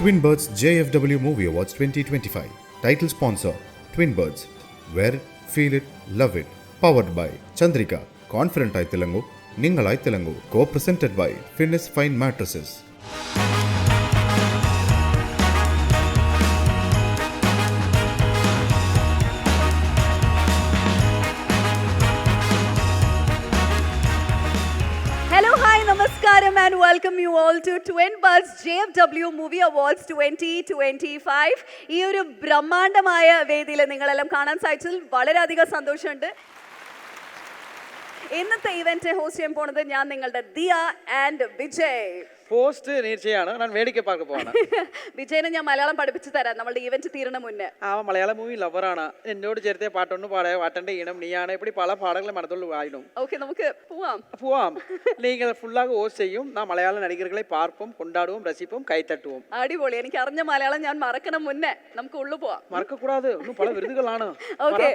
Twin Birds JFW Movie Awards 2025. Title sponsor Twin Birds. Wear it, feel it, love it. Powered by Chandrika. Confident ay Telangu, Ningal ay Telangu. Co-presented by Finnis Fine Mattresses. Namaskaram and welcome you all to Twin Birds JFW Movie Awards 2025. ഈ ഒരു ബ്രഹ്മാണ്ഡമായ വേദിയിൽ നിങ്ങളെല്ലാം കാണാൻ സാധിച്ചതിൽ വളരെയധികം സന്തോഷമുണ്ട്. ഇന്നത്തെ event host ചെയ്യാൻ പോണത് ഞാൻ നിങ്ങളുടെ ദിയ ആൻഡ് വിജയ്. പോസ്റ്റ് നീർച്ചയാണ്, ഞാൻ വേടിക്ക പാർക്ക് പോവാണ്. വിജയനെ ഞാൻ മലയാളം പഠിപ്പിച്ചു തരാം നമ്മുടെ ഇവന്റ് തീരണ മുന്നേ. അവൻ മലയാള മൂവി ലവറാണ്. എന്നോട് ചേർത്തേ പാട്ടൊന്നും പാടാ പാട്ടന്റെ ഈണം നീയാണ് இப்படி பல பாடல்களை மனதுள்ள ஆயிடும். ஓகே நமக்கு போவாம். நீங்க ஃபுல்லாக ஹோஸ்ட் செய்யும். நான் மலையாள நடிகர்களை பார்ப்போம், கொண்டாடுவோம், ரசிப்போம், கை தட்டுவோம். അടിപൊളി. എനിക്ക് അറിഞ്ഞ മലയാളം ഞാൻ മറക്കണം മുന്നേ നമുക്ക് ഉള്ളു പോവാം. മറക്ക കൂടാതെ ഒന്നും പല വിരുദുകളാണ്.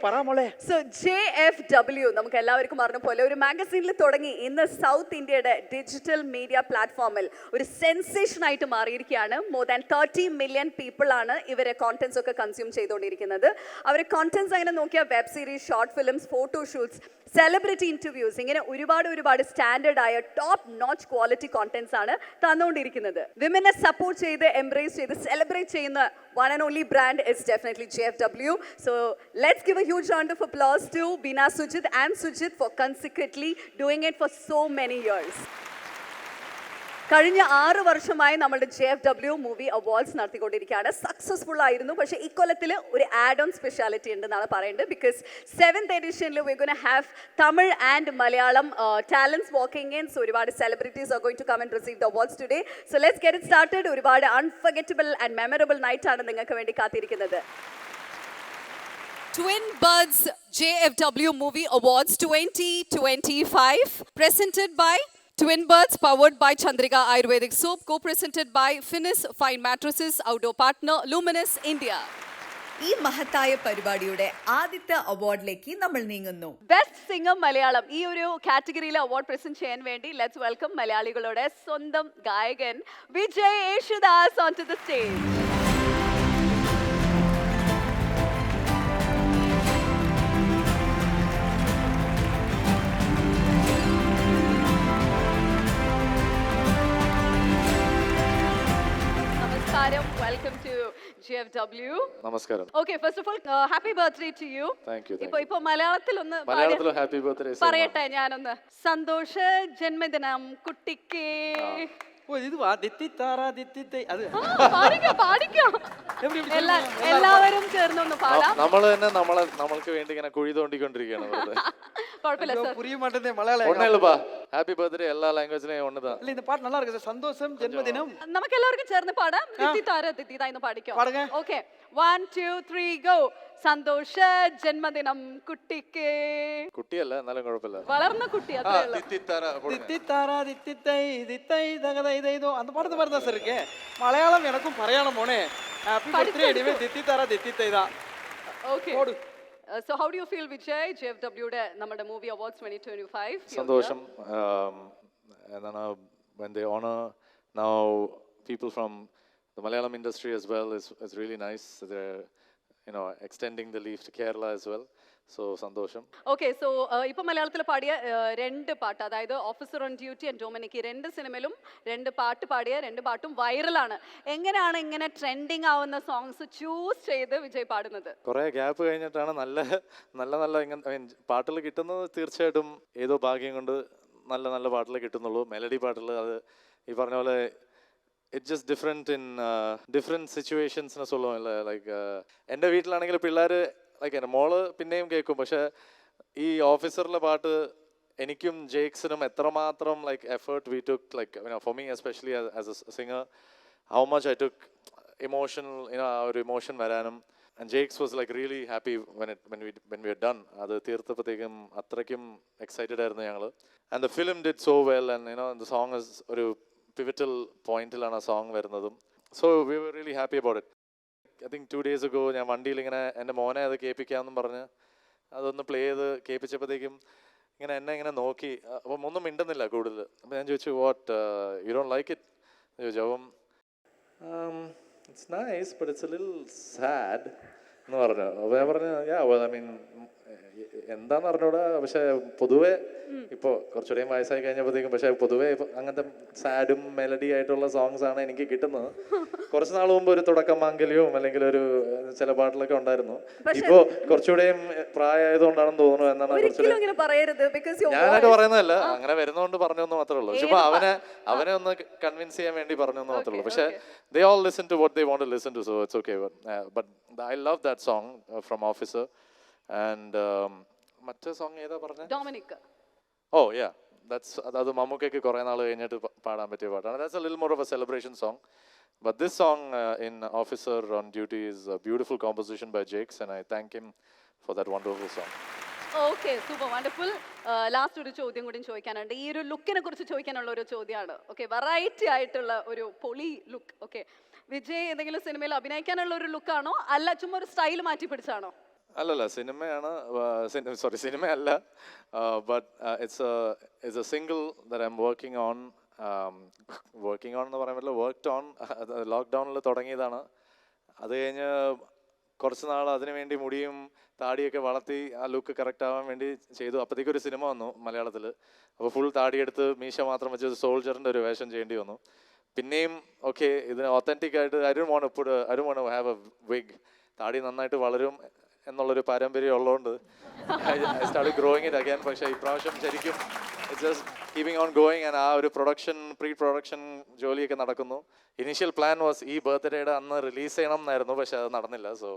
പറമോളെ. സോ JFW നമുക്ക് എല്ലാവർക്കും അറിഞ്ഞ പോലെ ഒരു മാഗസീനിൽ തുടങ്ങി ഇന്ന് സൗത്ത് ഇന്ത്യയുടെ ഡിജിറ്റൽ മീഡിയ പ്ലാറ്റ്ഫോമിൽ ഒരു സെൻസേഷൻ ആയിട്ട് മാറിയിരിക്കുകയാണ്. മോർ ദാൻ 30 മില്യൺ പീപ്പിൾ ആണ് ഇവരെ കോണ്ടന്റ്സ് ഒക്കെ കൺസ്യൂം ചെയ്തുകൊണ്ടിരിക്കുന്നത്. അവരെ കോണ്ടന്റ്സ് അങ്ങനെ നോക്കിയാൽ web series, short films, photoshoots, celebrity interviews, ഇങ്ങനെ ഒരുപാട് സ്റ്റാൻഡേർഡ് ആയ ടോപ്പ് നോച്ച് ക്വാളിറ്റി കോണ്ടന്റ്സ് ആണ് തന്നുകൊണ്ടിരിക്കുന്നത്. വിമനെ സപ്പോർട്ട് ചെയ്ത് എംബ്രേസ് ചെയ്ത് സെലിബ്രേറ്റ് ചെയ്യുന്ന one and only brand is definitely JFW. So let's give a huge round of applause to Bina Sujit and Sujit for consecutively doing it for so many years. കഴിഞ്ഞ 6 വർഷമായി നമ്മുടെ JFW movie awards നടത്തിക്കൊണ്ടിരിക്കുകയാണ്. Successful ആയിരുന്നു. പക്ഷേ ഇക്കൊല്ലത്തിൽ ഒരു add on speciality ഉണ്ടെന്നാണ് പറയുന്നത്. Because 7th എഡിഷനിൽ we're going to have Tamil and Malayalam talents walking in. So ഒരുപാട് celebrities are going to come and receive the awards today. So let's get it started. ഒരുപാട് unforgettable and memorable night ആണ് നിങ്ങൾക്ക് വേണ്ടി കാത്തിരിക്കുന്നത്. Twin Birds JFW Movie Awards 2025 presented by Twin Birds, powered by Chandrika Ayurvedic Soap, co-presented by Finnis Fine Mattresses, outdoor partner Luminous India. ഈ മഹത്തായ പരിപാടിയുടെ ആദ്യത്തെ അവാർഡിലേക്ക് നമ്മൾ നീങ്ങുന്നു. ബെസ്റ്റ് സിംഗർ മലയാളം ഈ ഒരു കാറ്റഗറിയിൽ അവാർഡ് പ്രസന്റ് ചെയ്യാൻ വേണ്ടി ലെറ്റ്സ് വെൽക്കം മലയാളികളുടെ സ്വന്തം ഗായകൻ Vijay Yesudas on to the stage. Welcome to JFW. നമസ്കാരം. Okay, first of all, happy birthday to you. Thank you. ഇപ്പോ മലയാളത്തിൽ happy birthday പറയട്ടെ ഞാനൊന്ന്. സന്തോഷ ജന്മദിനം കുട്ടിക്ക്. ഇത് വാ ദിത്തിത്താറാ ദിത്തിത്തൈ അത് പാടിക്കോ. എല്ലാവരും ചേർന്നൊന്ന് പാടാം. നമ്മൾ തന്നെ നമ്മൾക്ക് വേണ്ടി ഇങ്ങനെ കുഴി തോണ്ടിക്കൊണ്ടിരിക്കുകയാണ്. കുഴപ്പമില്ല സർ. புரிய மாட்டேதே மலையாளம். ഒന്നേലുപ്പാ. ഹാപ്പി ബർത്ത്ഡേ എല്ലാ ലാംഗ്വേജിലെയും ഒന്നതാ. இல்ல இந்த பாட்டு நல்லா இருக்கு. சந்தோஷம் ஜென்மதினம். നമുക്ക് എല്ലാവർക്കും ചേർന്ന് പാടാം. ദിത്തിത്താറാ ദിത്തിത്താ എന്ന് പാടിക്കോ. പാടുക. Okay, 1 2 3 go. സന്തോഷ ജന്മദിനം കുട്ടിക്ക്. കുട്ടിയല്ല എന്നാലും കുഴപ്പമില്ല. വളർന്ന കുട്ടി അത്രേ ഉള്ളൂ. ദിത്തിത്താറാ ദിത്തിത്തൈ ദിത്തൈ ദഗദൈ ദൈദോ அந்த பாட்டு பாடுதா சார் இருக்கே. மலையாளம் எனக்கும் പറയണം മോനെ. ഹാപ്പി ബർത്ത്ഡേ എഡിവേ ദിത്തിത്താറാ ദിത്തിത്തൈ ദാ. Okay. So how do you feel Vijay JFW യുടെ നമ്മുടെ മൂവി അവാർഡ്സ് 2025? സന്തോഷം. And then when they honor now people from the Malayalam industry as well is really nice. They're extending the leaf to Kerala as well. So സന്തോഷം. Okay, so ഇപ്പോൾ മലയാളത്തിൽ പാടിയ 2 പാട്ട്, അതായത് officer on duty and Dominic, 2 സിനിമയിലും 2 പാട്ട് പാടിയ 2 പാട്ടും വൈറലാണ്. എങ്ങനെയാണ് ഇങ്ങനെ ട്രെൻഡിങ് ആവുന്ന സോങ്സ് ചൂസ് ചെയ്ത് വിജയ് പാടുന്നത്? കുറെ ഗ്യാപ്പ് കഴിഞ്ഞിട്ടാണ് നല്ല പാട്ടുകൾ കിട്ടുന്നത്. തീർച്ചയായിട്ടും ഏതോ ഭാഗ്യം കൊണ്ട് നല്ല പാട്ടുകൾ കിട്ടുന്നുള്ളൂ. മെലഡി പാട്ടുകൾ അത് ഈ പറഞ്ഞ പോലെ it's just different in different സിറ്റുവേഷൻസിനെ சொல்லுவோம்ல. ലൈക്ക് എൻ്റെ വീട്ടിലാണെങ്കിൽ പിള്ളേർ ലൈക്ക് എൻ്റെ മോള് പിന്നെയും കേൾക്കും. പക്ഷേ ഈ ഓഫീസറിലെ പാട്ട് എനിക്കും ജേക്സിനും എത്രമാത്രം like effort we took, like for me especially as A singer, how much I took emotional ആ ഒരു ഇമോഷൻ വരാനും. And Jakes was like really happy when we were done. അത് തീർത്തപ്പോഴത്തേക്കും അത്രയ്ക്കും എക്സൈറ്റഡ് ആയിരുന്നു ഞങ്ങൾ. And the film did so well. And the song is ഒരു pivotal പോയിന്റിലാണ് ആ സോങ് വരുന്നതും. So we were really happy about it. I think 2 days ago ഞാൻ വണ്ടിയിൽ ഇങ്ങനെ എൻ്റെ മോനെ അത് കേൾപ്പിക്കാമെന്നും പറഞ്ഞ് അതൊന്ന് പ്ലേ ചെയ്ത് കേൾപ്പിച്ചപ്പോഴത്തേക്കും എന്നെ ഇങ്ങനെ നോക്കി. അപ്പം ഒന്നും മിണ്ടുന്നില്ല കൂടുതൽ. അപ്പം ഞാൻ ചോദിച്ചു, what you don't like it ചോദിച്ചു. അപ്പം it's nice but it's A little sad എന്ന് പറഞ്ഞു. അപ്പോൾ ഞാൻ പറഞ്ഞു ഐ മീൻ എന്താന്ന് അറിഞ്ഞൂടാ, പക്ഷെ പൊതുവെ ഇപ്പോൾ കുറച്ചുകൂടെ വയസ്സായി കഴിഞ്ഞപ്പോഴത്തേക്കും പക്ഷെ പൊതുവെ ഇപ്പൊ അങ്ങനത്തെ സാഡും മെലഡി ആയിട്ടുള്ള സോങ്സ് ആണ് എനിക്ക് കിട്ടുന്നത്. കുറച്ച് നാൾ മുമ്പ് ഒരു തുടക്കം മാംഗല്യവും അല്ലെങ്കിൽ ഒരു ചില പാട്ടിലൊക്കെ ഉണ്ടായിരുന്നു. ഇപ്പോ കുറച്ചുകൂടെയും പ്രായമായതുകൊണ്ടാണെന്ന് തോന്നുന്നു എന്നാണ് ഞാനായിട്ട് പറയുന്നതല്ല, അങ്ങനെ വരുന്നതുകൊണ്ട് പറഞ്ഞു എന്ന് മാത്രമേ ഉള്ളൂ. പക്ഷെ ഇപ്പൊ അവനെ ഒന്ന് കൺവിൻസ് ചെയ്യാൻ വേണ്ടി പറഞ്ഞു എന്ന് മാത്രമേ ഉള്ളൂ. പക്ഷെ they all listen to what they want to listen to, so it's okay. But I love that song from Officer. And മറ്റേ സോങ് ഏതാ പറഞ്ഞ? ഡൊമിനിക്. ഓ യാ, അത് മമ്മൂക്കയ്ക്ക് കുറേ നാൾ കഴിഞ്ഞിട്ട് പാടാൻ പറ്റിയ പാട്ടാണ്. That's A little more of A celebration song. But this song in Officer on Duty is a beautiful composition by Jakes, and I thank him for that wonderful song. Okay, super wonderful. Last ഒരു ചോദ്യം കൂടി ചോദിക്കാനുണ്ട്. ഈ ഒരു ലുക്കിനെ കുറിച്ച് ചോദിക്കാനുള്ള ഒരു ചോദ്യമാണ്. ഓക്കെ, വെറൈറ്റി ആയിട്ടുള്ള ഒരു പൊളി ലുക്ക്. ഓക്കെ, വിജയ് എന്തെങ്കിലും സിനിമയിൽ അഭിനയിക്കാനുള്ള ഒരു ലുക്കാണോ അല്ല ചുമ്മാ ഒരു സ്റ്റൈൽ മാറ്റി പിടിച്ചാണോ? അല്ലല്ല, സിനിമയാണ്. സിനിമയല്ല, but it's a single that I am working on എന്ന് പറയാൻ പറ്റില്ല, വർക്ക്ഡ് ഓൺ. ലോക്ക്ഡൗണിൽ തുടങ്ങിയതാണ്. അത് കഴിഞ്ഞ് കുറച്ച് നാൾ അതിനു വേണ്ടി മുടിയും താടിയൊക്കെ വളർത്തി ആ ലുക്ക് കറക്റ്റ് ആവാൻ വേണ്ടി ചെയ്തു. അപ്പോഴത്തേക്കും ഒരു സിനിമ വന്നു മലയാളത്തിൽ. അപ്പോൾ ഫുൾ താടിയെടുത്ത് മീശ മാത്രം വെച്ച് സോൾജറിൻ്റെ ഒരു വേഷം ചെയ്യേണ്ടി വന്നു. പിന്നെയും ഓക്കെ, ഇതിന് ഒത്തൻറ്റിക് ആയിട്ട് I don't want to have a wig. താടി നന്നായിട്ട് വളരും എന്നുള്ളൊരു പാരമ്പര്യം ഉള്ളതുകൊണ്ട് I start growing it again. പക്ഷേ ഇപ്രാവശ്യം ശരിക്കും it's just keeping on going. And ആ ഒരു പ്രീ പ്രൊഡക്ഷൻ ജോലിയൊക്കെ നടക്കുന്നു. ഇനീഷ്യൽ പ്ലാൻ വാസ് ഈ ബർത്ത്ഡേയുടെ അന്ന് റിലീസ് ചെയ്യണം എന്നായിരുന്നു, പക്ഷെ അത് നടന്നില്ല. സോ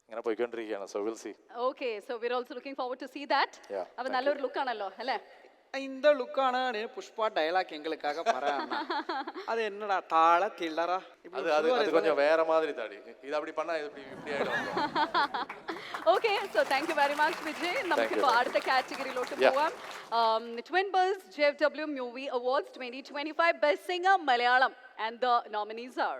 ഇങ്ങനെ പോയിക്കൊണ്ടിരിക്കുകയാണ്. So will see. Okay, so we are also looking forward to see that. അപ്പോൾ നല്ലൊരു ലുക്ക് ആണല്ലോ അല്ലേ? இந்த லுக்கான புஷ்பா டைலாக் எங்களுக்காக பராம அது என்னடா தாள தில்லறா அது கொஞ்சம் வேற மாதிரி தாடி. இது அப்படி பண்ணா இது இப்படி ஆயிடும். Okay, so thank you very much Vijay. നമുക്കിപ്പോൾ അടുത്ത കാറ്റഗറിയിലോട്ട് പോവാം. Twin Birds JFW movie awards 2025 best singer Malayalam and the nominees are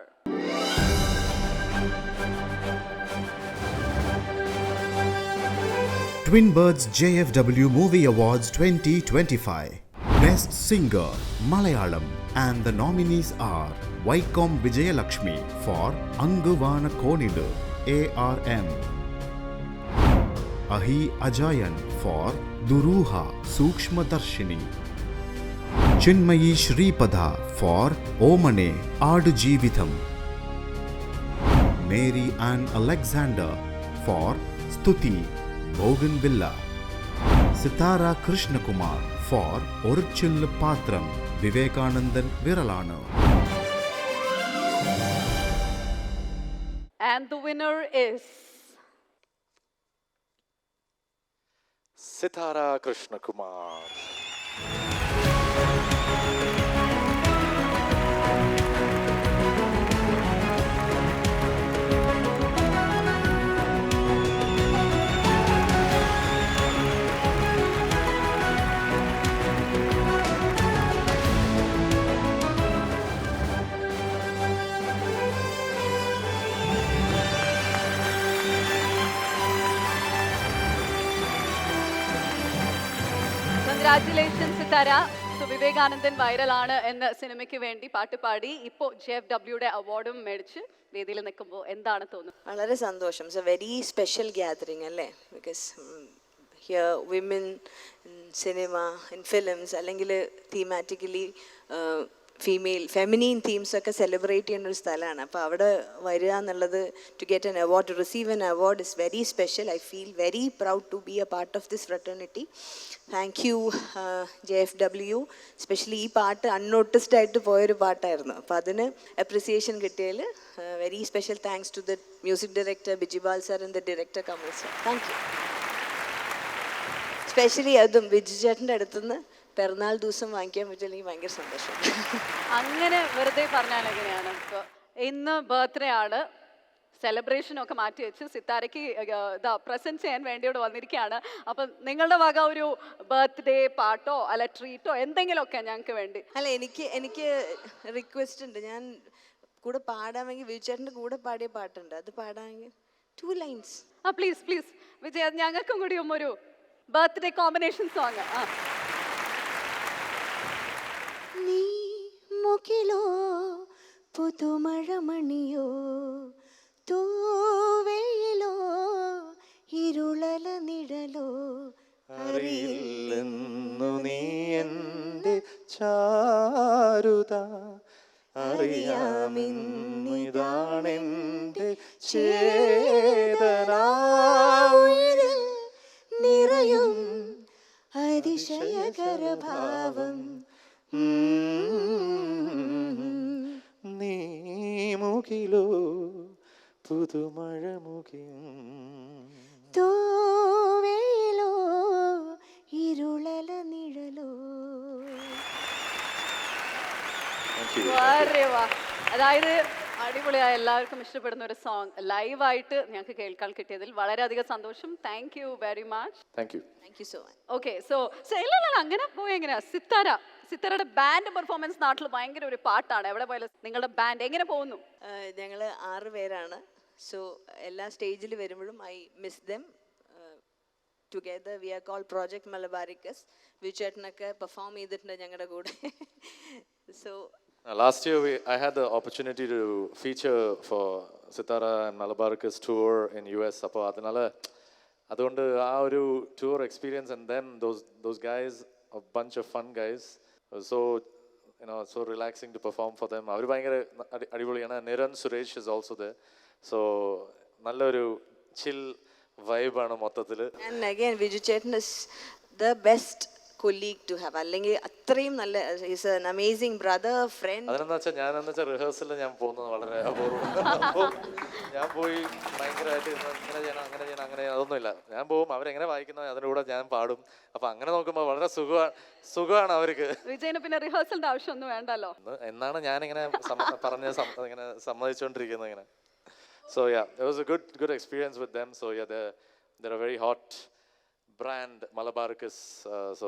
Twin Birds JFW Movie Awards 2025 Best Singer Malayalam, and the nominees are Vaikom Vijayalakshmi for Anguvana Konidu ARM, Ahi Ajayan for Duruha Sukshma Darshini, Chinmayi Shripada for Omane Aadu Jeevitham, Mary Ann Alexander for Stuti Bougainvillea, Sitara Krishnakumar for Orchil Patram Vivekanandan Viralanu. And the winner is Sitara Krishnakumar. Congratulations Sitara. So Vivekanandan വൈറലാണ് എന്ന സിനിമയ്ക്ക് വേണ്ടി പാട്ട് പാടി ഇപ്പോൾ JFWയുടെ അവാർഡും മേടിച്ച് വേദിയിൽ നിൽക്കുമ്പോൾ എന്താണ് തോന്നുന്നത്? വളരെ സന്തോഷം. It's a very special gathering അല്ലേ? Because here women in cinema, in films, അല്ലെങ്കിൽ തീമാറ്റിക്കലി ഫെമിനീൻ തീംസ് ഒക്കെ സെലിബ്രേറ്റ് ചെയ്യുന്ന ഒരു സ്ഥലമാണ്. അപ്പോൾ അവിടെ വരിക എന്നുള്ളത്, to get an award, to receive an award is very special. I feel very proud to be a part of this fraternity. Thank you JFW. Specially ഈ പാട്ട് അൺനോട്ടിസ്ഡ് ആയിട്ട് പോയൊരു പാട്ടായിരുന്നു. അപ്പോൾ അതിന് അപ്രിസിയേഷൻ കിട്ടിയതിൽ very special thanks to the music director Bijipal sir and the director Kamal sir. Thank you. Specially അതും ബിജു ചേട്ടൻ്റെ അടുത്തുനിന്ന് പിറന്നാൾ ദിവസം വാങ്ങിക്കാൻ പറ്റില്ലെങ്കിൽ ഭയങ്കര സന്തോഷം. അങ്ങനെ വെറുതെ പറഞ്ഞാൽ എങ്ങനെയാണ്? ഇപ്പോൾ ഇന്ന് ബർത്ത്ഡേ ആണ്, സെലിബ്രേഷനൊക്കെ മാറ്റി വെച്ച് സിത്താരയ്ക്ക് പ്രസന്റ് ചെയ്യാൻ വേണ്ടിയോട് വന്നിരിക്കുകയാണ്. അപ്പം നിങ്ങളുടെ വക ഒരു ബർത്ത്ഡേ പാട്ടോ അല്ല ട്രീറ്റോ എന്തെങ്കിലുമൊക്കെ ഞങ്ങൾക്ക് വേണ്ടി. അല്ല, എനിക്ക് റിക്വസ്റ്റ് ഉണ്ട്. ഞാൻ കൂടെ പാടാമെങ്കിൽ വിജയേട്ടൻ്റെ കൂടെ പാടിയ പാട്ടുണ്ട്, അത് പാടാമെങ്കിൽ 2 lines. പ്ലീസ് വിജയ്, അത് ഞങ്ങൾക്കും കൂടി ഒരു ബർത്ത്ഡേ കോമ്പിനേഷൻ സോങ്. നീ മുകിലോ പുതുമഴമണിയോ ചാരുത അറിയാമിന്നിതാണെൻ്റെ ചേതന നിറയും അതിശയകരഭാവം നീ മുകിലോ പുതുമഴ മുഖി തൂവേലോ ഇരുളല നിഴലോ. വാരെ വാ. അതായത് അടിപൊളിയായ എല്ലാവർക്കും ഇഷ്ടപ്പെടുന്ന ഒരു സോങ് ലൈവായിട്ട് ഞങ്ങൾക്ക് കേൾക്കാൻ കിട്ടിയതിൽ വളരെയധികം സന്തോഷം. Thank you very much. Thank you. Thank you so much. Okay, so ഇല്ല അങ്ങനെ പോയി എങ്ങനെയാ സിത്താരയുടെ ബാൻഡ് പെർഫോമൻസ് നാട്ടിൽ ഭയങ്കര ഒരു പാട്ടാണ്. എവിടെ പോയാലും നിങ്ങളുടെ ബാൻഡ് എങ്ങനെ പോകുന്നു? ഞങ്ങൾ 6 പേരാണ്. സോ എല്ലാ സ്റ്റേജിൽ വരുമ്പോഴും I miss them. Together we are called project Malabaricus. വിജയേട്ടനൊക്കെ പെർഫോം ചെയ്തിട്ടുണ്ട് ഞങ്ങളുടെ കൂടെ. So Last year, I had the opportunity to feature for Sitara and Malabarik's tour in US. അപ്പോൾ അതുകൊണ്ട് ആ ഒരു tour experience and then those guys, a bunch of fun guys, so so relaxing to perform for them. അവർ ഭയങ്കര അടിപൊളിയാണ്. നിരൻ Suresh is also there. So നല്ലൊരു chill vibe ആണ് മൊത്തത്തിൽ. And again, Viju Chetan is the best colleague to have. അല്ലെങ്കിൽ അത്രയും നല്ല, is an amazing brother, friend. അതെന്താ വെച്ചാൽ റിഹേഴ്സലിൽ ഞാൻ പോകുന്നത് വളരെ അപൂർവം. അപ്പോൾ ഞാൻ പോയി ഭയങ്കരമായിട്ട് ഇങ്ങനെ ചെയ്യണം അങ്ങനെ അതൊന്നുമില്ല. ഞാൻ പോകും, അവരെങ്ങനെ വായിക്കുന്നത് അതിൻ്റെ കൂടെ ഞാൻ പാടും. അപ്പം അങ്ങനെ നോക്കുമ്പോൾ വളരെ സുഖമാണ് അവർക്ക്. വിജയന് പിന്നെ റിഹേഴ്സലിന്റെ ആവശ്യമൊന്നും വേണ്ടല്ലോ എന്നാണ് ഞാനിങ്ങനെ ഇങ്ങനെ സമ്മതിച്ചുകൊണ്ടിരിക്കുന്നത് ഇങ്ങനെ. So yeah, it was a good experience with them. So yeah, they're a very hot brand, Malabarikis. So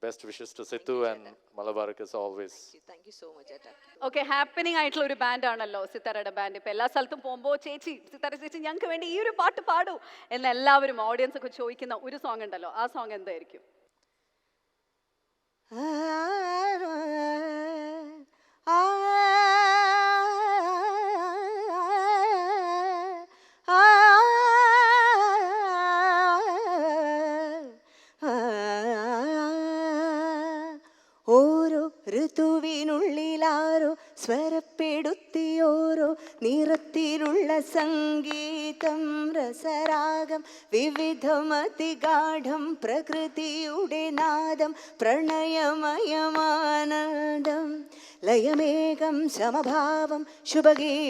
best wishes to Sithu and Malabarikis always. Thank you so much, Atta. Okay, happening ആയിട്ടുള്ള ഒരു band ആണല്ലോ സിത്താരയുടെ band. ഇപ്പൊ എല്ലാ സ്ഥലത്തും പോകുമ്പോൾ സിത്താര ചേച്ചി ഞങ്ങൾക്ക് വേണ്ടി ഈ ഒരു പാട്ട് പാടൂ എന്ന് എല്ലാവരും ഓഡിയൻസ് ഒക്കെ ചോദിക്കുന്ന ഒരു സോങ് ഉണ്ടല്ലോ, ആ സോങ് എന്തായിരിക്കും? ഓരോ ഋതുവിനുള്ളിലാരോ സ്വരപ്പെടുത്തിയോരോ നിറത്തിലുള്ള സംഗീതം, രസരാഗം വിവിധമതിഗാഠം, പ്രകൃതിയുടെ നാദം പ്രണയമയമാനന്ദം, ലയമേകം സമഭാവം ശുഭഗീതം.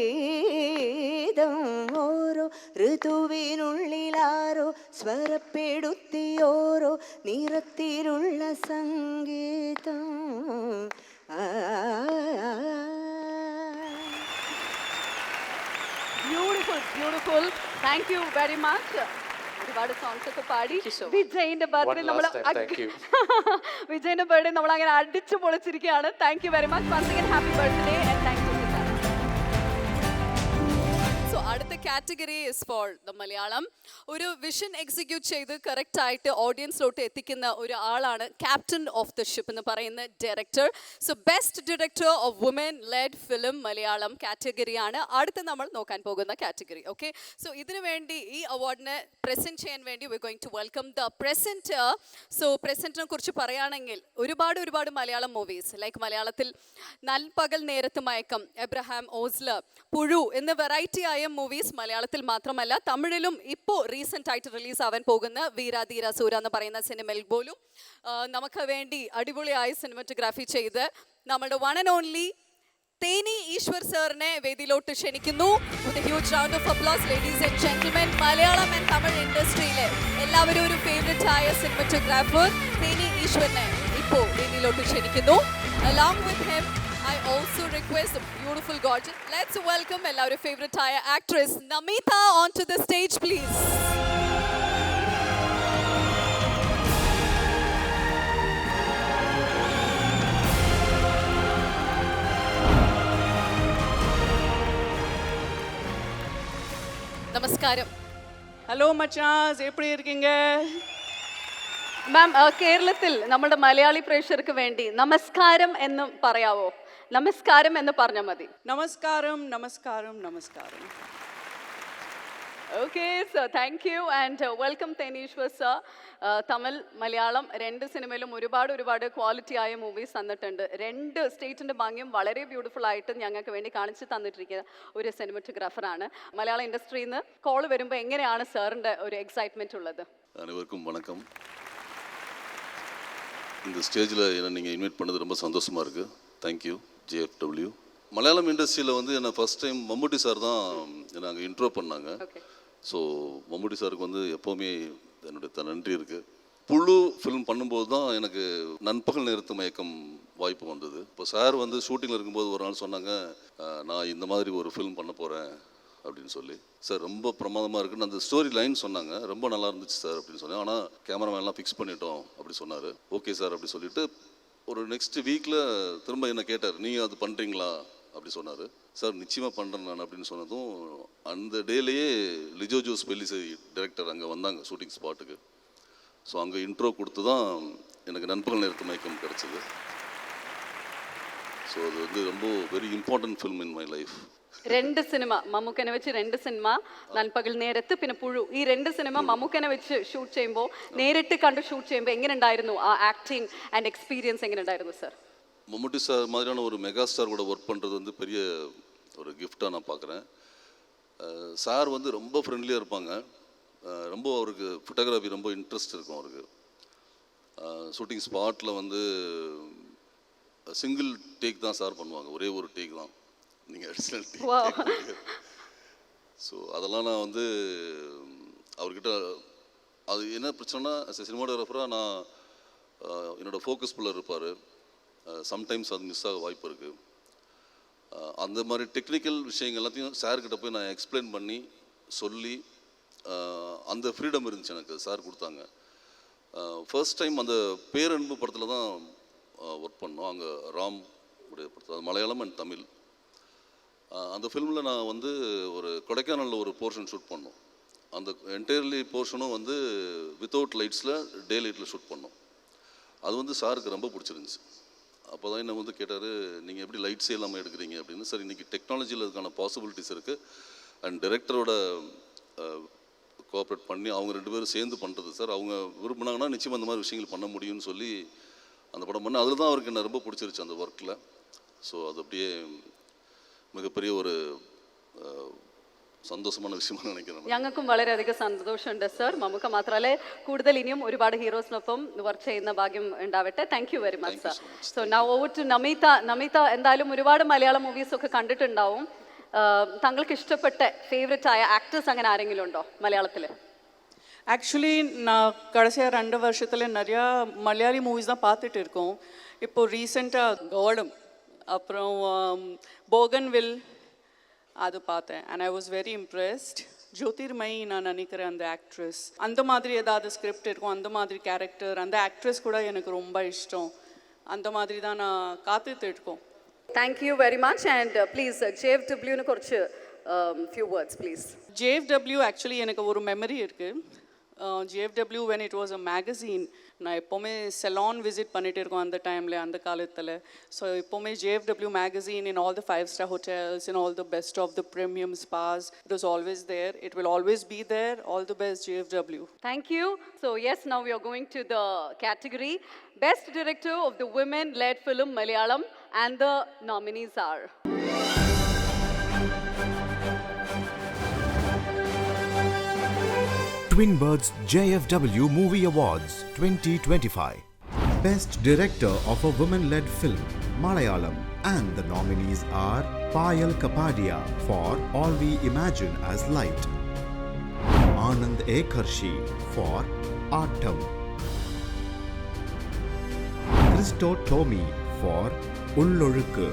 ഓരോ ഋതുവിനുള്ളിലാരോ സ്വരപ്പെടുത്തിയോരോ നിറത്തിലുള്ള സംഗീതം. Beautiful. Thank you very much. ഒരുപാട് സോങ്സ് ഒക്കെ പാടി വിജയിന്റെ ബർത്ത്ഡേ നമ്മൾ വിജയിന്റെ ബർത്ത്ഡേ നമ്മൾ അങ്ങനെ അടിച്ചു പൊളിച്ചിരിക്കുകയാണ്. Thank you very much. Once again happy birthday and thank you. So അടുത്ത category is for the Malayalam. ഒരു വിഷൻ എക്സിക്യൂട്ട് ചെയ്ത് കറക്റ്റ് ആയിട്ട് ഓഡിയൻസിലോട്ട് എത്തിക്കുന്ന ഒരു ആളാണ് ക്യാപ്റ്റൻ ഓഫ് ദ ഷിപ്പ് എന്ന് പറയുന്ന ഡയറക്ടർ. So best director of woman led film Malayalam കാറ്റഗറിയാണ് അടുത്ത് നമ്മൾ നോക്കാൻ പോകുന്ന കാറ്റഗറി. ഓക്കെ, സോ ഇതിനു വേണ്ടി ഈ അവാർഡിനെ പ്രസന്റ് ചെയ്യാൻ വേണ്ടി we going to welcome the presenter. So പ്രസന്റിനെ കുറിച്ച് പറയുകയാണെങ്കിൽ ഒരുപാട് മലയാളം മൂവീസ് ലൈക്ക് മലയാളത്തിൽ നൽപകൽ നേരത്ത് മയക്കം, എബ്രഹാം ഓസ്ലർ, പുഴു എന്ന വെറൈറ്റി ആയ മൂവീസ് മലയാളത്തിൽ മാത്രമല്ല തമിഴിലും ഇപ്പോൾ റീസെന്റ് ആയിട്ട് റിലീസ് ആവാൻ പോകുന്ന വീരാധീര സൂര എന്ന് പറയുന്ന സിനിമയിൽ പോലും നമുക്ക് വേണ്ടി അടിപൊളിയായി സിനിമാറ്റോഗ്രാഫി ചെയ്ത് നമ്മുടെ one and only Theni Eswar സാറിനെ വേദിയിലോട്ട് ക്ഷണിക്കുന്നു. With a huge round of applause ladies and gentlemen. Malayalam and Tamil ഇൻഡസ്ട്രിയിലെ എല്ലാവരും ഒരു ഫേവറേറ്റ് ആയ സിനിമാറ്റോഗ്രാഫർ തേനി ഈശ്വറിനെ ഇപ്പോൾ വേദിയിലോട്ട് ക്ഷണിക്കുന്നു. Along with him, I also request the beautiful gorgeous. Let's welcome our favorite actress Namitha onto the stage, please. Namaskaram. Hello മച്ചാസ്, എപ്പടി ഇരിക്കീങ്ക? മാം, കേരളത്തിൽ നമ്മുടെ മലയാളി പ്രേക്ഷകർക്ക് വേണ്ടി നമസ്കാരം എന്ന് പറയാവോ? നമസ്കാരം എന്ന് പറഞ്ഞാൽ മതി. നമസ്കാരം നമസ്കാരം നമസ്കാരം. Okay sir, thank you and welcome Theni Eswar sir. Tamil Malayalam രണ്ട് സിനിമയിലും ഒരുപാട് ക്വാളിറ്റി ആയ മൂവീസ് തന്നിട്ടുണ്ട്. രണ്ട് സ്റ്റേറ്റിൻ്റെ ഭംഗിയും വളരെ ബ്യൂട്ടിഫുൾ ആയിട്ട് ഞങ്ങൾക്ക് വേണ്ടി കാണിച്ച് തന്നിട്ടിരിക്കുന്ന ഒരു സിനിമറ്റോഗ്രാഫറാണ്. മലയാള ഇൻഡസ്ട്രിയിൽ നിന്ന് കോൾ വരുമ്പോൾ എങ്ങനെയാണ് സാറിൻ്റെ ഒരു എക്സൈറ്റ്മെൻറ്റ് ഉള്ളത്? அனைவருக்கும் வணக்கம். இந்த ஸ்டேஜில் என்னை நீங்கள் இன்வைட் பண்ணது ரொம்ப சந்தோஷமாக இருக்குது. Thank you JFW. மலையாளம் இண்டஸ்ட்ரியில் வந்து என்னை ஃபஸ்ட் டைம் மம்முட்டி சார் தான் என்னை அங்கே இன்ட்ரோ பண்ணாங்க. ஸோ மம்முட்டி சாருக்கு வந்து எப்போவுமே என்னுடைய நன்றி இருக்குது. புழு ஃபிலிம் பண்ணும்போது தான் எனக்கு நண்பகல் நேரத்து மயக்கம் வாய்ப்பு வந்தது. இப்போ சார் வந்து ஷூட்டிங்கில் இருக்கும்போது ஒரு நாள் சொன்னாங்க, நான் இந்த மாதிரி ஒரு ஃபிலிம் பண்ண போகிறேன் அப்படின்னு சொல்லி. சார் ரொம்ப பிரமாதமாக இருக்குன்னு அந்த ஸ்டோரி லைன் சொன்னாங்க. ரொம்ப நல்லா இருந்துச்சு சார் அப்படின்னு சொன்னேன். ஆனால் கேமராமேன்லாம் ஃபிக்ஸ் பண்ணிட்டோம் அப்படி சொன்னார். ஓகே சார் அப்படி சொல்லிவிட்டு ஒரு நெக்ஸ்ட் வீக்கில் திரும்ப என்ன கேட்டார், நீங்கள் அது பண்ணுறீங்களா அப்படி சொன்னார். சார் நிச்சயமாக பண்ணுறேன் நான் அப்படின்னு சொன்னதும் அந்த டேலேயே லிஜோ ஜோஸ் பெல்லிசை டைரக்டர் அங்கே வந்தாங்க ஷூட்டிங் ஸ்பாட்டுக்கு. ஸோ அங்கே இன்ட்ரோ கொடுத்து தான் எனக்கு நண்பகல் நேரத்து மயக்கம் கிடச்சிது. ஸோ அது வந்து ரொம்ப very important film in my life. രണ്ട് സിനിമ മമ്മൂക്കനെ വെച്ച് രണ്ട് സിനിമ, നൻപകൽ നേരത്ത്, പിന്നെ പുഴു. ഈ രണ്ട് സിനിമ മമ്മൂക്കനെ വെച്ച് ഷൂട്ട് ചെയ്യുമ്പോൾ, നേരിട്ട് കണ്ട് ഷൂട്ട് ചെയ്യുമ്പോൾ എങ്ങനെ ഉണ്ടായിരുന്നു ആ ആക്ടിങ് ആൻഡ് എക്സ്പീരിയൻസ് എങ്ങനെ ഉണ്ടായിരുന്നു സാർ? மம்முட்டி சார் மாதிரியான ஒரு மெகா ஸ்டார் கூட ஒர்க் பண்ணுறது வந்து பெரிய ஒரு கிஃப்டாக நான் பார்க்குறேன். சார் வந்து ரொம்ப ஃப்ரெண்ட்லியாக இருப்பாங்க. ரொம்ப அவருக்கு ஃபோட்டோகிராஃபி ரொம்ப இன்ட்ரெஸ்ட் இருக்கும் அவருக்கு. ஷூட்டிங் ஸ்பாட்டில் வந்து சிங்கிள் டேக் தான் சார் பண்ணுவாங்க, ஒரே ஒரு டேக் தான். நீங்கள் அடிஷ்னல் டேக். ஸோ அதெல்லாம் நான் வந்து அவர்கிட்ட அது என்ன பிரச்சனைனா, சினிமாட்டோகிராஃபராக நான் என்னோடய ஃபோக்கஸ் புள்ளர் இருப்பார். சம்டைம்ஸ் அது மிஸ் ஆக வாய்ப்பு இருக்குது. அந்த மாதிரி டெக்னிக்கல் விஷயங்கள் எல்லாத்தையும் சார்கிட்ட போய் நான் எக்ஸ்பிளைன் பண்ணி சொல்லி அந்த ஃப்ரீடம் இருந்துச்சு எனக்கு, சார் கொடுத்தாங்க. ஃபர்ஸ்ட் டைம் அந்த பேரன்பு படத்தில் தான் ஒர்க் பண்ணோம். அங்கே ராம் உடைய படத்தில், அது மலையாளம் அண்ட் தமிழ். அந்த ஃபிலிமில் நான் வந்து ஒரு கொடைக்கானலில் ஒரு போர்ஷன் ஷூட் பண்ணோம். அந்த என்டையர்லி போர்ஷனும் வந்து வித்தவுட் லைட்ஸில் டே லைட்டில் ஷூட் பண்ணோம். அது வந்து சாருக்கு ரொம்ப பிடிச்சிருந்துச்சு. அப்போ தான் என்ன வந்து கேட்டார், நீங்கள் எப்படி லைட்ஸே இல்லாமல் எடுக்கிறீங்க அப்படின்னு. சார் இன்றைக்கி டெக்னாலஜியில் அதுக்கான பாசிபிலிட்டிஸ் இருக்குது அண்ட் டைரக்டரோட கோஆப்ரேட் பண்ணி அவங்க ரெண்டு பேரும் சேர்ந்து பண்ணுறது சார். அவங்க விரும்பினாங்கன்னா நிச்சயமாக அந்த மாதிரி விஷயங்கள் பண்ண முடியும்னு சொல்லி அந்த படம் பண்ண. அதில் தான் அவருக்கு என்ன ரொம்ப பிடிச்சிருச்சு அந்த ஒர்க்கில். ஸோ அது அப்படியே மிகப்பெரிய ஒரு സന്തോഷமான വിഷയമാണ് നിனைக்கிறேன். ഞങ്ങൾക്കും വളരെയധികം സന്തോഷമുണ്ട് സർ. മമ്മൂക്ക മാത്രമല്ല, കൂടുതൽ ഇനിയും ഒരുപാട് ഹീറോസിനൊപ്പം വർക്ക് ചെയ്യുന്ന ഭാഗ്യം ഉണ്ടാവട്ടെ. Thank you very much sir. So now over to Namitha. Namitha എന്തായാലും ഒരുപാട് മലയാളം മൂവീസ് ഒക്കെ കണ്ടിട്ടുണ്ടാവും. താങ്കൾക്ക് ഇഷ്ടപ്പെട്ട ഫേവറേറ്റ് ആയ ആക്ടേഴ്സ് അങ്ങനെ ആരെങ്കിലും ഉണ്ടോ മലയാളത്തിൽ? ஆக்சுவலி நான் கடைசியாக 2 வருஷத்தில் நிறையா மலையாளி மூவிஸ் தான் பார்த்துட்டு இருக்கோம். இப்போது ரீசெண்டாக கவடம், அப்புறம் போகன்வில் அது பார்த்தேன். And I was very impressed. Jyotirmayi நான் நினைக்கிறேன் அந்த ஆக்ட்ரஸ். அந்த மாதிரி ஏதாவது ஸ்கிரிப்ட் இருக்கும், அந்த மாதிரி கேரக்டர், அந்த ஆக்ட்ரஸ் கூட எனக்கு ரொம்ப இஷ்டம். அந்த மாதிரி தான் நான் காத்துட்டு இருக்கோம். Thank you very much and please JFWന് കുറച്ച് few words please. JFW actually எனக்கு ஒரு மெமரி இருக்குது. JFW when it was a magazine, நான் எப்போவுமே செலான் விசிட் பண்ணிட்டு இருக்கோம் அந்த டைமில், அந்த காலத்தில். ஸோ எப்போவுமே JFW magazine in all the 5-star hotels, in all the best of the premium spas, it was always there. It will always be there. All the best JFW. Thank you. So yes, now we are going to the category Best Director of the Women-Led Film Malayalam, and the nominees are Twin Birds JFW Movie Awards 2025. Best Director of a Women-Led Film, Malayalam. And the nominees are Payal Kapadia for All We Imagine as Light, Anand A. Karshi for Artam, Christo Tommy for Ullolukku,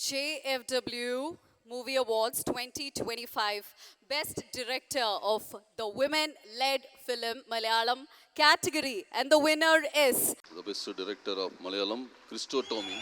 JFW Movie Awards 2025 Best Director of the Women-Led Film Malayalam category, and the winner is The Best Director of Malayalam, Christo Tommy.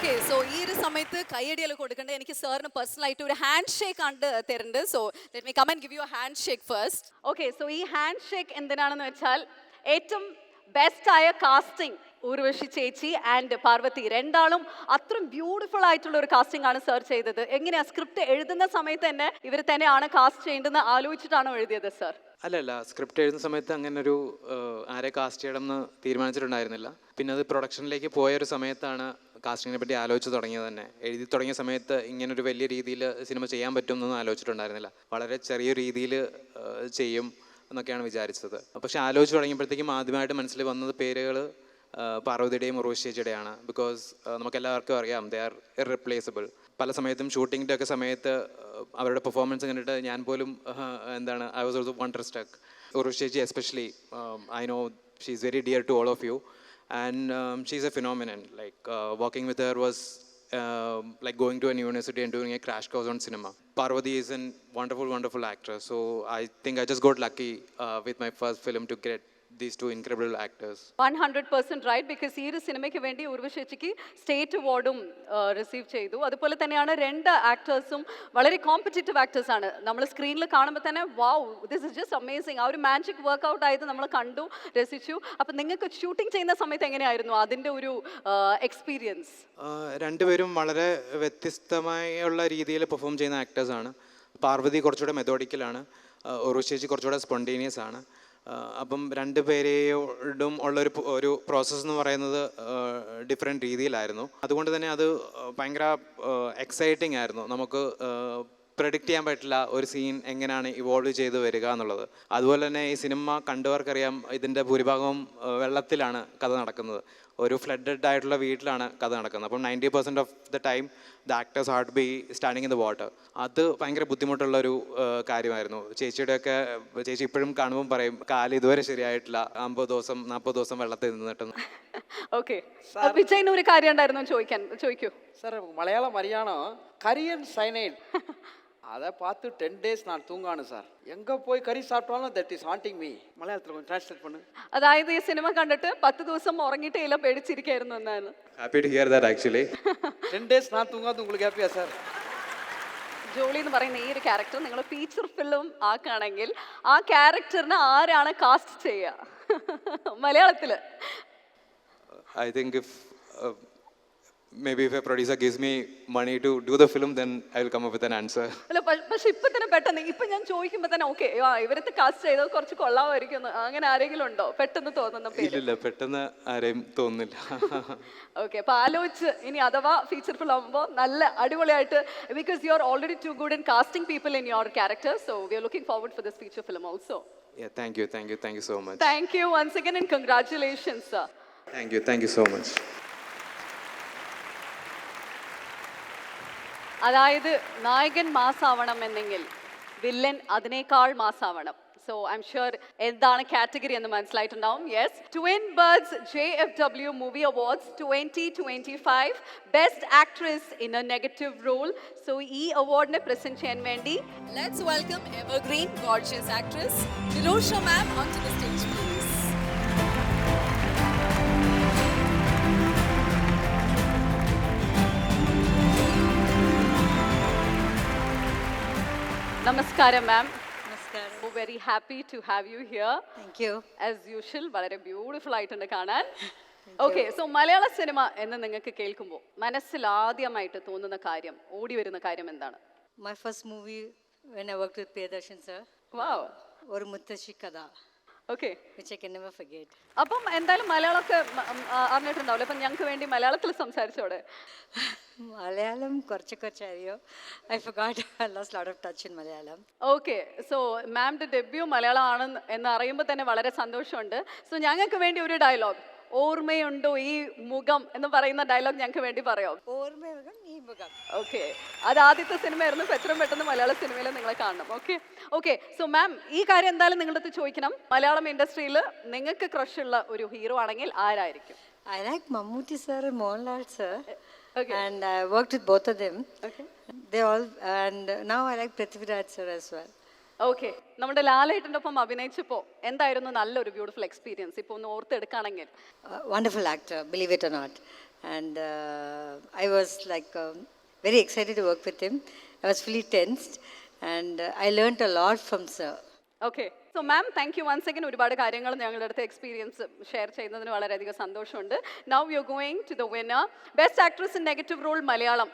Okay so ഈ ഒരു സമയത്ത് കൈയടികൾ കൊടുക്കേണ്ടത് എനിക്ക് സാറിന് പേഴ്സണലായിട്ട് ഒരു hand shake ആണ് തരുന്നുണ്ട്. So let me come and give you a handshake first. Okay so ഈ ഹാൻഡ് ഷേക്ക് എന്തിനാണെന്ന് വെച്ചാൽ ഏറ്റവും ബെസ്റ്റ് ആയ കാസ്റ്റിംഗ് ഊർവശി ചേച്ചി ആൻഡ് പാർവതി രണ്ടാളും അത്രയും ബ്യൂട്ടിഫുൾ ആയിട്ടുള്ള ഒരു കാസ്റ്റിംഗ് ആണ് സർ ചെയ്തത്. എങ്ങനെയാ സ്ക്രിപ്റ്റ് എഴുതുന്ന സമയത്ത് തന്നെ ഇവർ തന്നെയാണ് കാസ്റ്റ് ചെയ്യേണ്ടതെന്ന് ആലോചിച്ചിട്ടാണോ എഴുതിയത് സർ? അല്ലല്ല, സ്ക്രിപ്റ്റ് എഴുതുന്ന സമയത്ത് അങ്ങനെ ഒരു ആരെ കാസ്റ്റ് ചെയ്യണമെന്ന് തീരുമാനിച്ചിട്ടുണ്ടായിരുന്നില്ല. പിന്നെ അത് പ്രൊഡക്ഷനിലേക്ക് പോയൊരു സമയത്താണ് കാസ്റ്റിങ്ങിനെ പറ്റി ആലോചിച്ച് തുടങ്ങിയത് തന്നെ. എഴുതി തുടങ്ങിയ സമയത്ത് ഇങ്ങനൊരു വലിയ രീതിയിൽ സിനിമ ചെയ്യാൻ പറ്റുമെന്നൊന്നും ആലോചിച്ചിട്ടുണ്ടായിരുന്നില്ല. വളരെ ചെറിയ രീതിയിൽ ചെയ്യും എന്നൊക്കെയാണ് വിചാരിച്ചത്. പക്ഷെ ആലോചിച്ച് തുടങ്ങിയപ്പോഴത്തേക്കും ആദ്യമായിട്ട് മനസ്സിൽ വന്നത് പേരുകൾ പാർവതിയുടെയും ഉർവശി ചേച്ചിയുടെയാണ്. ബിക്കോസ് നമുക്കെല്ലാവർക്കും അറിയാം ദേ ആർ ഇർറിപ്ലേസബിൾ. പല സമയത്തും ഷൂട്ടിങ്ങിൻ്റെ ഒക്കെ സമയത്ത് അവരുടെ പെർഫോമൻസ് കണ്ടിട്ട് ഞാൻ പോലും I was also wonderstruck. Urvashi ചേച്ചി especially I know she is very dear to all of you and she is a phenomenon. Like working with her was like going to a university and doing a crash course on cinema. Parvati is a wonderful actress. So I think I just got lucky with my first film to get these two incredible actors. 100% right. Because ഈ ഒരു സിനിമയ്ക്ക് വേണ്ടി ഉർവശി ചേച്ചിക്ക് state അവാർഡും receive ചെയ്തു. അതുപോലെ തന്നെയാണ് രണ്ട് ആക്ടേഴ്സും വളരെ കോമ്പറ്റീറ്റീവ് ആക്ടേഴ്സ് ആണ്. നമ്മൾ സ്ക്രീനിൽ കാണുമ്പോൾ തന്നെ വാവ് ദിസ് ഇസ് ജസ്റ്റ് അമേസിങ്. ആ ഒരു മാജിക് വർക്ക്ഔട്ട് ആയത് നമ്മൾ കണ്ടു, രസിച്ചു. അപ്പം നിങ്ങൾക്ക് ഷൂട്ടിംഗ് ചെയ്യുന്ന സമയത്ത് എങ്ങനെയായിരുന്നു അതിൻ്റെ ഒരു എക്സ്പീരിയൻസ്? രണ്ടുപേരും വളരെ വ്യത്യസ്തമായുള്ള രീതിയിൽ പെർഫോം ചെയ്യുന്ന ആക്ടേഴ്സാണ്. പാർവതി കുറച്ചുകൂടെ മെത്തോഡിക്കലാണ്, ഉർവശി ചേച്ചി കുറച്ചുകൂടെ സ്പോണ്ടേനിയസ് ആണ്. അപ്പം രണ്ടുപേരെയോടും ഒരു പ്രോസസ്സ് എന്ന് പറയുന്നത് ഡിഫറെൻറ്റ് രീതിയിലായിരുന്നു. അതുകൊണ്ട് തന്നെ അത് ഭയങ്കര എക്സൈറ്റിംഗ് ആയിരുന്നു. നമുക്ക് പ്രെഡിക്റ്റ് ചെയ്യാൻ പറ്റില്ല ഒരു സീൻ എങ്ങനെയാണ് ഇവോൾവ് ചെയ്ത് വരിക എന്നുള്ളത്. അതുപോലെ തന്നെ ഈ സിനിമ കണ്ടവർക്കറിയാം ഇതിൻ്റെ ഭൂരിഭാഗവും വെള്ളത്തിലാണ് കഥ നടക്കുന്നത്. ഒരു ഫ്ലഡഡ് ആയിട്ടുള്ള വീട്ടിലാണ് കഥ നടക്കുന്നത്. അപ്പം 90% of the time the actors heart B standing in the water. അത് ഭയങ്കര ബുദ്ധിമുട്ടുള്ളൊരു കാര്യമായിരുന്നു. ചേച്ചിയുടെയൊക്കെ ചേച്ചി ഇപ്പോഴും കാണുമ്പം പറയും കാല് ഇതുവരെ ശരിയായിട്ടില്ല, 50 ദിവസം 40 ദിവസം വെള്ളത്തിൽ നിന്നിട്ട്. ഓക്കെ വിജയന് ഒരു കാര്യം ഉണ്ടായിരുന്നു ചോദിക്കൂ சார் மலையாளம் மரியானம் கரியன் சைனைட் அதை பார்த்து 10 days நான் தூங்கானு சார். எங்கே போய் கறி சாப்பிட்டாலும் தட் இஸ் ஹாண்டிங் மீ. മലയാളത്തിൽ கொஞ்சம் ട്രാൻസ്ലേറ്റ് பண்ணு. അതായത് ഈ സിനിമ കണ്ടിട്ട് 10 ദിവസം ഉറങ്ങിയിട്ടേ ഇല്ല, പേടിച്ചിരിക്കായിരുന്നു എന്നാണ്. Happy to hear that actually. 10 days நான் தூங்காது உங்களுக்கு ഹാപ്പിയാ സാർ? ജോളി എന്ന് പറയുന്ന ഈ ഒരു ക്യാരക്ടർ നിങ്ങൾ ഫീച്ചർ ഫിലിം ആക്കുകയാണെങ്കിൽ ആ ക്യാരക്ടറിനെ ആരാണ് കാസ്റ്റ് ചെയ്യുക മലയാളത്തില്? I think maybe if a producer gives me money to do the film, then I will come up with an answer. അല്ല പക്ഷെ ഇപ്പൊ തന്നെ പെട്ടെന്ന് ഇപ്പൊ ഞാൻ ചോദിക്കുമ്പോ തന്നെ ഓക്കെ ഇവരത്തെ കാസ്റ്റ് ചെയ്തത് കുറച്ച് കൊള്ളാമായിരിക്കും അങ്ങനെ ആരെങ്കിലും ഉണ്ടോ പെട്ടെന്ന് തോന്നുന്ന പേര്? ഇല്ല, പെട്ടെന്ന് ആരെയും തോന്നുന്നില്ല. ഓക്കെ അപ്പൊ ആലോചിച്ച് ഇനി അഥവാ ഫീച്ചർ ഫിലിം ആകുമ്പോൾ നല്ല അടിപൊളിയായിട്ട്, because you are already to good in casting people in your character. So we are looking forward for this feature film also. Yeah, thank you so much. Thank you once again and congratulations sir. Thank you so much. അതായത് നായകൻ മാസാവണം എന്നെങ്കിൽ villain അതിനേക്കാൾ മാസാവണം. So I am sure എന്താണ് category എന്ന് മനസ്സിലായിട്ടുണ്ടാവും. Yes, Twin Birds JFW movie awards 2025 best actress in a negative role. So ഈ അവാർഡിനെ പ്രസന്റ് ചെയ്യാൻ വേണ്ടി Let's welcome evergreen gorgeous actress Nirosha ma'am onto the stage please. നമസ്കാരം മാം. നമസ്കാരം. Very happy to have you here. Thank you. As usual വളരെ beautiful ആയിട്ടുണ്ട് കാണാൻ. Okay so മലയാള cinema എന്ന് നിങ്ങൾക്ക് കേൾക്കുമ്പോൾ മനസ്സിൽ ആദ്യമായിട്ട് തോന്നുന്ന കാര്യം, ഓടി വരുന്ന കാര്യം എന്താണ്? My first movie when I worked with Priyadarshan sir. Wow. ഒരു മുത്തശ്ശി കഥ. Okay. Which I can never forget. അപ്പം എന്തായാലും മലയാളമൊക്കെ അറിഞ്ഞിട്ടുണ്ടാവില്ല. അപ്പം ഞങ്ങൾക്ക് വേണ്ടി മലയാളത്തിൽ സംസാരിച്ചോടെ? മലയാളം കുറച്ച് അറിയോ. I forgot. I lost a lot of touch in Malayalam. Okay so മാമിൻ്റെ ഡെബ്യൂ മലയാളം ആണ് എന്ന് അറിയുമ്പോൾ തന്നെ വളരെ സന്തോഷമുണ്ട്. സോ ഞങ്ങൾക്ക് വേണ്ടി ഒരു ഡയലോഗ്, ഓർമ്മയുണ്ടോ ഈ മുഖം എന്ന് പറയുന്ന ഡയലോഗ് ഞങ്ങൾക്ക് വേണ്ടി പറയാം. ഓർമ്മയുണ്ടോ ഈ മുഖം. ഓക്കെ, അത് ആദ്യത്തെ സിനിമയായിരുന്നു. എത്രയും പെട്ടെന്ന് മലയാള സിനിമയിൽ നിങ്ങളെ കാണണം. ഓക്കെ സോ മാം ഈ കാര്യം എന്തായാലും നിങ്ങളുടെ അടുത്ത് ചോദിക്കണം. മലയാളം ഇൻഡസ്ട്രിയിൽ നിങ്ങൾക്ക് ക്രഷ് ഉള്ള ഒരു ഹീറോ ആണെങ്കിൽ ആരായിരിക്കും? I like Mammootty sir and Mohanlal sir. Okay. And I worked with both of them. Okay. They all, and now I like Prithviraj sir as well. Okay, നമ്മുടെ ലാലേട്ടൻ്റെ ഒപ്പം അഭിനയിച്ചപ്പോൾ എന്തായിരുന്നു നല്ലൊരു ബ്യൂട്ടിഫുൾ എക്സ്പീരിയൻസ് ഇപ്പോൾ ഒന്ന് ഓർത്തെടുക്കുകയാണെങ്കിൽ? Wonderful actor, believe it or not. and I was like very excited to work with him. I was fully tensed, and I learnt a lot from sir. Okay so ma'am thank you once again. ഒരുപാട് കാര്യങ്ങൾ ഞങ്ങളുടെ അടുത്ത് experience share ചെയ്യുന്നതിന് വളരെയധികം സന്തോഷമുണ്ട്. Now you are going to the winner, best actress in negative role Malayalam.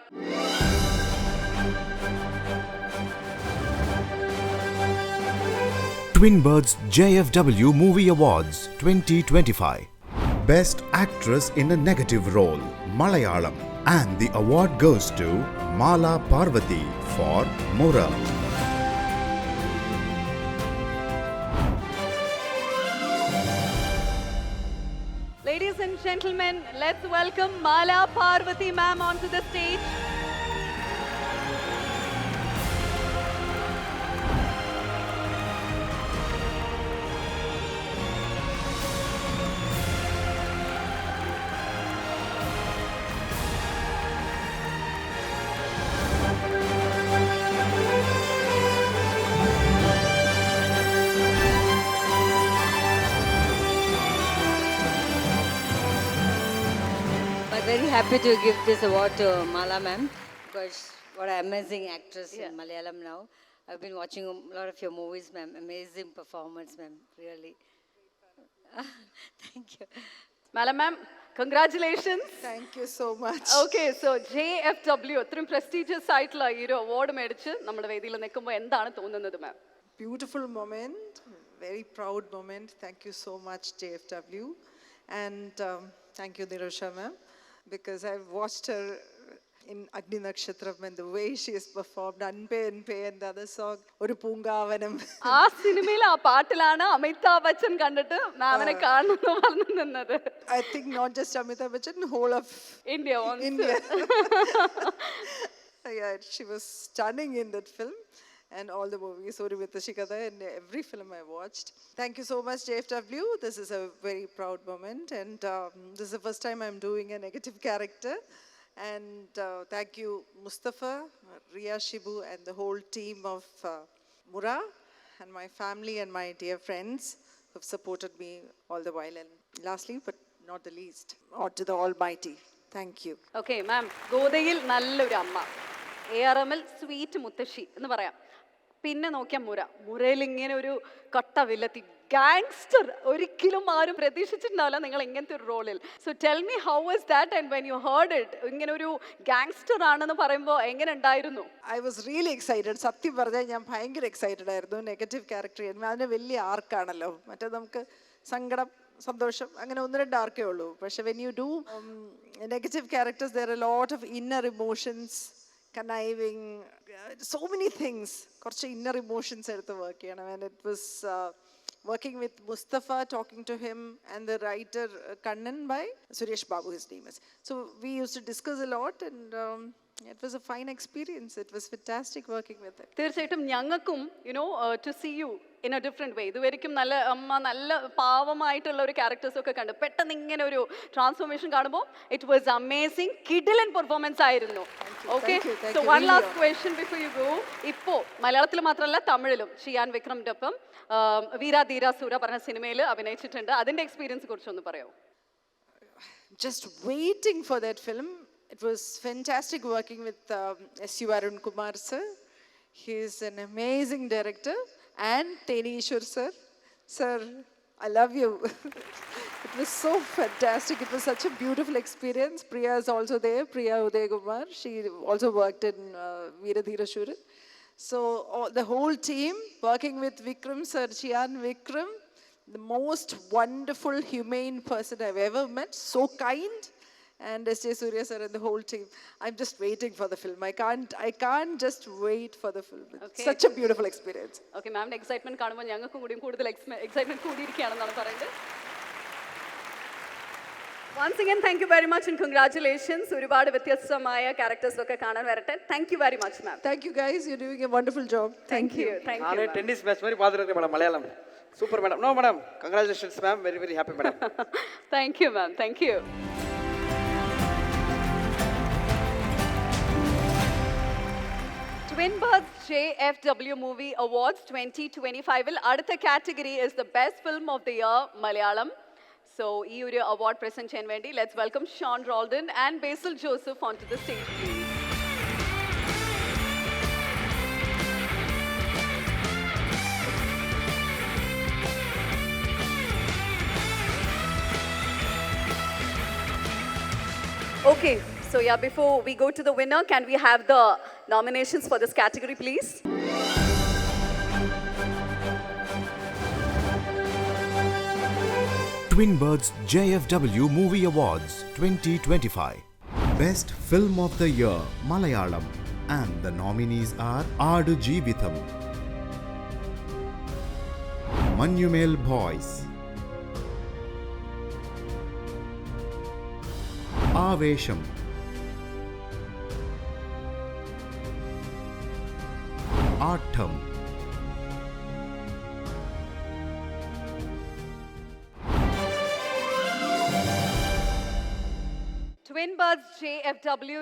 Twin Birds JFW Movie Awards 2025. Best Actress in a Negative Role Malayalam. And the award goes to Mala Parvati for Mura. Ladies and gentlemen, let's welcome Mala Parvati ma'am onto the stage. I'm very happy to give this award to Mala ma'am, because what an amazing actress in Malayalam now. I've been watching a lot of your movies, ma'am. Amazing performance, ma'am. Really. Thank you. Mala ma'am, congratulations. Thank you so much. Okay, so JFW ഇത്രയും prestigious ആയിട്ടുള്ള ഈ ഒരു award മേടിച്ച് നമ്മുടെ വേദിയിൽ നിൽക്കുമ്പോൾ എന്താണ് തോന്നുന്നത് മാം? Beautiful moment, very proud moment. Thank you so much, JFW. And thank you, Nirosha ma'am, because I've watched her in Agni Nakshatram and the way she has performed Anpe and the other song, Oru Poongavanam. ആ സിനിമയിൽ ആ പാട്ടിലാണ് അമിതാഭ് ബച്ചൻ കണ്ടിട്ട് മാമിനെ കാണുന്നു പറഞ്ഞു നിന്നത്. I think not just Amitabh Bachchan, whole of India. Yeah, she was stunning in that film. And all the movies, Oru Vittashikada, and every film I watched. Thank you so much, JFW. This is a very proud moment, and this is the first time I'm doing a negative character. And thank you, Mustafa, Ria Shibu, and the whole team of Mura, and my family and my dear friends who have supported me all the while. And lastly, but not the least, or to the Almighty, thank you. Okay ma'am, ഗോദയിൽ നല്ലൊരു അമ്മ, ARMൽ sweet മുത്തശ്ശി എന്ന് പറയാം. പിന്നെ നോക്കിയാൽ മുരയിൽ ഇങ്ങനെ ഒരു കട്ട വില്ലത്തി ഗാങ്സ്റ്റർ, ഒരിക്കലും ആരും പ്രതീക്ഷിച്ചിട്ടുണ്ടാവില്ല നിങ്ങൾ ഇങ്ങനത്തെ ഒരു റോളിൽ. So tell me how was that and when you heard it, ഇങ്ങനെ ഒരു ഗാങ്സ്റ്റർ ആണെന്ന് പറയുമ്പോൾ എങ്ങനെ ഉണ്ടായിരുന്നു? I was really excited. സത്യം പറഞ്ഞാൽ ഞാൻ ഭയങ്കര എക്സൈറ്റഡ് ആയിരുന്നു. നെഗറ്റീവ് ക്യാരക്ടർ ചെയ്യുമ്പോൾ അതിന് വലിയ ആർക്കാണല്ലോ, മറ്റേ നമുക്ക് സങ്കടം, സന്തോഷം, അങ്ങനെ ഒന്ന് രണ്ട് ആർക്കേ ഉള്ളൂ. പക്ഷെ when you do negative characters there are a lot of inner emotions, conniving, so many things, കുറച്ച് inner emotions എടുത്ത് വർക്ക് ചെയ്യണം. And it was working with Mustafa, talking to him, and the writer Kannan by Suresh Babu, his name is. So we used to discuss a lot, and it was a fine experience. It was fantastic working with it. തീർച്ചയായിട്ടും ഞങ്ങൾക്കും to see you in a different way. ഇതുവരെയും നല്ല അമ്മ, നല്ല പാവമായിട്ടുള്ള ഒരു ക്യാരക്ടേഴ്സൊക്കെ കണ്ടു. പെട്ടെന്ന് ഇങ്ങനെ ഒരു ട്രാൻസ്ഫോർമേഷൻ കാണുമ്പോൾ ഇറ്റ് വാസ് അമേസിങ്, കിഡിലൻ പെർഫോമൻസ് ആയിരുന്നു. Okay, so one last question before you go. ഇപ്പോൾ മലയാളത്തിൽ മാത്രമല്ല തമിഴിലും ഷിയാൻ വിക്രമിൻ്റെ ഒപ്പം വീരാധീര സൂര പറഞ്ഞ സിനിമയിൽ അഭിനയിച്ചിട്ടുണ്ട്. അതിൻ്റെ എക്സ്പീരിയൻസ് കുറിച്ചൊന്ന് പറയാമോ? Just waiting for that film. It was fantastic working with S.U. Arun Kumar sir. He is an amazing director. And Teni Ishwar sir. Sir, I love you. It was so fantastic. It was such a beautiful experience. Priya is also there, Priya Uday Kumar. She also worked in Veeradhira Shura. So the whole team working with Vikram sir, Chian Vikram, the most wonderful, humane person I've ever met. So kind. And S.J. Surya sir and the whole team. I'm just waiting for the film. I can't just wait for the film. It's Okay. such a beautiful experience. Okay, മാമിൻ്റെ excitement കാണുമ്പോൾ ഞങ്ങൾക്കും കൂടിയും കൂടുതൽ excitement കൂടിയിരിക്കുകയാണെന്നാണ് പറയുന്നത്. Once again, thank you very much and congratulations. ഒരുപാട് വ്യത്യസ്തമായ characters ഒക്കെ കാണാൻ വരട്ടെ. Thank you very much, ma'am. Thank you guys. You're doing a wonderful job. Thank you. Thank you. நானே டென்னிஸ் மேட்ச் மாதிரி பார்த்துருக்கேன் madam, Malayalam super madam. No madam, congratulations ma'am, very very happy madam. Thank you, ma'am. Thank you. Twin Birds JFW Movie Awards 2025 അടുത്ത category is the best film of the year Malayalam. So ഈ ഒരു award present ചെയ്യാൻ വേണ്ടി let's welcome Sean Roldan and Basil Joseph onto the stage, please. Okay, so yeah, before we go to the winner, can we have the nominations for this category, please? Twin Birds JFW Movie Awards 2025. Best Film of the Year Malayalam. And the nominees are Aadu Jeevitham, Manumel Boys, Avesham, Artham, Twin Birds JFW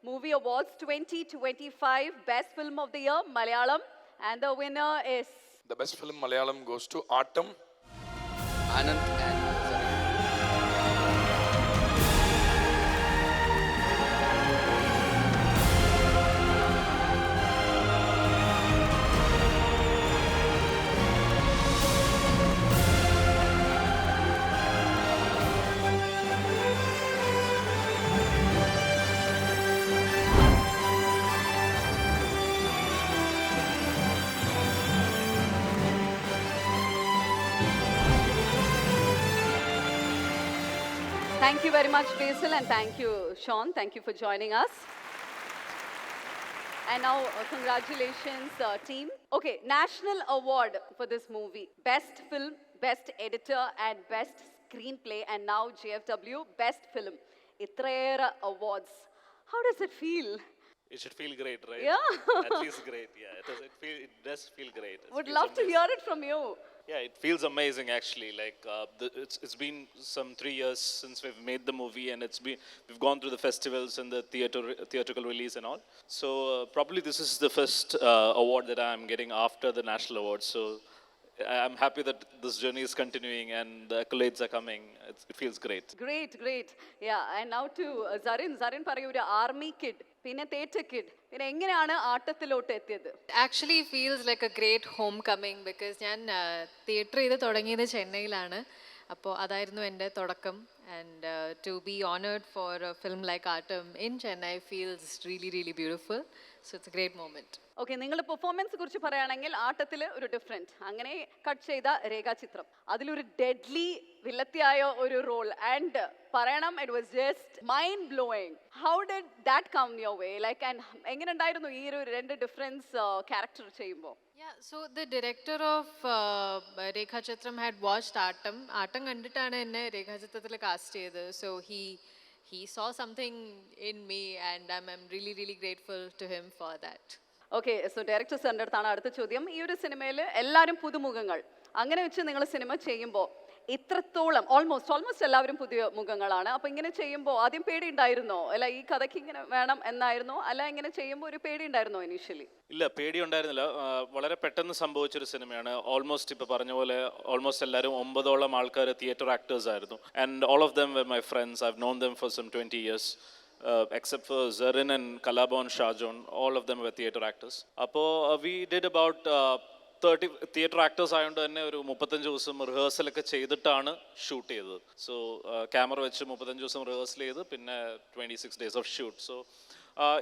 Movie Awards 2025 Best Film of the Year Malayalam, and the winner is The best film Malayalam goes to Autumn. Anand and Thank you very much, Basil, and thank you, Sean. Thank you for joining us. And now, congratulations, team. Okay, National Award for this movie. Best Film, Best Editor, and Best Screenplay. And now, JFW, Best Film. Itrera Awards. How does it feel? It should feel great, right? Yeah. At least great, yeah. It does feel great. Would love to hear it from you. Yeah, it feels amazing actually. Like it's been some 3 years since we've made the movie, and we've gone through the festivals and the theatrical release and all. So probably this is the first award that I'm getting after the national awards. So I'm happy that this journey is continuing and the accolades are coming. It feels great. Great, great. Yeah, and now to Zarin. Zarin parayyu oru army kid, pinne theatre kid. Pinne enganeyanu aattathilottu ettiyathu? Actually feels like a great homecoming because ഞാൻ theatre ചെയ്ത് തുടങ്ങിയത് ചെന്നൈയിലാണ്. അപ്പോൾ അതായിരുന്നു എൻ്റെ തുടക്കം. And to be honored for a film like Autumn in Chennai feels really, really beautiful. So it's a great moment. Okay, നിങ്ങളുടെ performance കുറിച്ച് പറയുകയാണെങ്കിൽ ആട്ടത്തിൽ ഒരു ഡിഫറെൻറ്റ്, അങ്ങനെ കട്ട് ചെയ്ത രേഖാചിത്രം, അതിലൊരു ഡെഡ്ലി വില്ലത്തിയായ ഒരു റോൾ, ആൻഡ് പറയണം it was just mind blowing. How did that come your way? Like, and എങ്ങനെ ഉണ്ടായിരുന്നു ഈ ഒരു രണ്ട് ഡിഫറൻസ് ക്യാരക്ടർ ചെയ്യുമ്പോൾ? Yeah, so the director of Rekha Chitram had watched Autumn. Autumn കണ്ടിട്ടാണ് എന്നെ രേഖാചിത്രത്തിൽ കാസ്റ്റ് ചെയ്തത്. So he saw something in me, and I'm really, really grateful to him for that. Okay, so director സാറിൻ്റെ അടുത്താണ് അടുത്ത ചോദ്യം. ഈ ഒരു സിനിമയിൽ എല്ലാവരും പുതുമുഖങ്ങൾ, അങ്ങനെ വെച്ച് നിങ്ങൾ സിനിമ ചെയ്യുമ്പോൾ ഇത്രത്തോളം ഓൾമോസ്റ്റ് എല്ലാവരും പുതിയ മുഖങ്ങളാണ്. അപ്പോൾ ഇങ്ങനെ ചെയ്യുമ്പോൾ ആദ്യം പേടി ഉണ്ടായിരുന്നോ? അല്ല, ഈ കഥയ്ക്ക് ഇങ്ങനെ വേണം എന്നായിരുന്നോ? അല്ല, ഇങ്ങനെ ചെയ്യുമ്പോൾ ഒരു പേടി ഉണ്ടായിരുന്നോ ഇനീഷ്യലി? ഇല്ല, പേടി ഉണ്ടായിരുന്നില്ല. വളരെ പെട്ടെന്ന് സംഭവിച്ചൊരു സിനിമയാണ്. ഓൾമോസ്റ്റ് ഇപ്പോൾ പറഞ്ഞ പോലെ ഓൾമോസ്റ്റ് എല്ലാവരും 9ഓളം ആൾക്കാർ തിയേറ്റർ ആക്ടേഴ്സ് ആയിരുന്നു. And all of them were my friends. I have known them for some 20 years. Except for Zarin and Kalabon Shajon, all of them were theatre actors. Appo we did about 30 theatre actors ആയതുകൊണ്ട് തന്നെ ഒരു 35 ദിവസം റിഹേഴ്സലൊക്കെ ചെയ്തിട്ടാണ് shoot ചെയ്തത്. So camera വെച്ച് 35 ദിവസം rehearsal ചെയ്ത് പിന്നെ 26 days of shoot. So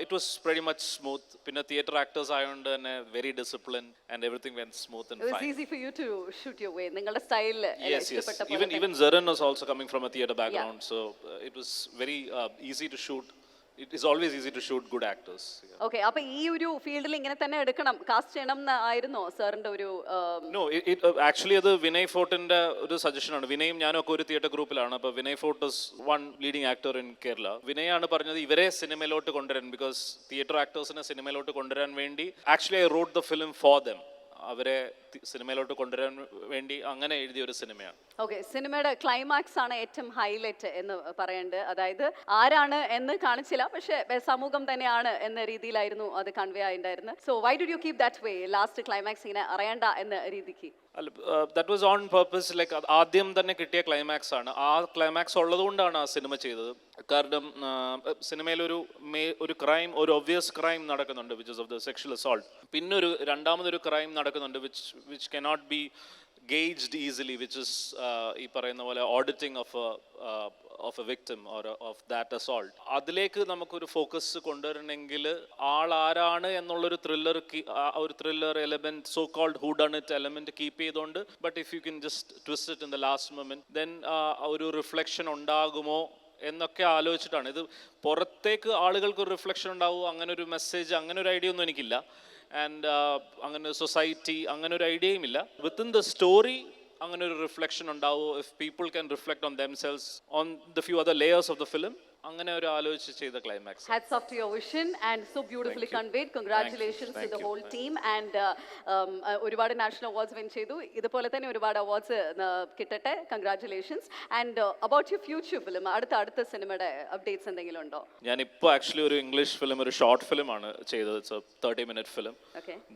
it was pretty much smooth. പിന്നെ theatre actors ആയതുകൊണ്ട് തന്നെ very disciplined and everything went smooth and fine. It was easy for you to shoot your way. നിങ്ങളുടെ style Yes. Even Zarin was also coming from a theatre background, so it was very easy to shoot. It is always easy to shoot good actors. Okay, അപ്പൊ ഈ ഒരു ഫീൽഡിൽ ഇങ്ങനെ തന്നെ എടുക്കണം, cast ചെയ്യണം എന്ന് ആയിരുന്നോ സാറിന്റെ ഒരു? No, actually അത് വിനയ് ഫോർട്ടിന്റെ ഒരു സജഷനാണ്. വിനയും ഞാനും ഒക്കെ ഒരു തിയേറ്റർ ഗ്രൂപ്പിലാണ്. അപ്പോൾ Vinay Forrt is one leading actor in Kerala. വിനയാണ് പറഞ്ഞത് ഇവരെ സിനിമയിലോട്ട് കൊണ്ടുവരാൻ, ബിക്കോസ് തിയേറ്റർ ആക്ടേഴ്സിനെ സിനിമയിലോട്ട് കൊണ്ടുവരാൻ വേണ്ടി actually I wrote the film for them. അവരെ സിനിമയിലോട്ട് കൊണ്ടുവരാൻ വേണ്ടി അങ്ങനെ എഴുതിയ ഒരു സിനിമയാണ്. ഓക്കെ, സിനിമയുടെ ക്ലൈമാക്സ് ആണ് ഏറ്റവും ഹൈലൈറ്റ് എന്ന് പറയേണ്ടത്. അതായത് ആരാണ് എന്ന് കാണിച്ചില്ല, പക്ഷേ സമൂഹം തന്നെയാണ് എന്ന രീതിയിലായിരുന്നു അത് കൺവേ ആയിട്ടുണ്ടായിരുന്നത്. So why do you keep that way, last climax ഇങ്ങനെ അറിയണ്ട എന്ന രീതിക്ക്? അല്ല, that was on purpose. Like ആദ്യം തന്നെ കിട്ടിയ ക്ലൈമാക്സ് ആണ്. ആ ക്ലൈമാക്സ് ഉള്ളതുകൊണ്ടാണ് ആ സിനിമ ചെയ്തത്. കാരണം സിനിമയിലൊരു ഒരു ക്രൈം, ഒരു ഒബ്വിയസ് ക്രൈം നടക്കുന്നുണ്ട്, which is of the sexual assault. പിന്നെ രണ്ടാമതൊരു ക്രൈം നടക്കുന്നുണ്ട് which cannot be gauged easily, which is ഈ പറയുന്ന പോലെ auditing of a victim or of that assault. അതിലേക്ക് നമുക്കൊരു ഫോക്കസ് കൊണ്ടുവരണമെങ്കിൽ ആളാരാണ് എന്നുള്ളൊരു thriller element, so called whodunit element keep ചെയ്തുകൊണ്ട്, but if you can just twist it in the last moment, then ഒരു റിഫ്ലക്ഷൻ ഉണ്ടാകുമോ എന്നൊക്കെ ആലോചിച്ചിട്ടാണ്. ഇത് പുറത്തേക്ക് ആളുകൾക്ക് ഒരു റിഫ്ലക്ഷൻ ഉണ്ടാവുമോ, അങ്ങനെ ഒരു മെസ്സേജ്, അങ്ങനെ ഒരു ഐഡിയ ഒന്നും എനിക്കില്ല. ആൻഡ് അങ്ങനെ സൊസൈറ്റി, അങ്ങനെ ഒരു ഐഡിയയും ഇല്ല. വിത്തിൻ ദ സ്റ്റോറി അങ്ങനെ ഒരു റിഫ്ലക്ഷൻ ഉണ്ടാവുമോ, if people can reflect on themselves on the few other layers of the film, അങ്ങനെ ഒരു ആലോചിച്ച് ചെയ്ത climax. Hats off to your vision and so beautifully conveyed. Congratulations to the whole team and ഒരുപാട് national awards win ചെയ്തു. ഇതുപോലെ തന്നെ ഒരുപാട് awards കിട്ടട്ടെ. Congratulations. And about your future film, അടുത്ത സിനിമയുടെ അപ്ഡേറ്റ്സ് എന്തെങ്കിലും ഉണ്ടോ? ഞാനിപ്പോൾ ആക്ച്വലി ഒരു ഇംഗ്ലീഷ് ഫിലിം, ഒരു ഷോർട്ട് ഫിലിം ആണ് ചെയ്തത്. It's A 30-minute film.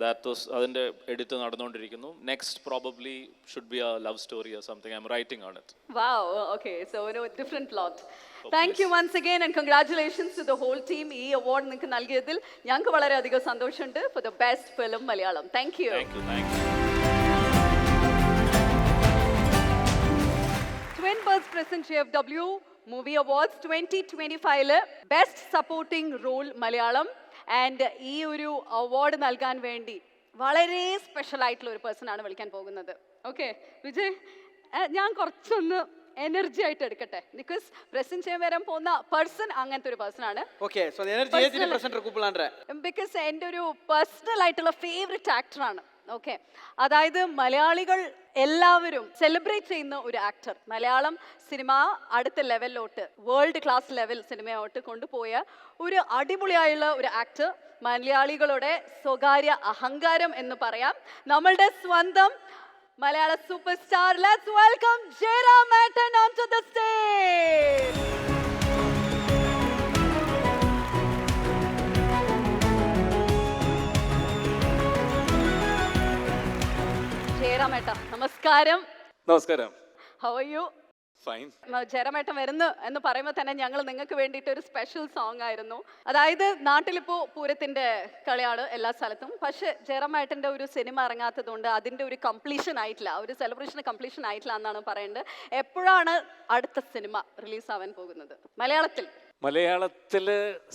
That was, അതിൻ്റെ എഡിറ്റ് നടന്നുകൊണ്ടിരിക്കുന്നു. Next probably should be A love story or something. I M writing on it. Wow, okay, so a different plot. Thank you once again and congratulations to the whole team. ഈ award നിങ്ങൾക്ക് നൽകിയതിൽ ഞങ്ങൾക്ക് വളരെയധികം സന്തോഷമുണ്ട്. For the best film Malayalam. Thank you. Thank you, thank you. Twin Birds present JFW Movie Awards 2025 Best Supporting Role Malayalam. And ഈ ഒരു award നൽകാൻ വേണ്ടി വളരെ സ്പെഷ്യൽ ആയിട്ടുള്ള ഒരു പേഴ്സൺ ആണ് വിളിക്കാൻ പോകുന്നത്. ഓക്കെ വിജയ്, ഞാൻ കുറച്ചൊന്ന് എനർജി ആയിട്ട് എടുക്കട്ടെ, ബിക്കോസ് പ്രസന്റ് ചെയ്യാൻ വരാൻ പോകുന്ന പേഴ്സൺ അങ്ങനത്തെ ഒരു പേഴ്സൺ ആണ്. ബിക്കോസ് എൻ്റെ ഒരു പേഴ്സണൽ ആയിട്ടുള്ള ഫേവറേറ്റ് ആക്ടറാണ്. ഓക്കെ, അതായത് മലയാളികൾ എല്ലാവരും സെലിബ്രേറ്റ് ചെയ്യുന്ന ഒരു ആക്ടർ, മലയാളം സിനിമ അടുത്ത ലെവലിലോട്ട്, വേൾഡ് ക്ലാസ് ലെവൽ സിനിമയോട്ട് കൊണ്ടുപോയ ഒരു അടിപൊളിയായുള്ള ഒരു ആക്ടർ, മലയാളികളുടെ സ്വകാര്യ അഹങ്കാരം എന്ന് പറയാം, നമ്മളുടെ സ്വന്തം Malayala super star. Let's welcome ജയറാമേട്ടൻ onto the stage. ജയറാമേട്ട നമസ്കാരം. നമസ്കാരം. How are you? ഫൈൻ. ജയറാമേട്ടൻ വരുന്നു എന്ന് പറയുമ്പോൾ തന്നെ ഞങ്ങൾ നിങ്ങൾക്ക് വേണ്ടിയിട്ട് ഒരു സ്പെഷ്യൽ സോങ് ആയിരുന്നു. അതായത് നാട്ടിലിപ്പോൾ പൂരത്തിന്റെ കളിയാണ് എല്ലാ സ്ഥലത്തും, പക്ഷെ ജയറാമേട്ടൻ്റെ ഒരു സിനിമ ഇറങ്ങാത്തത് കൊണ്ട് അതിൻ്റെ ഒരു കംപ്ലീഷൻ ആയിട്ടില്ല, ഒരു സെലിബ്രേഷൻ കംപ്ലീഷൻ ആയിട്ടില്ല എന്നാണ് പറയേണ്ടത്. എപ്പോഴാണ് അടുത്ത സിനിമ റിലീസ് ആവാൻ പോകുന്നത് മലയാളത്തിൽ? മലയാളത്തിൽ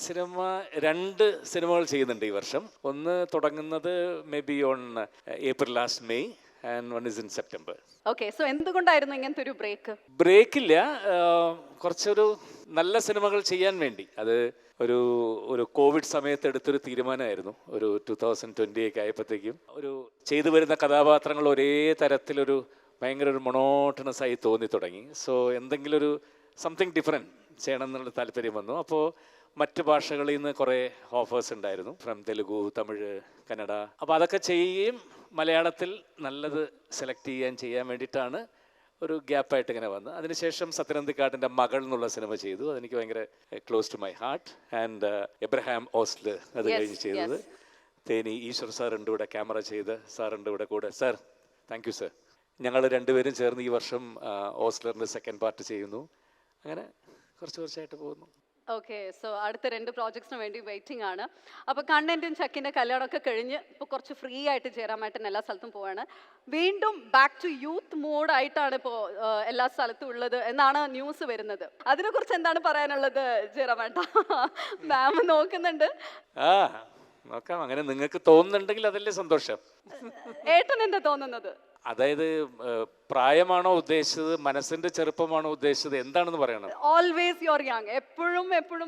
സിനിമ 2 സിനിമകൾ ചെയ്യുന്നുണ്ട് ഈ വർഷം. ഒന്ന് തുടങ്ങുന്നത് may be on April last May and one is in September. Okay, so എന്തുകൊണ്ടായിരുന്നു ഇങ്ങനത്തെ ഒരു ബ്രേക്ക് ഇല്ല, കുറച്ചൊരു നല്ല സിനിമകൾ ചെയ്യാൻ വേണ്ടി. അത് ഒരു കോവിഡ് സമയത്ത് എടുത്തൊരു തീരുമാനമായിരുന്നു. ഒരു 2020 ഒക്കെ ആയപ്പോഴത്തേക്കും ഒരു ചെയ്തു വരുന്ന കഥാപാത്രങ്ങൾ ഒരേ തരത്തിലൊരു ഭയങ്കര ഒരു മൊണോട്ടണസ് ആയി തോന്നി തുടങ്ങി. സോ എന്തെങ്കിലും ഒരു സംതിങ് ഡിഫറെൻറ്റ് ചെയ്യണം എന്നുള്ള താല്പര്യം വന്നു. അപ്പോൾ മറ്റ് ഭാഷകളിൽ നിന്ന് കുറേ ഓഫേഴ്സ് ഉണ്ടായിരുന്നു, ഫ്രം തെലുഗു, തമിഴ്, കന്നഡ. അപ്പോൾ അതൊക്കെ ചെയ്യുകയും മലയാളത്തിൽ നല്ലത് സെലക്ട് ചെയ്യാൻ വേണ്ടിയിട്ടാണ് ഒരു ഗ്യാപ്പായിട്ട് ഇങ്ങനെ വന്നത്. അതിനുശേഷം സത്യനന്ദിക്കാട്ടിൻ്റെ മകൾ എന്നുള്ള സിനിമ ചെയ്തു. അതെനിക്ക് ഭയങ്കര close to my heart. And Abraham Ozler അത് കഴിഞ്ഞ് ചെയ്തത്. തേനി ഈശ്വർ സാറുണ്ട് ഇവിടെ, ക്യാമറ ചെയ്ത് സാറുണ്ട് ഇവിടെ കൂടെ. Sir thank you sir. ഞങ്ങൾ രണ്ടുപേരും ചേർന്ന് ഈ വർഷം ഓസ്ലറിൻ്റെ സെക്കൻഡ് പാർട്ട് ചെയ്യുന്നു. അങ്ങനെ കുറച്ച് വർഷമായിട്ട് പോകുന്നു. ഓക്കെ, സോ അടുത്ത 2 പ്രോജക്ട്സിന് വേണ്ടി വെയിറ്റിംഗ് ആണ്. അപ്പോൾ കണ്ണൻ്റും ചക്കിൻ്റെ കല്യാണമൊക്കെ കഴിഞ്ഞ് ഇപ്പോൾ കുറച്ച് ഫ്രീ ആയിട്ട് ജയറാമേട്ടൻ എല്ലാ സ്ഥലത്തും പോവാണ്. വീണ്ടും ബാക്ക് ടു യൂത്ത് മോഡായിട്ടാണ് ഇപ്പോൾ എല്ലാ സ്ഥലത്തും ഉള്ളത് എന്നാണ് ന്യൂസ് വരുന്നത്. അതിനെക്കുറിച്ച് എന്താണ് പറയാനുള്ളത് ജയറാമേട്ട? മാം നോക്കുന്നുണ്ട്. നോക്കാം, അങ്ങനെ നിങ്ങൾക്ക് തോന്നുന്നുണ്ടെങ്കിൽ അതല്ലേ സന്തോഷം. ഏട്ടൻ എന്താ തോന്നുന്നത്? അതായത് പ്രായമാണോ ഉദ്ദേശിച്ചത്, മനസ്സിന്റെ ചെറുപ്പമാണോ ഉദ്ദേശിച്ചത്, എന്താണെന്ന് പറയണം. Always you are young. എപ്പോഴും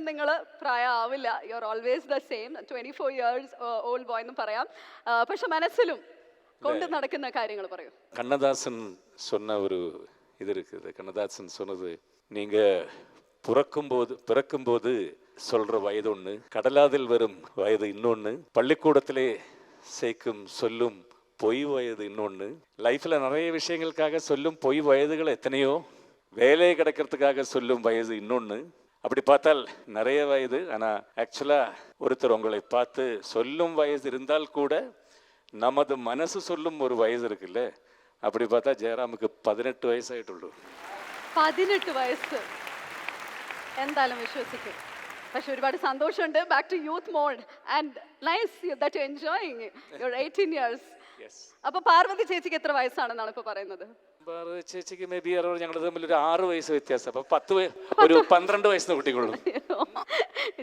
നിങ്ങൾ പ്രായമാവില്ല. You are always the same. 24 years old boy എന്ന് പറയാം. പക്ഷെ മനസ്സിലും കൊണ്ട് നടക്കുന്ന കാര്യങ്ങൾ പറയൂ. കണ്ണദാസൻ சொன்ன ஒரு இது இருக்குது. கண்ணதாசன் சொன்னது, நீங்க பிறக்கும்போது சொல்ற வயது ஒன்று, கடலாதில் வரும் வயது இன்னொன்று, பள்ளிக்கூடத்திலே சேர்க்கும் சொல்லும் பொய் வயது இன்னொன்று. லைஃப்பில் நிறைய விஷயங்களுக்காக சொல்லும் பொய் வயதுகள் எத்தனையோ, வேலை கிடைக்கிறதுக்காக சொல்லும் வயது இன்னொன்று. அப்படி பார்த்தால் நிறைய வயது. ஆனால் ஆக்சுவலாக ஒருத்தர் உங்களை பார்த்து சொல்லும் வயது இருந்தால் கூட நமது മനസ്സ് சொல்லும் ഒരു വയസ്സ് இருக்குல்ல, அப்படி பார்த்தா ജയറാമുക്ക് 18 വയസ്സായിട്ടുള്ളൂ. 18 വയസ്സ് എന്തായാലും വിശ്വസിക്കും. പക്ഷെ ഒരുപാട് സന്തോഷമുണ്ട്. Back to youth mode and nice that you enjoying your 18 years. അപ്പൊ പാർവതി ചേച്ചിക്ക് എത്ര വയസ്സാണെന്നാണ് ഇപ്പൊ പറയുന്നത്? പാർവതി ചേച്ചിക്ക് മേ ബി ഞങ്ങൾ തമ്മിൽ ഒരു 6 വയസ്സ് വ്യത്യാസം. അപ്പൊ 12 വയസ്സിന് കുട്ടികളുള്ളൂ.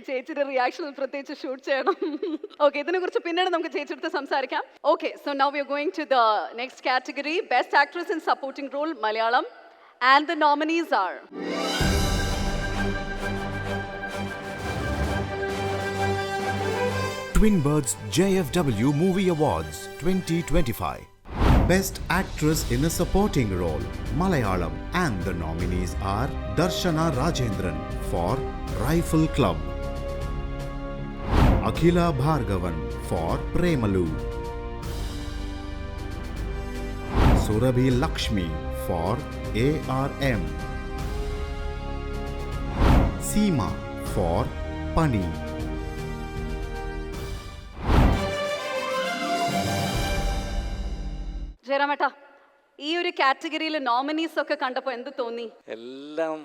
ചേച്ചിയുടെ റിയാക്ഷൻ പ്രത്യേകിച്ച് ഷൂട്ട് ചെയ്യണം. ഓക്കെ, ഇതിനെ കുറിച്ച് പിന്നീട് നമുക്ക് ചേച്ചിയെടുത്ത് സംസാരിക്കാം. Okay, so now we are going to the next category, best actress in supporting role Malayalam, and the nominees are Twin Birds JFW Movie Awards 2025. Best Actress in a Supporting Role Malayalam, and the nominees are Darshana Rajendran for Rifle Club, Akhila Bhargavan for Premalu, Surabhi Lakshmi for ARM, Seema for Pani. ജയറാമേട്ടാ, ഈ ഒരു കാറ്റഗറിയിൽ nominees ഒക്കെ കണ്ടപ്പോൾ എന്ത് തോന്നി? എല്ലാം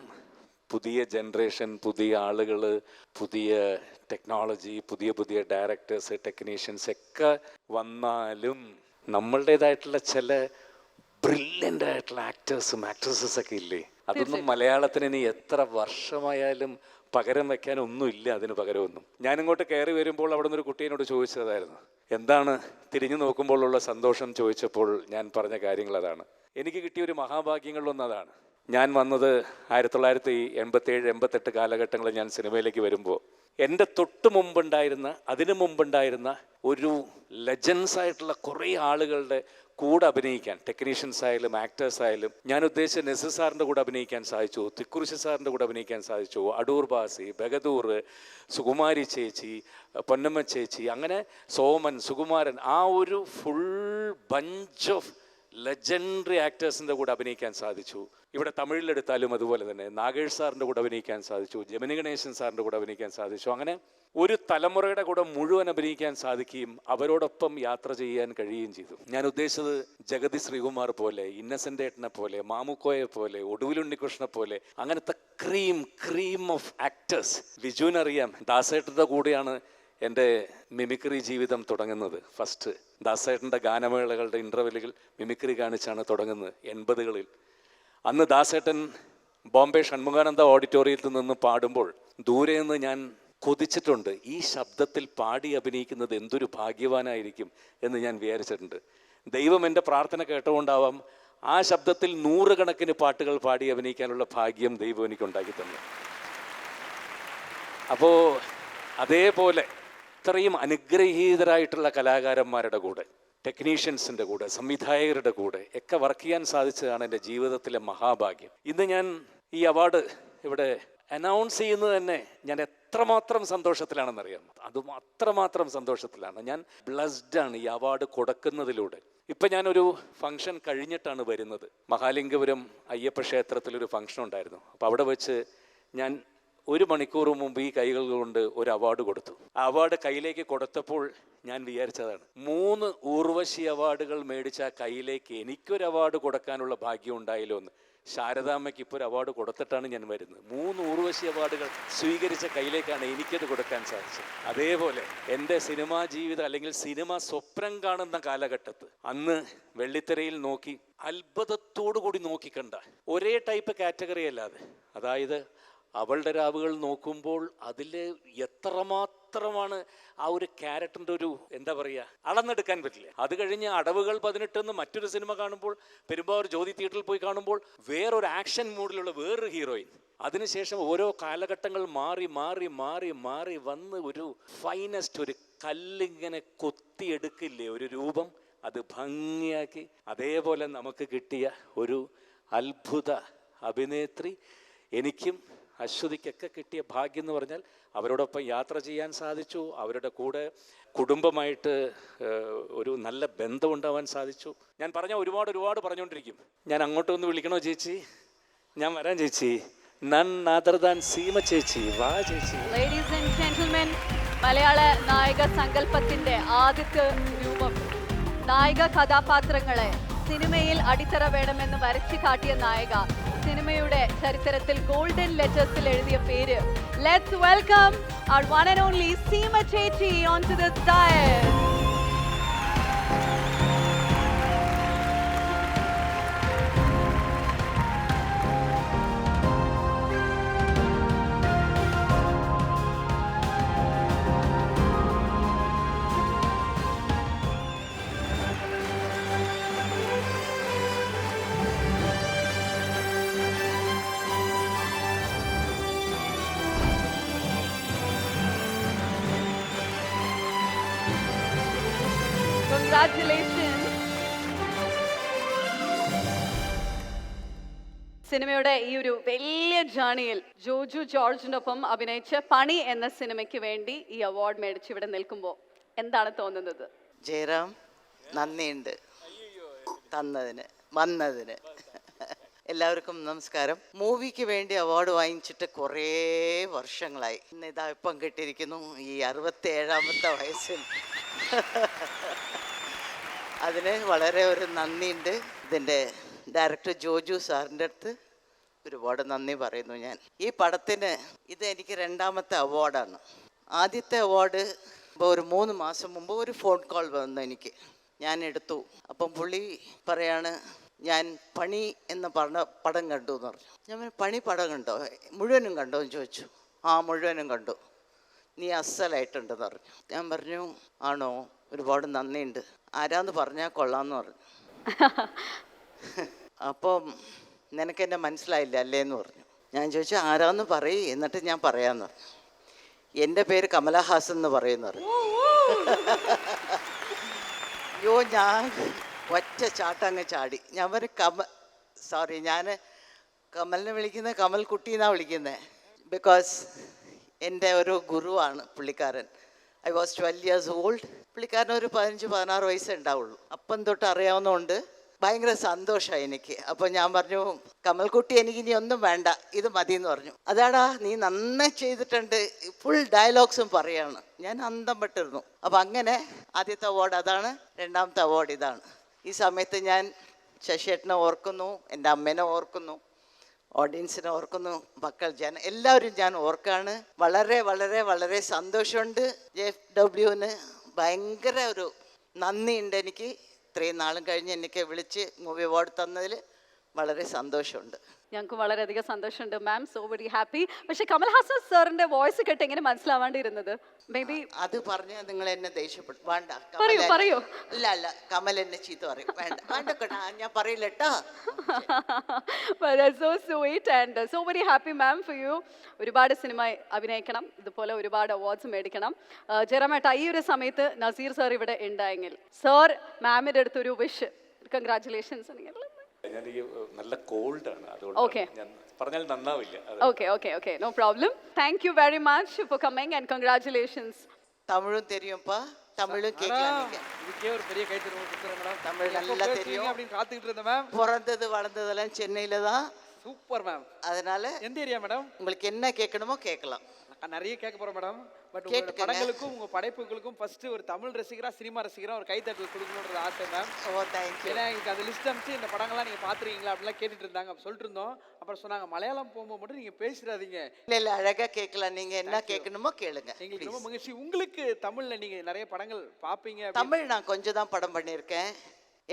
പുതിയ generation, പുതിയ ആളുകൾ, പുതിയ ടെക്നോളജി, പുതിയ പുതിയ ഡയറക്ടേഴ്സ്, ടെക്നീഷ്യൻസ് ഒക്കെ വന്നാലും നമ്മളുടേതായിട്ടുള്ള ചില ബ്രില്യൻ്റ് ആയിട്ടുള്ള ആക്ടേഴ്സും ആക്ട്രസസ് ഒക്കെ ഇല്ലേ, അതൊന്നും മലയാളത്തിന് ഇനി എത്ര വർഷമായാലും പകരം വെക്കാൻ ഒന്നുമില്ല. അതിന് പകരമൊന്നും. ഞാനിങ്ങോട്ട് കയറി വരുമ്പോൾ അവിടെ നിന്നൊരു കുട്ടീനോട് ചോദിച്ചതായിരുന്നു, എന്താണ് തിരിഞ്ഞു നോക്കുമ്പോഴുള്ള സന്തോഷം ചോദിച്ചപ്പോൾ ഞാൻ പറഞ്ഞ കാര്യങ്ങൾ അതാണ്. എനിക്ക് കിട്ടിയ ഒരു മഹാഭാഗ്യങ്ങളിലൊന്നും അതാണ്. ഞാൻ വന്നത് 1987-88 കാലഘട്ടങ്ങളിൽ ഞാൻ സിനിമയിലേക്ക് വരുമ്പോൾ എൻ്റെ അതിനു മുമ്പുണ്ടായിരുന്ന ഒരു ലെജൻസ് ആയിട്ടുള്ള കുറേ ആളുകളുടെ കൂടെ അഭിനയിക്കാൻ, ടെക്നീഷ്യൻസ് ആയാലും ആക്ടേഴ്സ് ആയാലും, ഞാൻ ഉദ്ദേശിച്ച നസീർ സാറിൻ്റെ കൂടെ അഭിനയിക്കാൻ സാധിച്ചു, തിക്കുറിശി സാറിൻ്റെ കൂടെ അഭിനയിക്കാൻ സാധിച്ചു, അടൂർ ബാസി, ബഗദൂർ, സുകുമാരി ചേച്ചി, പൊന്നമ്മ ചേച്ചി, അങ്ങനെ സോമൻ, സുകുമാരൻ, ആ ഒരു ഫുൾ ബഞ്ച് ഓഫ് ലെജൻഡറി ആക്ടേഴ്സിൻ്റെ കൂടെ അഭിനയിക്കാൻ സാധിച്ചു. ഇവിടെ തമിഴിലെടുത്താലും അതുപോലെ തന്നെ നാഗേഷ് സാറിൻ്റെ കൂടെ അഭിനയിക്കാൻ സാധിച്ചു, ജമിനി ഗണേശൻ സാറിൻ്റെ കൂടെ അഭിനയിക്കാൻ സാധിച്ചു. അങ്ങനെ ഒരു തലമുറയുടെ കൂടെ മുഴുവൻ അഭിനയിക്കാൻ സാധിക്കുകയും അവരോടൊപ്പം യാത്ര ചെയ്യാൻ കഴിയുകയും ചെയ്തു. ഞാൻ ഉദ്ദേശിച്ചത് ജഗതി ശ്രീകുമാർ പോലെ, ഇന്നസെൻ്റ് ഏട്ടനെ പോലെ, മാമുക്കോയെ പോലെ, ഒടുവിലുണ്ണികൃഷ്ണനെ പോലെ, അങ്ങനത്തെ ക്രീം ഓഫ് ആക്ടേഴ്സ്. വിജുവിനറിയാം, ദാസേട്ടൻ്റെ കൂടെയാണ് എൻ്റെ മിമിക്രി ജീവിതം തുടങ്ങുന്നത്. ഫസ്റ്റ് ദാസേട്ടൻ്റെ ഗാനമേളകളുടെ ഇൻ്റർവെല്ലുകൾ മിമിക്രി കാണിച്ചാണ് തുടങ്ങുന്നത് 80കളിൽ. അന്ന് ദാസേട്ടൻ ബോംബെ ഷൺമുഖാനന്ദ ഓഡിറ്റോറിയത്തിൽ നിന്ന് പാടുമ്പോൾ ദൂരെ നിന്ന് ഞാൻ കൊതിച്ചിട്ടുണ്ട്, ഈ ശബ്ദത്തിൽ പാടി അഭിനയിക്കുന്നത് എന്തൊരു ഭാഗ്യവാനായിരിക്കും എന്ന് ഞാൻ വിചാരിച്ചിട്ടുണ്ട്. ദൈവം എൻ്റെ പ്രാർത്ഥന കേട്ടുകൊണ്ടാവാം ആ ശബ്ദത്തിൽ 100 കണക്കിന് പാട്ടുകൾ പാടി അഭിനയിക്കാനുള്ള ഭാഗ്യം ദൈവം എനിക്കുണ്ടാക്കി തന്നു. അപ്പോൾ അതേപോലെ ഇത്രയും അനുഗ്രഹീതരായിട്ടുള്ള കലാകാരന്മാരുടെ കൂടെ, ടെക്നീഷ്യൻസിൻ്റെ കൂടെ, സംവിധായകരുടെ കൂടെ ഒക്കെ വർക്ക് ചെയ്യാൻ സാധിച്ചതാണ് എൻ്റെ ജീവിതത്തിലെ മഹാഭാഗ്യം. ഇന്ന് ഞാൻ ഈ അവാർഡ് ഇവിടെ അനൗൺസ് ചെയ്യുന്നത് തന്നെ ഞാൻ എത്രമാത്രം സന്തോഷത്തിലാണെന്നറിയാം. അതും അത്രമാത്രം സന്തോഷത്തിലാണ്. ഞാൻ ബ്ലസ്ഡാണ് ഈ അവാർഡ് കൊടുക്കുന്നതിലൂടെ. ഇപ്പം ഞാനൊരു ഫംഗ്ഷൻ കഴിഞ്ഞിട്ടാണ് വരുന്നത്. മഹാലിംഗപുരം അയ്യപ്പ ക്ഷേത്രത്തിലൊരു ഫംഗ്ഷൻ ഉണ്ടായിരുന്നു. അപ്പോൾ അവിടെ വെച്ച് ഞാൻ 1 മണിക്കൂർ മുമ്പ് ഈ കൈകൾ കൊണ്ട് ഒരു അവാർഡ് കൊടുത്തു. ആ അവാർഡ് കയ്യിലേക്ക് കൊടുത്തപ്പോൾ ഞാൻ വിചാരിച്ചതാണ്, 3 ഊർവശി അവാർഡുകൾ മേടിച്ച ആ കയ്യിലേക്ക് എനിക്കൊരു അവാർഡ് കൊടുക്കാനുള്ള ഭാഗ്യം ഉണ്ടായല്ലോ എന്ന്. ശാരദാമ്മയ്ക്ക് ഇപ്പോൾ ഒരു അവാർഡ് കൊടുത്തിട്ടാണ് ഞാൻ വരുന്നത്. 3 ഊർവശി അവാർഡുകൾ സ്വീകരിച്ച കയ്യിലേക്കാണ് എനിക്കത് കൊടുക്കാൻ സാധിച്ചത്. അതേപോലെ എൻ്റെ സിനിമാ ജീവിതം അല്ലെങ്കിൽ സിനിമ സ്വപ്നം കാണുന്ന കാലഘട്ടത്ത് അന്ന് വെള്ളിത്തിരയിൽ നോക്കി അത്ഭുതത്തോടു കൂടി നോക്കിക്കണ്ട ഒരേ ടൈപ്പ് കാറ്റഗറി അല്ലാതെ, അതായത് അവളുടെ രാവുകൾ നോക്കുമ്പോൾ അതിൽ എത്രമാത്രമാണ് ആ ഒരു ക്യാരക്ടറിൻ്റെ ഒരു എന്താ പറയുക, അളന്നെടുക്കാൻ പറ്റില്ല. അത് കഴിഞ്ഞ് അടവുകൾ 18 മറ്റൊരു സിനിമ കാണുമ്പോൾ, പെരുമ്പാവൂർ ജ്യോതി തിയേറ്ററിൽ പോയി കാണുമ്പോൾ വേറൊരു ആക്ഷൻ മൂഡിലുള്ള വേറൊരു ഹീറോയിൻ. അതിനുശേഷം ഓരോ കാലഘട്ടങ്ങൾ മാറി മാറി മാറി മാറി വന്ന് ഒരു ഫൈനസ്റ്റ്, ഒരു കല്ലിങ്ങനെ കൊത്തിയെടുക്കില്ലേ ഒരു രൂപം, അത് ഭംഗിയാക്കി അതേപോലെ നമുക്ക് കിട്ടിയ ഒരു അത്ഭുത അഭിനേത്രി. എനിക്കും അശ്വതിക്കൊക്കെ കിട്ടിയ ഭാഗ്യം എന്ന് പറഞ്ഞാൽ അവരോടൊപ്പം യാത്ര ചെയ്യാൻ സാധിച്ചു, അവരുടെ കൂടെ കുടുംബമായിട്ട് ഒരു നല്ല ബന്ധം ഉണ്ടാവാൻ സാധിച്ചു. ഞാൻ പറഞ്ഞാൽ ഒരുപാട് പറഞ്ഞുകൊണ്ടിരിക്കും. ഞാൻ അങ്ങോട്ടൊന്ന് വിളിക്കണോ ചേച്ചി? ഞാൻ വരാൻ ചേച്ചി. നൺ അതർ ദാൻ സീമ ചേച്ചി, വാ ചേച്ചി. ലേഡീസ് ആൻഡ് ജെന്റിൽമെൻ, മലയാള നായക സങ്കല്പത്തിന്റെ ആദ്യത്തെ രൂപം, നായിക കഥാപാത്രങ്ങളെ സിനിമയിൽ അടിത്തറ വേണമെന്ന് വരച്ചു കാട്ടിയ നായിക, സിനിമയുടെ ചരിത്രത്തിൽ ഗോൾഡൻ ലെറ്റേഴ്സിൽ എഴുതിയ പേര്. Let's welcome our one and only Seema ചേച്ചി onto the dais. Congratulations. സിനിമയുടെ ഈ ഒരു വലിയ ജേണിയിൽ ജോജു ജോർജിനൊപ്പം അഭിനയിച്ച പണി എന്ന സിനിമയ്ക്ക് വേണ്ടി ഈ അവാർഡ് മേടിച്ച് ഇവിടെ നിൽക്കുമ്പോൾ എന്താണ് തോന്നുന്നത്? ജയറാം, നന്ദിയുണ്ട് തന്നതിന്, വന്നതിന്. എല്ലാവർക്കും നമസ്കാരം. മൂവിക്ക് വേണ്ടി അവാർഡ് വാങ്ങിച്ചിട്ട് കുറേ വർഷങ്ങളായി. ഇന്ന് ഇതാ ഇപ്പം കിട്ടിയിരിക്കുന്നു ഈ 67ാമത്തെ വയസ്സിൽ. അതിന് വളരെ ഒരു നന്ദിയുണ്ട്. ഇതിൻ്റെ ഡയറക്ടർ ജോജു സാറിൻ്റെ അടുത്ത് ഒരുപാട് നന്ദി പറയുന്നു ഞാൻ. ഈ പടത്തിന് ഇത് എനിക്ക് 2ാമത്തെ അവാർഡാണ്. ആദ്യത്തെ അവാർഡ് ഇപ്പോൾ ഒരു 3 മാസം മുമ്പ് ഒരു ഫോൺ കോൾ വന്നു എനിക്ക്, ഞാൻ എടുത്തു. അപ്പം പുള്ളി പറയാണ്, ഞാൻ പണി എന്ന് പറഞ്ഞ പടം കണ്ടു എന്ന് പറഞ്ഞു. ഞാൻ പണി പടം കണ്ടോ, മുഴുവനും കണ്ടോ എന്ന് ചോദിച്ചു. ആ മുഴുവനും കണ്ടു, നീ അസലായിട്ടുണ്ടെന്ന് പറഞ്ഞു. ഞാൻ പറഞ്ഞു, ആണോ, ഒരുപാട് നന്ദിയുണ്ട്, ആരാന്ന് പറഞ്ഞാൽ കൊള്ളാമെന്ന് പറഞ്ഞു. അപ്പം നിനക്കെന്നെ മനസ്സിലായില്ല അല്ലേ എന്ന് പറഞ്ഞു. ഞാൻ ചോദിച്ചു, ആരാന്ന് പറയ്, എന്നിട്ട് ഞാൻ പറയാമെന്ന് പറഞ്ഞു. എൻ്റെ പേര് കമലഹാസൻ എന്ന് പറയുമെന്ന് പറഞ്ഞു. അയ്യോ, ഞാൻ ഒറ്റ ചാട്ടങ്ങ് ചാടി. ഞാൻ പറയും, ഞാൻ കമലിനെ വിളിക്കുന്നത് കമൽ കുട്ടി എന്നാണ് വിളിക്കുന്നത്. ബിക്കോസ് എൻ്റെ ഒരു ഗുരുവാണ് പുള്ളിക്കാരൻ. I was 12 years old. പുള്ളിക്കാരൻ ഒരു 15-16 വയസ്സേ ഉണ്ടാവുള്ളൂ. അപ്പം തൊട്ട് അറിയാവുന്നതുകൊണ്ട് ഭയങ്കര സന്തോഷമായി എനിക്ക്. അപ്പോൾ ഞാൻ പറഞ്ഞു, കമൽക്കുട്ടി എനിക്ക് ഇനി ഒന്നും വേണ്ട, ഇത് മതി എന്ന് പറഞ്ഞു. അതാടാ, നീ നന്നായി ചെയ്തിട്ടുണ്ട്, ഫുൾ ഡയലോഗ്സും പറയാണ്. ഞാൻ അന്തം പെട്ടിരുന്നു. അപ്പം അങ്ങനെ ആദ്യത്തെ അവാർഡ് അതാണ്, 2ാമത്തെ അവാർഡ് ഇതാണ്. ഈ സമയത്ത് ഞാൻ ശശിയേട്ടനെ ഓർക്കുന്നു, എൻ്റെ അമ്മേനെ ഓർക്കുന്നു, ഓഡിയൻസിനെ ഓർക്കുന്നു, മക്കൾ, എല്ലാവരും ഞാൻ ഓർക്കാണ്. വളരെ വളരെ വളരെ സന്തോഷമുണ്ട്. JFWന് ഭയങ്കര ഒരു നന്ദിയുണ്ട് എനിക്ക്. ഇത്രയും നാളും കഴിഞ്ഞ് എനിക്ക് വിളിച്ച് മൂവി അവാർഡ് തന്നതിൽ വളരെ സന്തോഷമുണ്ട്. ഞങ്ങൾക്ക് വളരെയധികം സന്തോഷമുണ്ട് മാം, സോ വെരി ഹാപ്പി. പക്ഷെ കമൽഹാസൻ സാറിന്റെ വോയിസ് കേട്ട് എങ്ങനെ മനസ്സിലാവാണ്ടിരുന്നത്? മേ ബി അത് പറഞ്ഞാൽ നിങ്ങൾ എന്നെ ദേഷ്യപ്പെട്ടു. വേണ്ട, പറയൂ. ഇല്ല, കമൽ എന്നെ ചീത്ത പറയും. വേണ്ട ഞാൻ പറയില്ല കേട്ടോ. So sweet and so very happy ma'am for you. ഒരുപാട് സിനിമ അഭിനയിക്കണം, ഇതുപോലെ ഒരുപാട് അവാർഡ്സ് മേടിക്കണം. ജയറാമേട്ട, ഈ ഒരു സമയത്ത് നസീർ സാർ ഇവിടെ ഉണ്ടായെങ്കിൽ സാർ മാമിൻ്റെ അടുത്തൊരു വിഷ്, കൺഗ്രാറ്റുലേഷൻസ്. ഞാൻ നല്ല കോൾഡാണ്, അതുകൊണ്ട് ഞാൻ പറഞ്ഞാൽ നന്നാവില്ല. Okay, no problem. Thank you very much for coming and congratulations. தமிழும் தெரியும்ப்பா, தமிழும் கேட்கலாம். இதுக்கே ஒரு பெரிய கை தருவோம் மேடம். தமிழ் நல்லா தெரியும் அப்படின்னு காத்துக்கிட்டு இருந்தேன் மேம். பிறந்தது வளர்ந்ததெல்லாம் சென்னையில தான். Super ma'am. அதனால எந்த ஏரியா மேடம்? உங்களுக்கு என்ன கேட்கணுமோ கேட்கலாம். நிறைய கேட்க போறோம் மேடம். பட் உங்க படங்களுக்கும் உங்க படைப்புகளுக்கும் ஃபர்ஸ்ட் ஒரு தமிழ் ரசிகரா, சினிமா ரசிகரா ஒரு கைத்தட்டல் கொடுக்கணும்ன்றது ஆசை மேம். O, thank you. ஏன்னா எனக்கு அந்த லிஸ்ட் அனுப்பிச்சு இந்த படங்கள்லாம் நீங்க பாத்துறீங்களா அப்படிலாம் கேட்டுட்டு இருந்தாங்க. அப்ப சொல்லிட்டு இருந்தோம். அப்புறம் சொன்னாங்க, மலையாளம் போகும்போது மட்டும் நீங்க பேசிடாதீங்க. இல்ல அழகா கேட்கலாம், நீங்க என்ன கேட்கணுமோ கேளுங்க. எங்களுக்கு ரொம்ப மகிழ்ச்சி. உங்களுக்கு தமிழ்ல நீங்க நிறைய படங்கள் பாப்பீங்க. தமிழ் நான் கொஞ்சம் தான் படம் பண்ணியிருக்கேன்.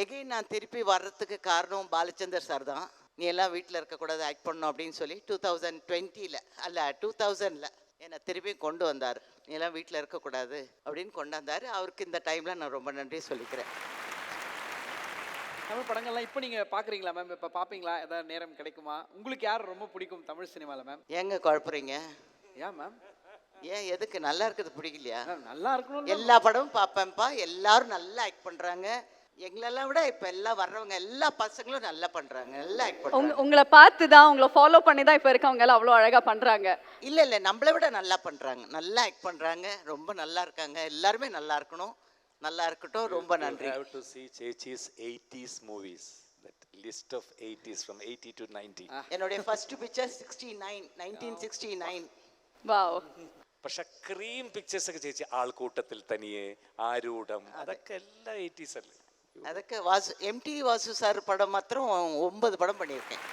எகைன் நான் திருப்பி வர்றதுக்கு காரணம் பாலச்சந்தர் சார் தான். நீ எல்லாம் வீட்டில் இருக்கக்கூடாது, ஆக்ட் பண்ணணும் அப்படின்னு சொல்லி 2020ல் அல்ல 2000ல் என்னை திருப்பி கொண்டு வந்தார். நீ எல்லாம் வீட்டில் இருக்கக்கூடாது அப்படின்னு கொண்டு வந்தார். அவருக்கு இந்த டைமில் நான் ரொம்ப நன்றி சொல்லிக்கிறேன். தமிழ் படங்கள்லாம் இப்போ நீங்கள் பார்க்குறீங்களா மேம்? இப்போ பார்ப்பீங்களா? ஏதாவது நேரம் கிடைக்குமா? உங்களுக்கு யார் ரொம்ப பிடிக்கும் தமிழ் சினிமாவில் மேம்? ஏங்க குழப்புறீங்க? ஏன் மேம்? ஏன் எதுக்கு? நல்லா இருக்கிறது பிடிக்கலையா? நல்லா இருக்கணும். எல்லா படமும் பார்ப்பேன்ப்பா, எல்லாரும் நல்லா ஆக்ட் பண்ணுறாங்க. எங்களெல்லாம் விட இப்போ எல்லாம் வர்றவங்க எல்லா பசங்களும் நல்லா பண்ணுறாங்க, நல்லா ஆக்ட் பண்ணுறாங்க. உங்களை பார்த்து தான், உங்களை ஃபாலோ பண்ணி தான் இப்போ இருக்கவங்க எல்லாம் அவ்வளோ அழகாக பண்ணுறாங்க. இல்லை இல்லை, நம்மளை விட நல்லா பண்ணுறாங்க, நல்லா ஆக்ட் பண்ணுறாங்க, ரொம்ப நல்லா இருக்காங்க. எல்லாருமே நல்லா இருக்கணும், நல்லா இருக்கட்டும். ரொம்ப நன்றி. You have to see Chechi's 80s movies, that list of 80s from 80 to 90. என்னுடைய ஃபர்ஸ்ட் பிக்சர் 1969. വാവ്. പക്ഷെ ക്രീം പിക്ചേഴ്സ് ഒക്കെ ചേച്ചി ആൾക്കൂട്ടത്തിൽ തനിയെ, ആരൂഢം, അതൊക്കെ എല്ലാം 80s അല്ലേ? അതൊക്കെ MT வாசு சார் படம் மாத்திரம் 9 படம் பண்ணியிருக்கேன்.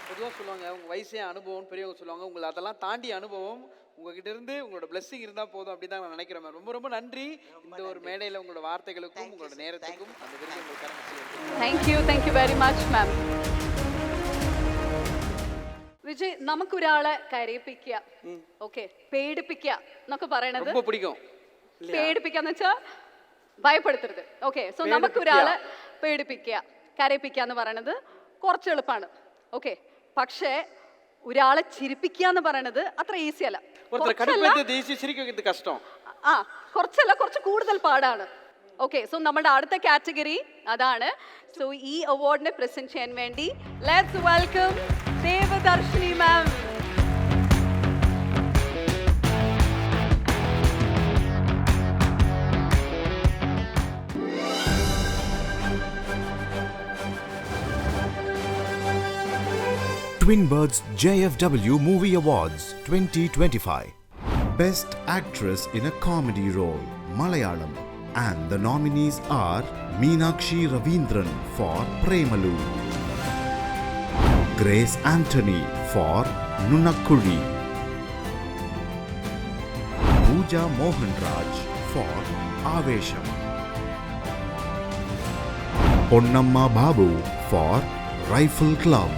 பொதுவாக சொல்லுவாங்க உங்கள் வயசே அனுபவம், பெரியவங்க சொல்லுவாங்க. உங்களை அதெல்லாம் தாண்டி அனுபவம் உங்ககிட்ட இருந்து உங்களோட பிளெஸிங் இருந்தால் போதும், அப்படி தான் நான் நினைக்கிறேன் மேம். ரொம்ப ரொம்ப நன்றி இந்த ஒரு மேடையில் உங்களோட வார்த்தைகளுக்கும் உங்களோட நேரத்துக்கும் அந்த விருது உங்களுக்கு. Thank you very much ma'am. Vijay, നമുക്കൊരാളെ കരയിപ്പിക്കുക, ഓക്കെ, പേടിപ്പിക്കുക എന്നൊക്കെ പറയണത് ரொம்ப பிடிக்கும். പേടിപ്പിക്കാന്ന് വെച്ചാൽ ഭയപ്പെടുത്തരുത്. ഓക്കെ, സോ നമുക്കൊരാളെ പേടിപ്പിക്കുക, കരയിപ്പിക്കുക എന്ന് പറയണത് കുറച്ച് എളുപ്പമാണ്. ഓക്കെ, പക്ഷേ ഒരാളെ ചിരിപ്പിക്കുക എന്ന് പറയണത് അത്ര ഈസി അല്ല. കുറച്ചല്ല, കുറച്ച് കൂടുതൽ പാടാണ്. ഓക്കെ, സോ നമ്മുടെ അടുത്ത കാറ്റഗറി അതാണ്. സോ ഈ അവാർഡിനെ പ്രസന്റ് ചെയ്യാൻ വേണ്ടി let's welcome Devadarshini ma'am. Twin Birds JFW Movie Awards 2025. Best Actress in a Comedy Role, Malayalam. And the nominees are Meenakshi Ravindran for Premalu, Grace Anthony for Nunakkudi, Pooja Mohanraj for Avesham, Ponnamma Babu for Rifle Club.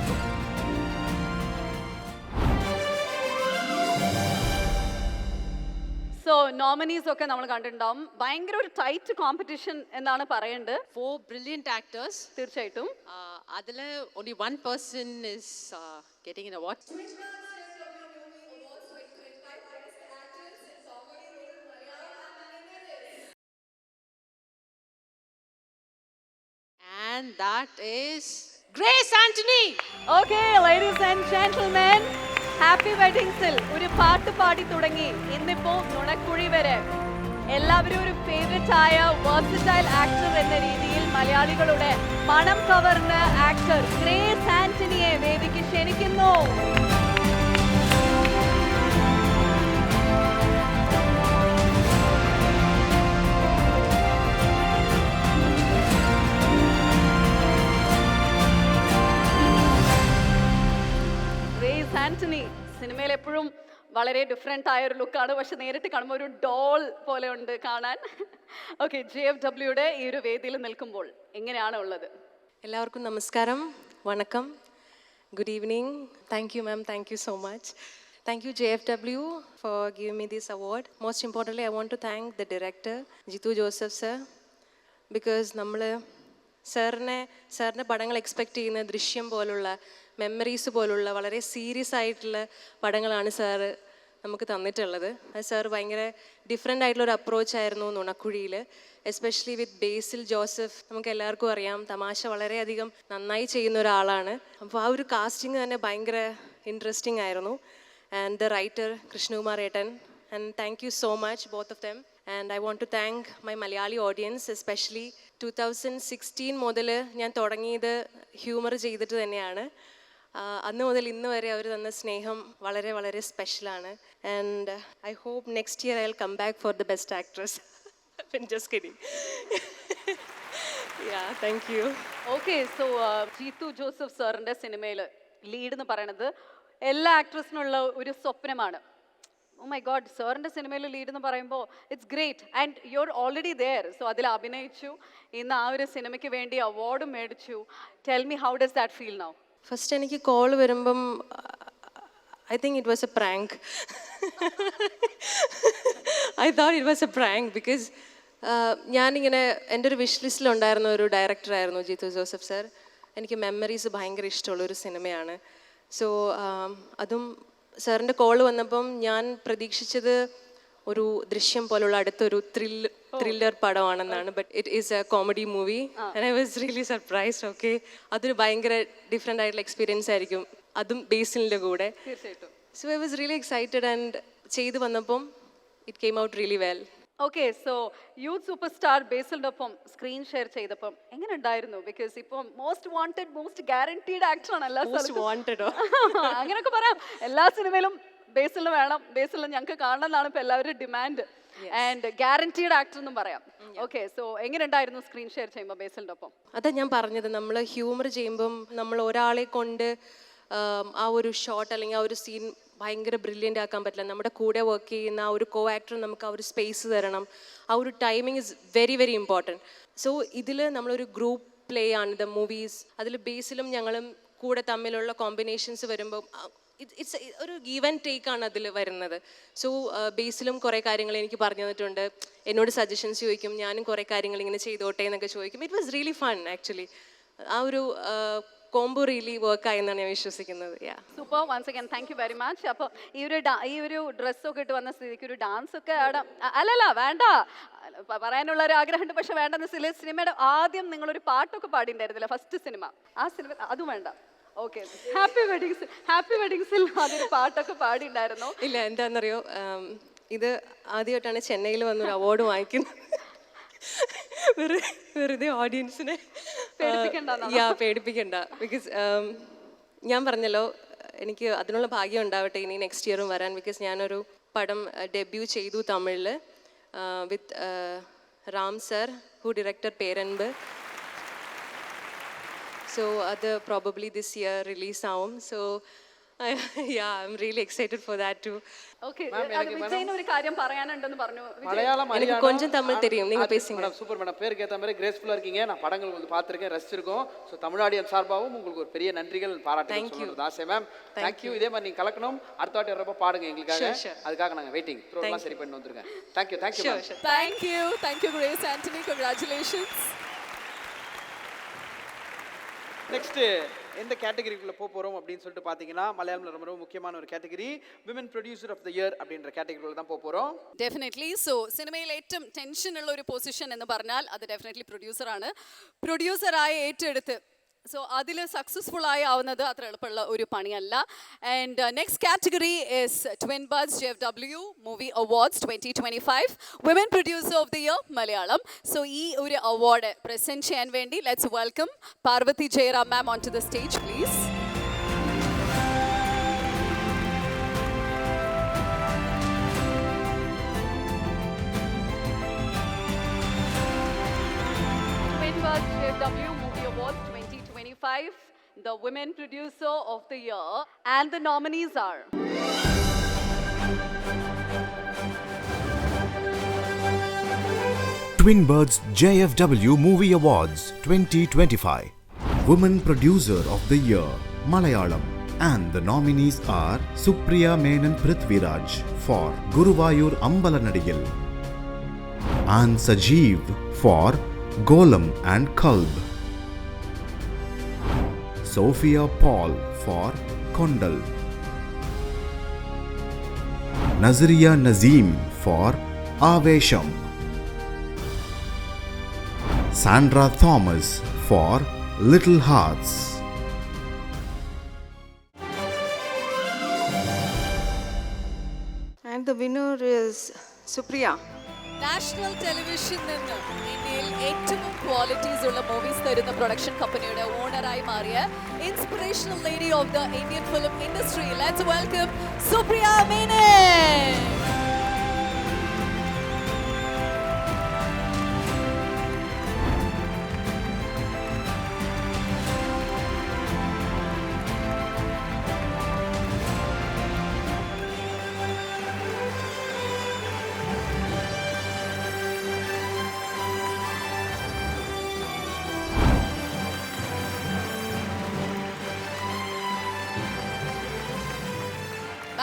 So nominees ഒക്കെ നമ്മൾ കണ്ടിട്ടുണ്ടാവും. ഭയങ്കര ഒരു tight competition എന്നാണ് പറയേണ്ടത്. 4 brilliant actors. തീർച്ചയായിട്ടും. അതിൽ only one person is getting an award. And that is Grace Anthony. Okay, ladies and gentlemen, happy വെഡിങ്സിൽ ഒരു പാട്ട് പാടി തുടങ്ങി ഇന്നിപ്പോ നുണക്കുഴി വരെ എല്ലാവരും ഒരു ഫേവറേറ്റ് ആയ വേഴ്സറ്റൈൽ ആക്ടർ എന്ന രീതിയിൽ മലയാളികളുടെ മനം കവർന്ന ആക്ടർ ഗ്രേസ് ആന്റണിയെ വേദിക്ക് ക്ഷണിക്കുന്നു. ഗ്രേസ് ആന്റണി സിനിമയിൽ എപ്പോഴും വളരെ ഡിഫറെൻ്റ് ആയ ഒരു ലുക്കാണ്, പക്ഷെ നേരിട്ട് കാണുമ്പോൾ ഒരു ഡോൾ പോലെ ഉണ്ട് കാണാൻ. ഓക്കെ, JFWയുടെ ഈ ഒരു വേദിയിൽ നിൽക്കുമ്പോൾ എങ്ങനെയാണ് ഉള്ളത്? എല്ലാവർക്കും നമസ്കാരം, വണക്കം, good evening. Thank you ma'am, thank you so much. Thank you JFW for giving me this award. Most importantly, I want to thank the director, Jitu Joseph sir, because നമ്മൾ സാറിൻ്റെ പടങ്ങൾ എക്സ്പെക്റ്റ് ചെയ്യുന്ന ദൃശ്യം പോലുള്ള, മെമ്മറീസ് പോലുള്ള വളരെ serious ആയിട്ടുള്ള പടങ്ങളാണ് sir നമുക്ക് തന്നിട്ടുള്ളത്. അത് സാർ ഭയങ്കര ഡിഫറെൻ്റ് ആയിട്ടുള്ളൊരു അപ്രോച്ചായിരുന്നു നുണക്കുഴിയിൽ, എസ്പെഷ്യലി വിത്ത് ബേസിൽ ജോസഫ്. നമുക്ക് എല്ലാവർക്കും അറിയാം, തമാശ വളരെയധികം നന്നായി ചെയ്യുന്ന ഒരാളാണ്. അപ്പോൾ ആ ഒരു കാസ്റ്റിംഗ് തന്നെ ഭയങ്കര ഇൻട്രസ്റ്റിംഗ് ആയിരുന്നു. And the writer Krishnakumar Etan, and thank you so much both of them. And I want to thank my Malayali audience, especially 2016 മുതൽ ഞാൻ തുടങ്ങിയത് ഹ്യൂമർ ചെയ്തിട്ട് തന്നെയാണ്. അന്ന് മുതൽ ഇന്ന് വരെ അവർ തന്ന സ്നേഹം വളരെ വളരെ സ്പെഷ്യലാണ്. And I hope next year I will come back for the best actress. Just kidding. Yeah, thank you. Okay, so Jeethu Joseph സാറിൻ്റെ സിനിമയിൽ ലീഡ് എന്ന് പറയണത് എല്ലാ ആക്ട്രസിനുള്ള ഒരു സ്വപ്നമാണ്. ഓ മൈ ഗോഡ്, സാറിൻ്റെ സിനിമയിൽ ലീഡ് എന്ന് പറയുമ്പോൾ it's great and you are already there. So അതിൽ അഭിനയിച്ചു, ഇന്ന് ആ ഒരു സിനിമയ്ക്ക് വേണ്ടി അവാർഡും മേടിച്ചു. Tell me, how does that feel now? First എനിക്ക് കോൾ വരുമ്പം I think it was a prank. I thought it was a prank because ഞാനിങ്ങനെ എൻ്റെ ഒരു വിഷ് ലിസ്റ്റിലുണ്ടായിരുന്ന ഒരു ഡയറക്ടറായിരുന്നു ജിത്തു ജോസഫ് സർ. എനിക്ക് മെമ്മറീസ് ഭയങ്കര ഇഷ്ടമുള്ളൊരു സിനിമയാണ്. സോ അതും സാറിൻ്റെ കോൾ വന്നപ്പം ഞാൻ പ്രതീക്ഷിച്ചത് ഒരു ദൃശ്യം പോലുള്ള അടുത്തൊരു ത്രില്ലർ പടമാണെന്നാണ്. But it is a comedy movie and I was really surprised. Okay, അതൊരു ഭയങ്കര ഡിഫറെൻ്റ് ആയിട്ടുള്ള എക്സ്പീരിയൻസ് ആയിരിക്കും, അതും ബേസിലിൻ്റെ കൂടെ. തീർച്ചയായിട്ടും. So I was really excited and ചെയ്ത് വന്നപ്പം it came out really well. Okay, so youth super star ബേസിലിന്റെ ഒപ്പം സ്ക്രീൻ ഷെയർ ചെയ്തപ്പം എങ്ങനെ ഉണ്ടായിരുന്നു? ബിക്കോസ് ഇപ്പം most wanted, most guaranteed actor ആണ് എല്ലാ മോസ്റ്റ് വാണ്ടഡോ അങ്ങനെയൊക്കെ പറയാം. എല്ലാ സിനിമയിലും ബേസിലിന് വേണം, ബേസിലിന് ഞങ്ങൾക്ക് കാണണം എന്നാണ് ഇപ്പൊ എല്ലാവരും ഡിമാൻഡ്. ആൻഡ് ഗ്യാരണ്ടീഡ് ആക്ടർ എന്നും പറയാം. ഓക്കെ, സോ എങ്ങനെ ഉണ്ടായിരുന്നു സ്ക്രീൻ ഷെയർ ചെയ്യുമ്പോൾ ബേസിലിന്റെ ഒപ്പം? അതാ ഞാൻ പറഞ്ഞത്, നമ്മൾ ഹ്യൂമർ ചെയ്യുമ്പം നമ്മൾ ഒരാളെ കൊണ്ട് ആ ഒരു ഷോട്ട് അല്ലെങ്കിൽ ആ ഒരു സീൻ ഭയങ്കര ബ്രില്യൻ്റ് ആക്കാൻ പറ്റില്ല. നമ്മുടെ കൂടെ വർക്ക് ചെയ്യുന്ന ആ ഒരു കോ ആക്ടർ നമുക്ക് ആ ഒരു സ്പേസ് തരണം. ആ ഒരു timing is very very important. So ഇതിൽ നമ്മളൊരു ഗ്രൂപ്പ് പ്ലേ ആണ് ദ മൂവീസ്. അതിൽ ബേസിലും ഞങ്ങളും കൂടെ തമ്മിലുള്ള കോമ്പിനേഷൻസ് വരുമ്പോൾ ഇറ്റ്സ് ഒരു ഗീവ് ആൻഡ് ടേക്ക് ആണ് അതിൽ വരുന്നത്. സോ ബേസിലും കുറേ കാര്യങ്ങൾ എനിക്ക് പറഞ്ഞു തന്നിട്ടുണ്ട്, എന്നോട് സജഷൻസ് ചോദിക്കും, ഞാനും കുറേ കാര്യങ്ങൾ ഇങ്ങനെ ചെയ്തോട്ടെ എന്നൊക്കെ ചോദിക്കും. It was really fun actually. ആ ഒരു കോംബോ റിയലി വർക്ക് ആയെന്നാണ് ഞാൻ വിശ്വസിക്കുന്നത്. Super, once again thank you very much. അപ്പോൾ ഈ ഒരു ഡ്രസ്സൊക്കെ ഇട്ട് വന്ന സ്ഥിതിക്ക് ഒരു ഡാൻസ് ഒക്കെ അല്ലല്ല വേണ്ട പറയാനുള്ള ഒരു ആഗ്രഹമുണ്ട്, പക്ഷെ വേണ്ടെന്ന് സിനിമയുടെ ആദ്യം നിങ്ങളൊരു പാട്ടൊക്കെ പാടിയിട്ടുണ്ടായിരുന്നില്ല ഫസ്റ്റ് സിനിമ, ആ സിനിമ അതും വേണ്ട. ഓക്കെ, ഹാപ്പി വെഡിങ്സിൽ അതൊരു പാട്ടൊക്കെ പാടിയിട്ടുണ്ടായിരുന്നു. ഇല്ല, എന്താണെന്നറിയോ, ഇത് ആദ്യമായിട്ടാണ് ചെന്നൈയിൽ വന്നൊരു അവാർഡ് വാങ്ങിക്കുന്നത്. വെറുതെ ഓഡിയൻസിനെ പേടിപ്പിക്കണ്ട. ബിക്കോസ് ഞാൻ പറഞ്ഞല്ലോ, എനിക്ക് അതിനുള്ള ഭാഗ്യം ഉണ്ടാവട്ടെ ഇനി നെക്സ്റ്റ് ഇയറും വരാൻ. ബിക്കോസ് ഞാനൊരു പടം ഡെബ്യൂ ചെയ്തു തമിഴിൽ with Ram sir, who director Peranbu. So അത് പ്രോബബ്ലി ദിസ് ഇയർ റിലീസ് ആവും. So I'm really excited for that too. Okay, Vijayan ഒരു കാര്യം പറയാനുണ്ടെന്ന് പറഞ്ഞു. எனக்கு கொஞ்சம் தமிழ் தெரியும், நீங்க பேசுங்க. மேடம் சூப்பர் மேடம், பேருக்கு ஏற்ற மாதிரி கிரேஸ்ஃபுல்லாக இருக்கீங்க. நான் படங்கள் வந்து பார்த்துருக்கேன், ரசிச்சிருக்கோம். ஸோ தமிழ்நாடியன் சார்பாகவும் உங்களுக்கு ஒரு பெரிய நன்றிகள் பாராட்டுகள் ஆசை மேம். தேங்க்யூ. இதே மாதிரி நீங்கள் கலக்கணும், அடுத்த வாட்டி வரப்போ பாடுங்க எங்களுக்காக. அதுக்காக நாங்கள் வெயிட்டிங் த்ரோலாம் சரி பண்ணி வந்துருக்கேன். Thank you thank you grace Antony, congratulations. Next எந்த கேட்டகரிக்குள்ளே போகிறோம் அப்படின்னு சொல்லிட்டு பார்த்தீங்கன்னா, மலையாளம்ல ரொம்ப ரொம்ப முக்கியமான ஒரு category women producer of the year அப்படின்ற கேட்டகரிக்குள்ள தான் போகிறோம். ഡെഫിനറ്റ്ലി. സോ സിനിമയിൽ ഏറ്റവും ടെൻഷൻ ഉള്ള ഒരു പൊസിഷൻ എന്ന് പറഞ്ഞാൽ അത് ഡെഫിനറ്റ്ലി പ്രൊഡ്യൂസറാണ്. പ്രൊഡ്യൂസറായി ഏറ്റെടുത്ത് സോ അതിൽ സക്സസ്ഫുൾ ആയി ആവുന്നത് അത്ര എളുപ്പമുള്ള ഒരു പണിയല്ല. And next category is twin buds JFW movie awards 2025 women producer of the year Malayalam. So ഈ ഒരു അവാർഡ് പ്രസന്റ് ചെയ്യാൻ വേണ്ടി let's welcome Parvathy Jayaram ma'am on to the stage please. Twin Birds JFW Movie Awards 2025, the Women Producer of the Year, and the nominees are Twin Birds JFW Movie Awards 2025, Women Producer of the Year, Malayalam, and the nominees are Supriya Menon Prithviraj for Guruvayur Ambalanadiyil, and Sajeev for Golem and Kalb, Sophia Paul for Kondal, Nazriya Nazim for Avesham, Sandra Thomas for Little Hearts. And the winner is Supriya. National television നിന്ന് ഇന്ത്യയിൽ ഏറ്റവും qualities ഉള്ള movies തരുന്ന production കമ്പനിയുടെ ഓണറായി മാറിയ inspirational lady of the Indian film industry. Let's welcome Supriya Menon.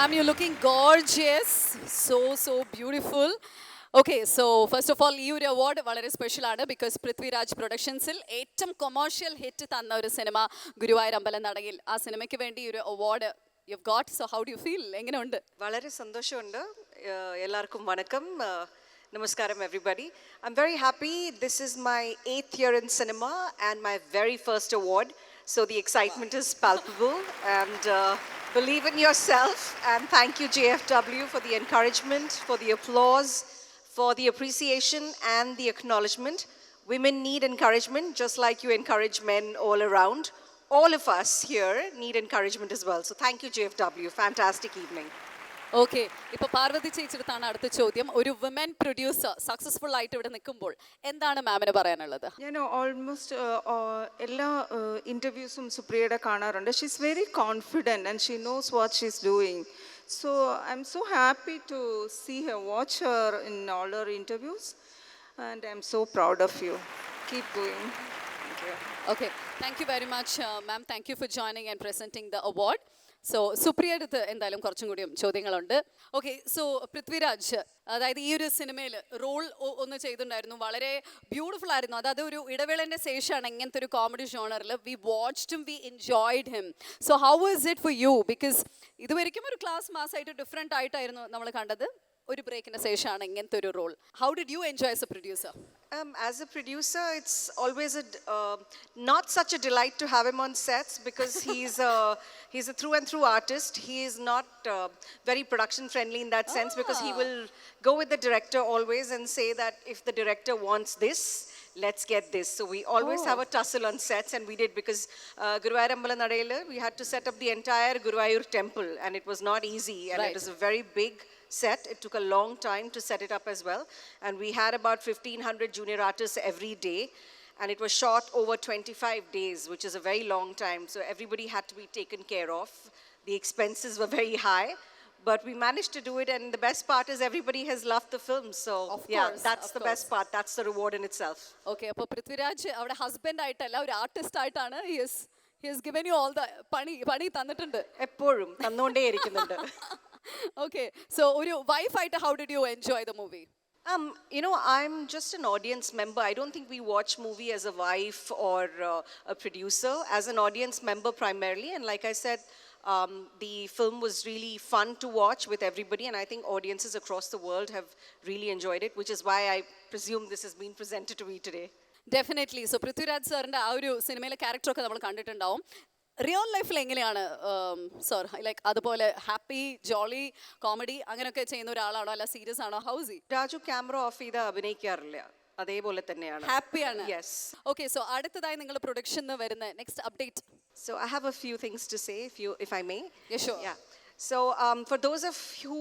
Ma'am, you're looking gorgeous. So beautiful. Okay, so first of all, ഈ ഒരു award വളരെ സ്പെഷ്യൽ ആണ് ബിക്കോസ് പൃഥ്വിരാജ് പ്രൊഡക്ഷൻസിൽ ഏറ്റവും കൊമേഴ്ഷ്യൽ ഹിറ്റ് തന്ന ഒരു സിനിമ ഗുരുവായൂർ അമ്പലം നടയിൽ, ആ സിനിമയ്ക്ക് വേണ്ടി ഒരു award you've got. So how do you feel? എങ്ങനെയുണ്ട്? വളരെ സന്തോഷമുണ്ട്. എല്ലാവർക്കും വണക്കം. Namaskaram everybody. I'm very happy. This is my 8th year in cinema and my very first award. So the excitement is palpable, and believe in yourself, and thank you JFW for the encouragement, for the applause, for the appreciation and the acknowledgement. Women need encouragement just like you encourage men all around. All of us here need encouragement as well. So thank you JFW. Fantastic evening. Okay, ഇപ്പോൾ പാർവതി ചേച്ചിടത്താണ് അടുത്ത ചോദ്യം. ഒരു women producer successful ആയിട്ട് ഇവിടെ നിൽക്കുമ്പോൾ എന്താണ് മാമിന് പറയാനുള്ളത്? ഞാൻ ഓൾമോസ്റ്റ് എല്ലാ ഇൻ്റർവ്യൂസും സുപ്രിയയുടെ കാണാറുണ്ട്. She is very confident and she knows what she is doing. So I am so happy to see her, watch her in all her interviews, and I am so proud of you. Keep going. Okay, thank you very much ma'am. Thank you for joining and presenting the award. So സുപ്രിയയുടെ അടുത്ത് എന്തായാലും കുറച്ചും കൂടിയും ചോദ്യങ്ങളുണ്ട്. Okay, so Prithviraj, അതായത് ഈ ഒരു സിനിമയിൽ റോൾ ഒന്ന് ചെയ്തിട്ടുണ്ടായിരുന്നു, വളരെ ബ്യൂട്ടിഫുൾ ആയിരുന്നു. അതായത് ഒരു ഇടവേളൻ്റെ ശേഷമാണ് ഇങ്ങനത്തെ ഒരു കോമഡി ജോണറിൽ. വി വാച്ച്ഡും we enjoyed him. So how was it for you? Because ഇതുവരെയും ഒരു ക്ലാസ് മാസമായിട്ട് ഡിഫറെൻ്റ് ആയിട്ടായിരുന്നു നമ്മൾ കണ്ടത്. ഒരു ബ്രേക്കിന് ശേഷമാണ് ഇങ്ങനത്തെ ഒരു റോൾ. How did you enjoy as a producer? As a producer, it's always not such a delight to have him on sets, because he's a through and through artist. He is not very production friendly in that sense, because he will go with the director always and say that if the director wants this, let's get this. So we always have a tussle on sets, and we did, because Guruvayur Ambalanadayil, we had to set up the entire Guruvayur temple, and it was not easy, and it was a very big set. It took a long time to set it up as well, and we had about 1,500 junior artists every day, and it was shot over 25 days, which is a very long time. So everybody had to be taken care of. The expenses were very high, but we managed to do it, and the best part is everybody has loved the film. So that's the best part. That's the reward in itself. Okay, അപ്പോൾ പൃഥ്വിരാജ് അവിടെ husband ആയിട്ടല്ല, ഒരു artist ആയിട്ടാണ്. He has given you all the പണി തന്നിട്ടുണ്ട്. എപ്പോഴും തന്നുകൊണ്ടേയിരിക്കുന്നുണ്ട്. Okay, so ഒരു wife ആയിട്ട് how did you enjoy the movie? You know, I'm just an audience member. I don't think we watch movie as a wife or a producer. As an audience member primarily, and like I said, the film was really fun to watch with everybody, and I think audiences across the world have really enjoyed it, which is why I presume this has been presented to me today. Definitely. So Prithviraj സാറിൻ്റെ ആ ഒരു സിനിമയിലെ ക്യാരക്ടറൊക്കെ നമ്മൾ കണ്ടിട്ടുണ്ടാവും. Real ലൈഫിൽ എങ്ങനെയാണ് sir? Like അതുപോലെ happy Jolly comedy അങ്ങനെയൊക്കെ ചെയ്യുന്ന ഒരാളാണോ, അല്ല സീരിയസ് ആണോ? ഹൗസ് രാജു ക്യാമറ ഓഫ് ചെയ്ത് അഭിനയിക്കാറില്ല, അതേപോലെ തന്നെയാണ്. ഹാപ്പിയാണ്. യെസ്. ഓക്കെ, സോ അടുത്തതായി നിങ്ങൾ പ്രൊഡക്ഷന് വരുന്ന next update? So I have a few things to say, if I may. Yeah, sure. Yeah. So for those of you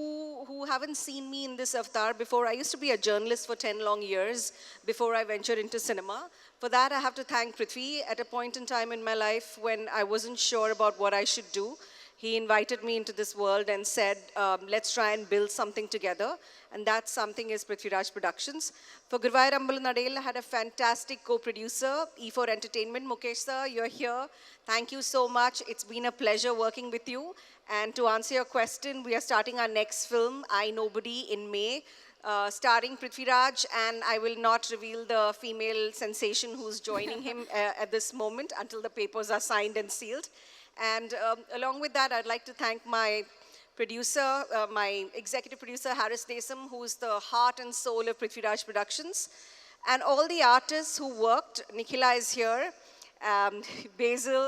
who haven't seen me in this avatar before, I used to be a journalist for 10 long years before I ventured into cinema. For that, I have to thank Prithvi. At a point in time in my life when I wasn't sure about what I should do, he invited me into this world and said, let's try and build something together. And that something is Prithviraj Productions. For Guruvayur Ambalanadayil, I had a fantastic co-producer, E4 Entertainment. Mukesh sir, you're here. Thank you so much. It's been a pleasure working with you. And to answer your question, we are starting our next film, I Nobody, in May. Starring Prithviraj, and I will not reveal the female sensation who's joining him at this moment until the papers are signed and sealed. And along with that, I'd like to thank my producer, my executive producer, Harris Desam, who's the heart and soul of Prithviraj Productions, and all the artists who worked. Nikhila is here, Basil,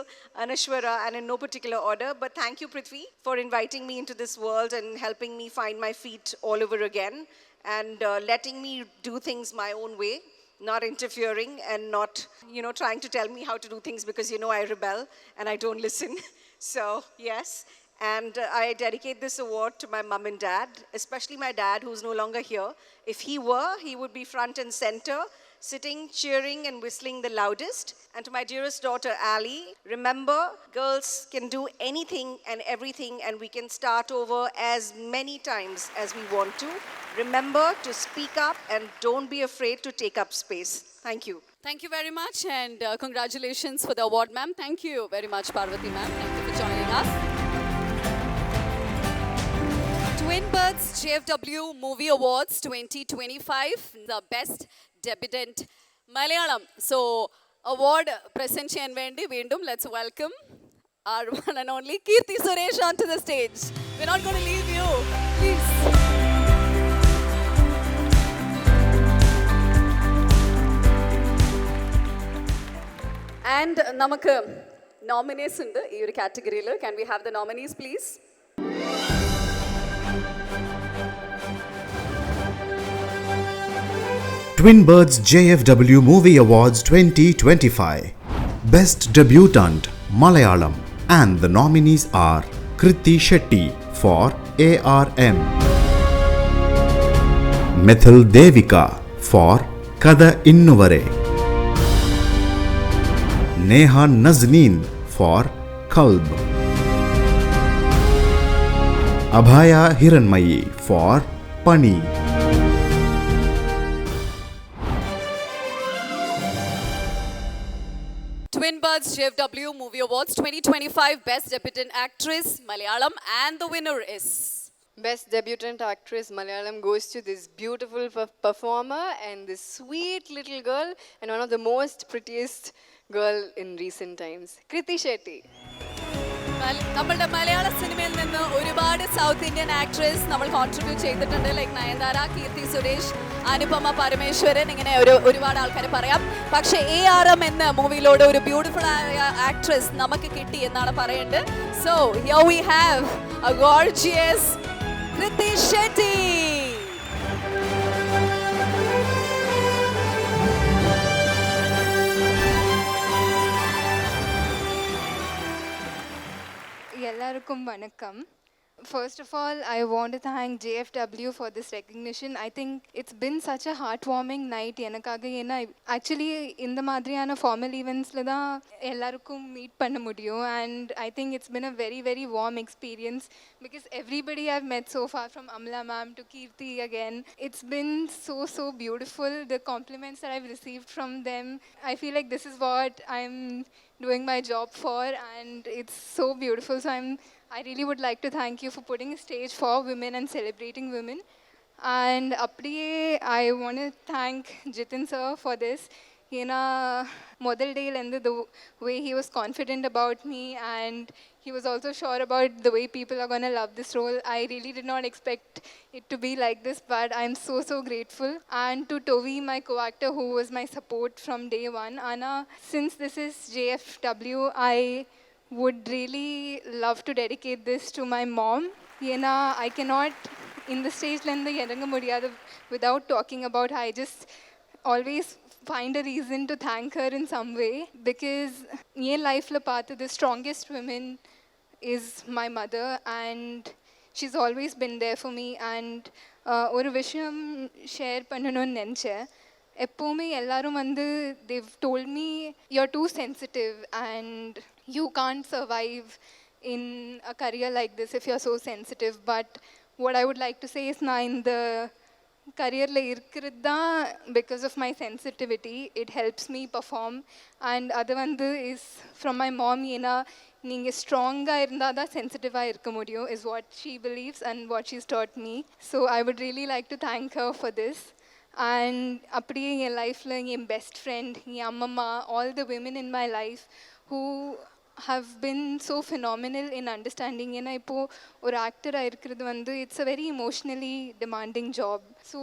Anashwara, and in no particular order, but thank you, Prithvi, for inviting me into this world and helping me find my feet all over again, and letting me do things my own way, not interfering and not, trying to tell me how to do things, because, I rebel and I don't listen. So, yes. And I dedicate this award to my mom and dad, especially my dad, who's no longer here. If he were, he would be front and center, sitting, cheering and whistling the loudest. And to my dearest daughter, Ali, remember, girls can do anything and everything, and we can start over as many times as we want to. Remember to speak up and don't be afraid to take up space. Thank you. Thank you very much, and congratulations for the award, ma'am. Thank you very much, Parvati ma'am. Thank you for joining us. Twin Birds JFW Movie Awards 2025, the best debutant Malayalam. So award present cheyan vendi veendum let's welcome our one and only Kirti Suresh onto the stage. We're not going to leave you. Please. And നമുക്ക് nominees ഉണ്ട് ഈ ഒരു കാറ്റഗറിയിൽ. Can we have the nominees please? Twin Birds JFW Movie Awards 2025 Best Debutant Malayalam, and the nominees are Kriti Shetty for ARM, Mithil Devika for Kada Innuvare, Neha Nazneen for Kalb, Abhaya Hiranmayi for Pani, Twin Birds JFW Movie Awards 2025 Best Debutant Actress Malayalam, and the winner is Best Debutant Actress Malayalam goes to this beautiful performer and this sweet little girl and one of the most prettiest girl in recent times, Kriti Shetty. നമ്മളുടെ മലയാള സിനിമയിൽ നിന്ന് ഒരുപാട് south Indian actress നമ്മൾ contribute ചെയ്തിട്ടുണ്ട്. Like Nayanthara, Keerthy Suresh, Anupama Parameswaran, ഇങ്ങനെ ഒരുപാട് ആൾക്കാർ പറയാം. പക്ഷേ ARM എന്ന മൂവിയിലൂടെ ഒരു ബ്യൂട്ടിഫുൾ ആയ ആക്ട്രസ് നമുക്ക് കിട്ടി എന്നാണ് പറയേണ്ടത്. So here we have A gorgeous Kriti Shetty. എല്ലാവർക്കും വണക്കം. First of all, I want to thank JFW for this recognition. I think it's been such a heartwarming night. Actually, in the மாதிரியான formal eventsல தான் எல்லாருக்கும் meet பண்ண முடியும். And I think it's been a very, very warm experience because everybody I've met so far, from Amla ma'am to Kirti again, it's been so beautiful. The compliments that I've received from them, I feel like this is what I'm doing my job for, and it's so beautiful. So I really would like to thank you for putting a stage for women and celebrating women. And apdiye I want to thank Jitin sir for this. Model day the way he was confident about me, and he was also sure about the way people are going to love this role. I really did not expect it to be like this, but I'm so grateful. And to Tovi, my co-actor, who was my support from day one. Anna, since this is JFW, I would really love to dedicate this to my mom. I cannot in the stage without talking about her. I just always find a reason to thank her in some way, because in life the strongest woman is my mother, and she's always been there for me. And ஒரு விஷயம் share பண்ணணும்னு நினச்சேன். எப்போவுமே எல்லாரும் they've told me you're too sensitive and you can't survive in a career like this if you're so sensitive. But what I would like to say is in the career because of my sensitivity, it helps me perform. And adu is from my mom. Neenga strong ah irundha da sensitive ah irukka mudiyum is what she believes and what she's taught me. So I would really like to thank her for this. And apdiye in life la my best friend, my amma, all the women in my life who have been so phenomenal in understanding. Ipo or actor it's a very emotionally demanding job. So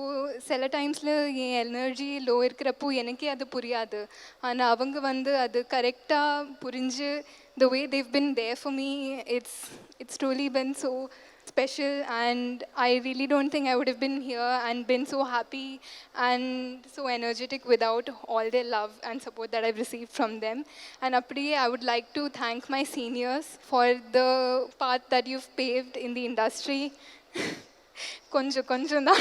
sela times la energy low irkrappo enake adu puriyadu, ana avanga adu correct ah purinju the way they've been there for me, it's truly been so special. And I really don't think I would have been here and been so happy and so energetic without all their love and support that I've received from them. And apdiye I would like to thank my seniors for the path that you've paved in the industry. konju da.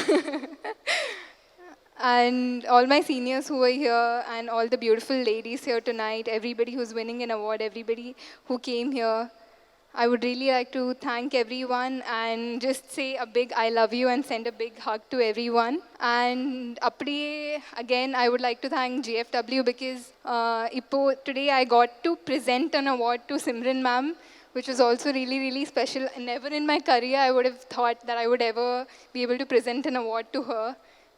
And all my seniors who are here, and all the beautiful ladies here tonight, everybody who's winning an award, everybody who came here, I would really like to thank everyone and just say a big I love you and send a big hug to everyone. And apdiye again I would like to thank JFW because today I got to present an award to Simran ma'am, which was also really special. Never in my career I would have thought that I would ever be able to present an award to her.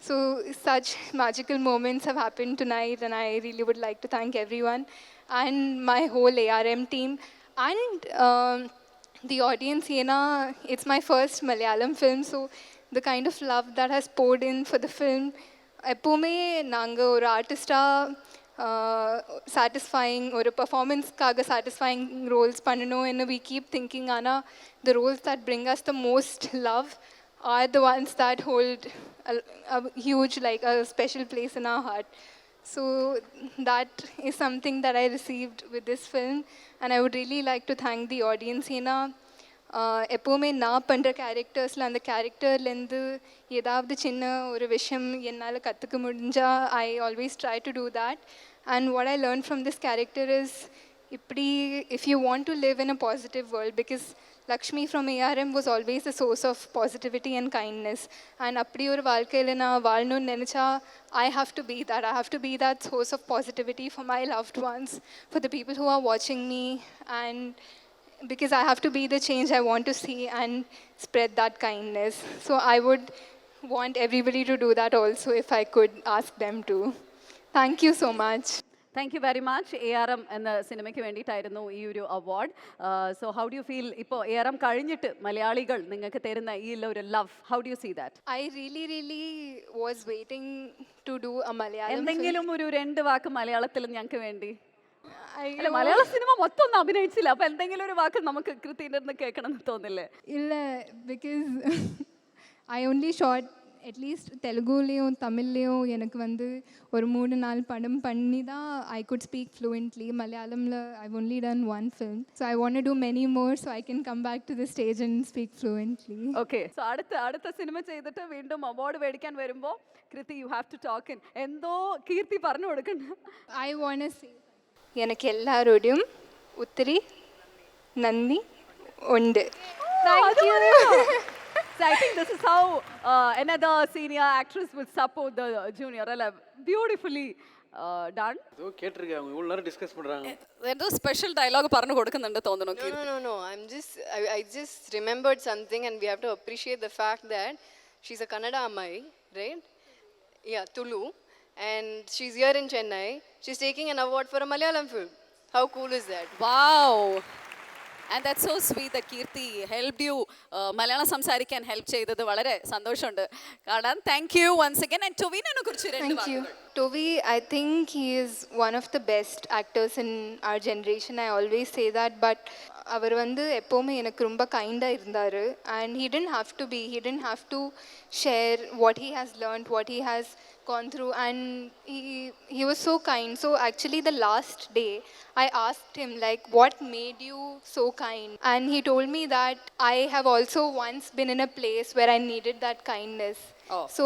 So such magical moments have happened tonight, and I really would like to thank everyone and my whole ARM team. And the audience, it's my first Malayalam film, so the kind of love that has poured in for the film, எப்போவுமே நாங்கள் ஒரு ஆர்டிஸ்டாக satisfying ஒரு பர்ஃபார்மன்ஸ்க்காக satisfying Rolle's பண்ணணும் என்ன we keep thinking ஆனால் the roles that bring us the most love are the ones that hold a huge, like a special place in our heart. So that is something that I received with this film, and I would really like to thank the audience. எப்போவுமே நான் பண்ணுற கேரக்டர்ஸில் அந்த கேரக்டர்லேருந்து ஏதாவது சின்ன ஒரு விஷயம் என்னால் கற்றுக்க முடிஞ்சால் I always try to do that. And what I learn from this character is இப்படி if you want to live in a positive world, because Lakshmi from ARM was always a source of positivity and kindness. And அப்படி ஒரு வாழ்க்கையில் நான் வாழணும்னு நினச்சா I have to be that. I have to be that source of positivity for my loved ones, for the people who are watching me, and because I have to be the change I want to see and spread that kindness. So I would want everybody to do that also if I could ask them to. Thank you so much. Thank you very much. ARM എന്ന സിനിമയ്ക്ക് വേണ്ടിയിട്ടായിരുന്നു ഈ ഒരു award. So how do you feel ഇപ്പോൾ ARM കഴിഞ്ഞിട്ട് മലയാളികൾ നിങ്ങൾക്ക് തരുന്ന ഈ ഒരു love, how do you see that? I really was waiting to do a Malayalam എന്തെങ്കിലും ഒരു 2 വാക്ക് മലയാളത്തിൽ ഞങ്ങൾക്ക് വേണ്ടി? film. അല്ല, മലയാള സിനിമ മൊത്തം ഒന്നും അഭിനയിച്ചില്ല, അപ്പൊ എന്തെങ്കിലും ഒരു വാക്ക് നമുക്ക് കൃത്യൻ്റെ അടുത്ത് കേൾക്കണം എന്ന് തോന്നില്ലേ? ഇല്ല, because I only shot at least தெலுங்குலேயும் தமிழ்லேயும் எனக்கு வந்து ஒரு 3-4 படம் பண்ணி தான் ஐ குட் ஸ்பீக் ஃப்ளூயன்ட்லி. மலையாளமில் I've only done 1 film. So I want to do many more so I can come back to the stage and speak fluently. Okay, so അടുത്ത സിനിമ ചെയ്തിട്ട് വീണ്ടും അവാർഡ് മേടിക്കാൻ വരുമ്പോൾ Krithi you have to talk in. എന്തോ കീർത്തി പറഞ്ഞു കൊടുക്കണം. ഐ വാണ്ട് സേ എനിക്ക് എല്ലാവരോടും ഒത്തിരി നന്ദി ഉണ്ട്. Thank you. So I think this is how another senior actress would support the junior. Beautifully done. கேட்டிருக்காங்க, இவ்வளோ நேரம் டிஸ்கஸ் பண்ணுறாங்க. എന്തോ സ്പെഷ്യൽ ഡയലോഗ് പറഞ്ഞു കൊടുക്കുന്നുണ്ട് തോന്നുന്നു. No. I just remembered something, and we have to appreciate the fact that she's a Kannada Ammai, right? Yeah, Tulu. And she's here in Chennai. She's taking an award for a Malayalam film. How cool is that? Wow. And that's so sweet that Kirti helped you Malayalam സംസാരിക്കാൻ help ചെയ്തത് വളരെ സന്തോഷമുണ്ട് കാണാൻ. Thank you once again. And ടൊവിനോനെ കുറിച്ച് രണ്ട് വാക്കുകൾ. Tovi, I think he is one of the best actors in our generation. I always say that, but அவர் வந்து எப்போவுமே எனக்கு ரொம்ப கைண்டாக இருந்தார். And he didn't have to share what he has learned, what he has gone through, and he was so kind. So actually the last day I asked him, like, what made you so kind? And he told me that I have also once been in a place where I needed that kindness. So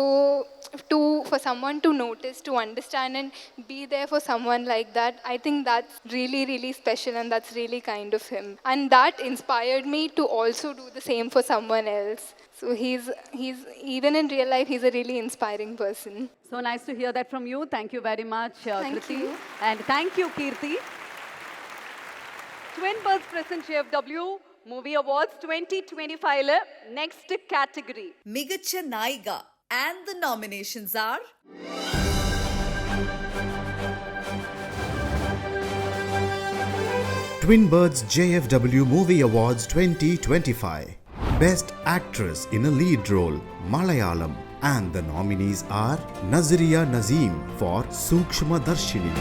for someone to notice, to understand and be there for someone like that, I think that's really special, and that's really kind of him. And that inspired me to also do the same for someone else. So he's even in real life, he's a really inspiring person. So nice to hear that from you. Thank you very much, Thank Kriti. you. And thank you, Kirti. Twin Birds present JFW Movie Awards 2025 next category. മികച്ച നായിക, and the nominations are Twin Birds JFW Movie Awards 2025. Best Actress in a Lead Role, Malayalam. And the nominees are Nazriya Nazim for Sukshma Darshini,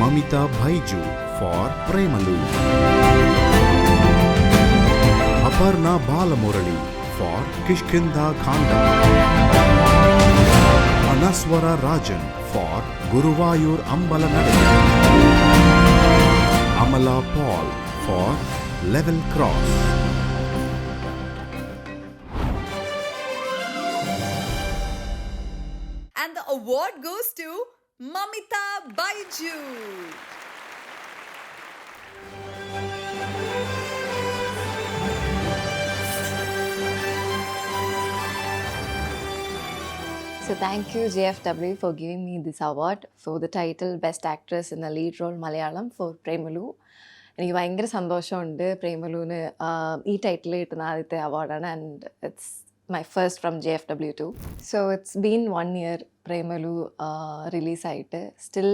Mamita Bhaiju for Premalu, Aparna Balamurali for Kishkinda Khanda, Anaswara Rajan for Guruvayur Ambalanadu, Amala Paul for Level Cross. and the award goes to Mamita Baiju. So thank you JFW for giving me this award for the title Best Actress in a Lead Role Malayalam for Premalu. എനിക്ക് ഭയങ്കര സന്തോഷമുണ്ട് പ്രേമലുവിന് ഈ title കിട്ടുന്ന ആദ്യത്തെ അവാർഡാണ്. And it's my first from JFW2. So it's been 1 year Premalu റിലീസായിട്ട്. Still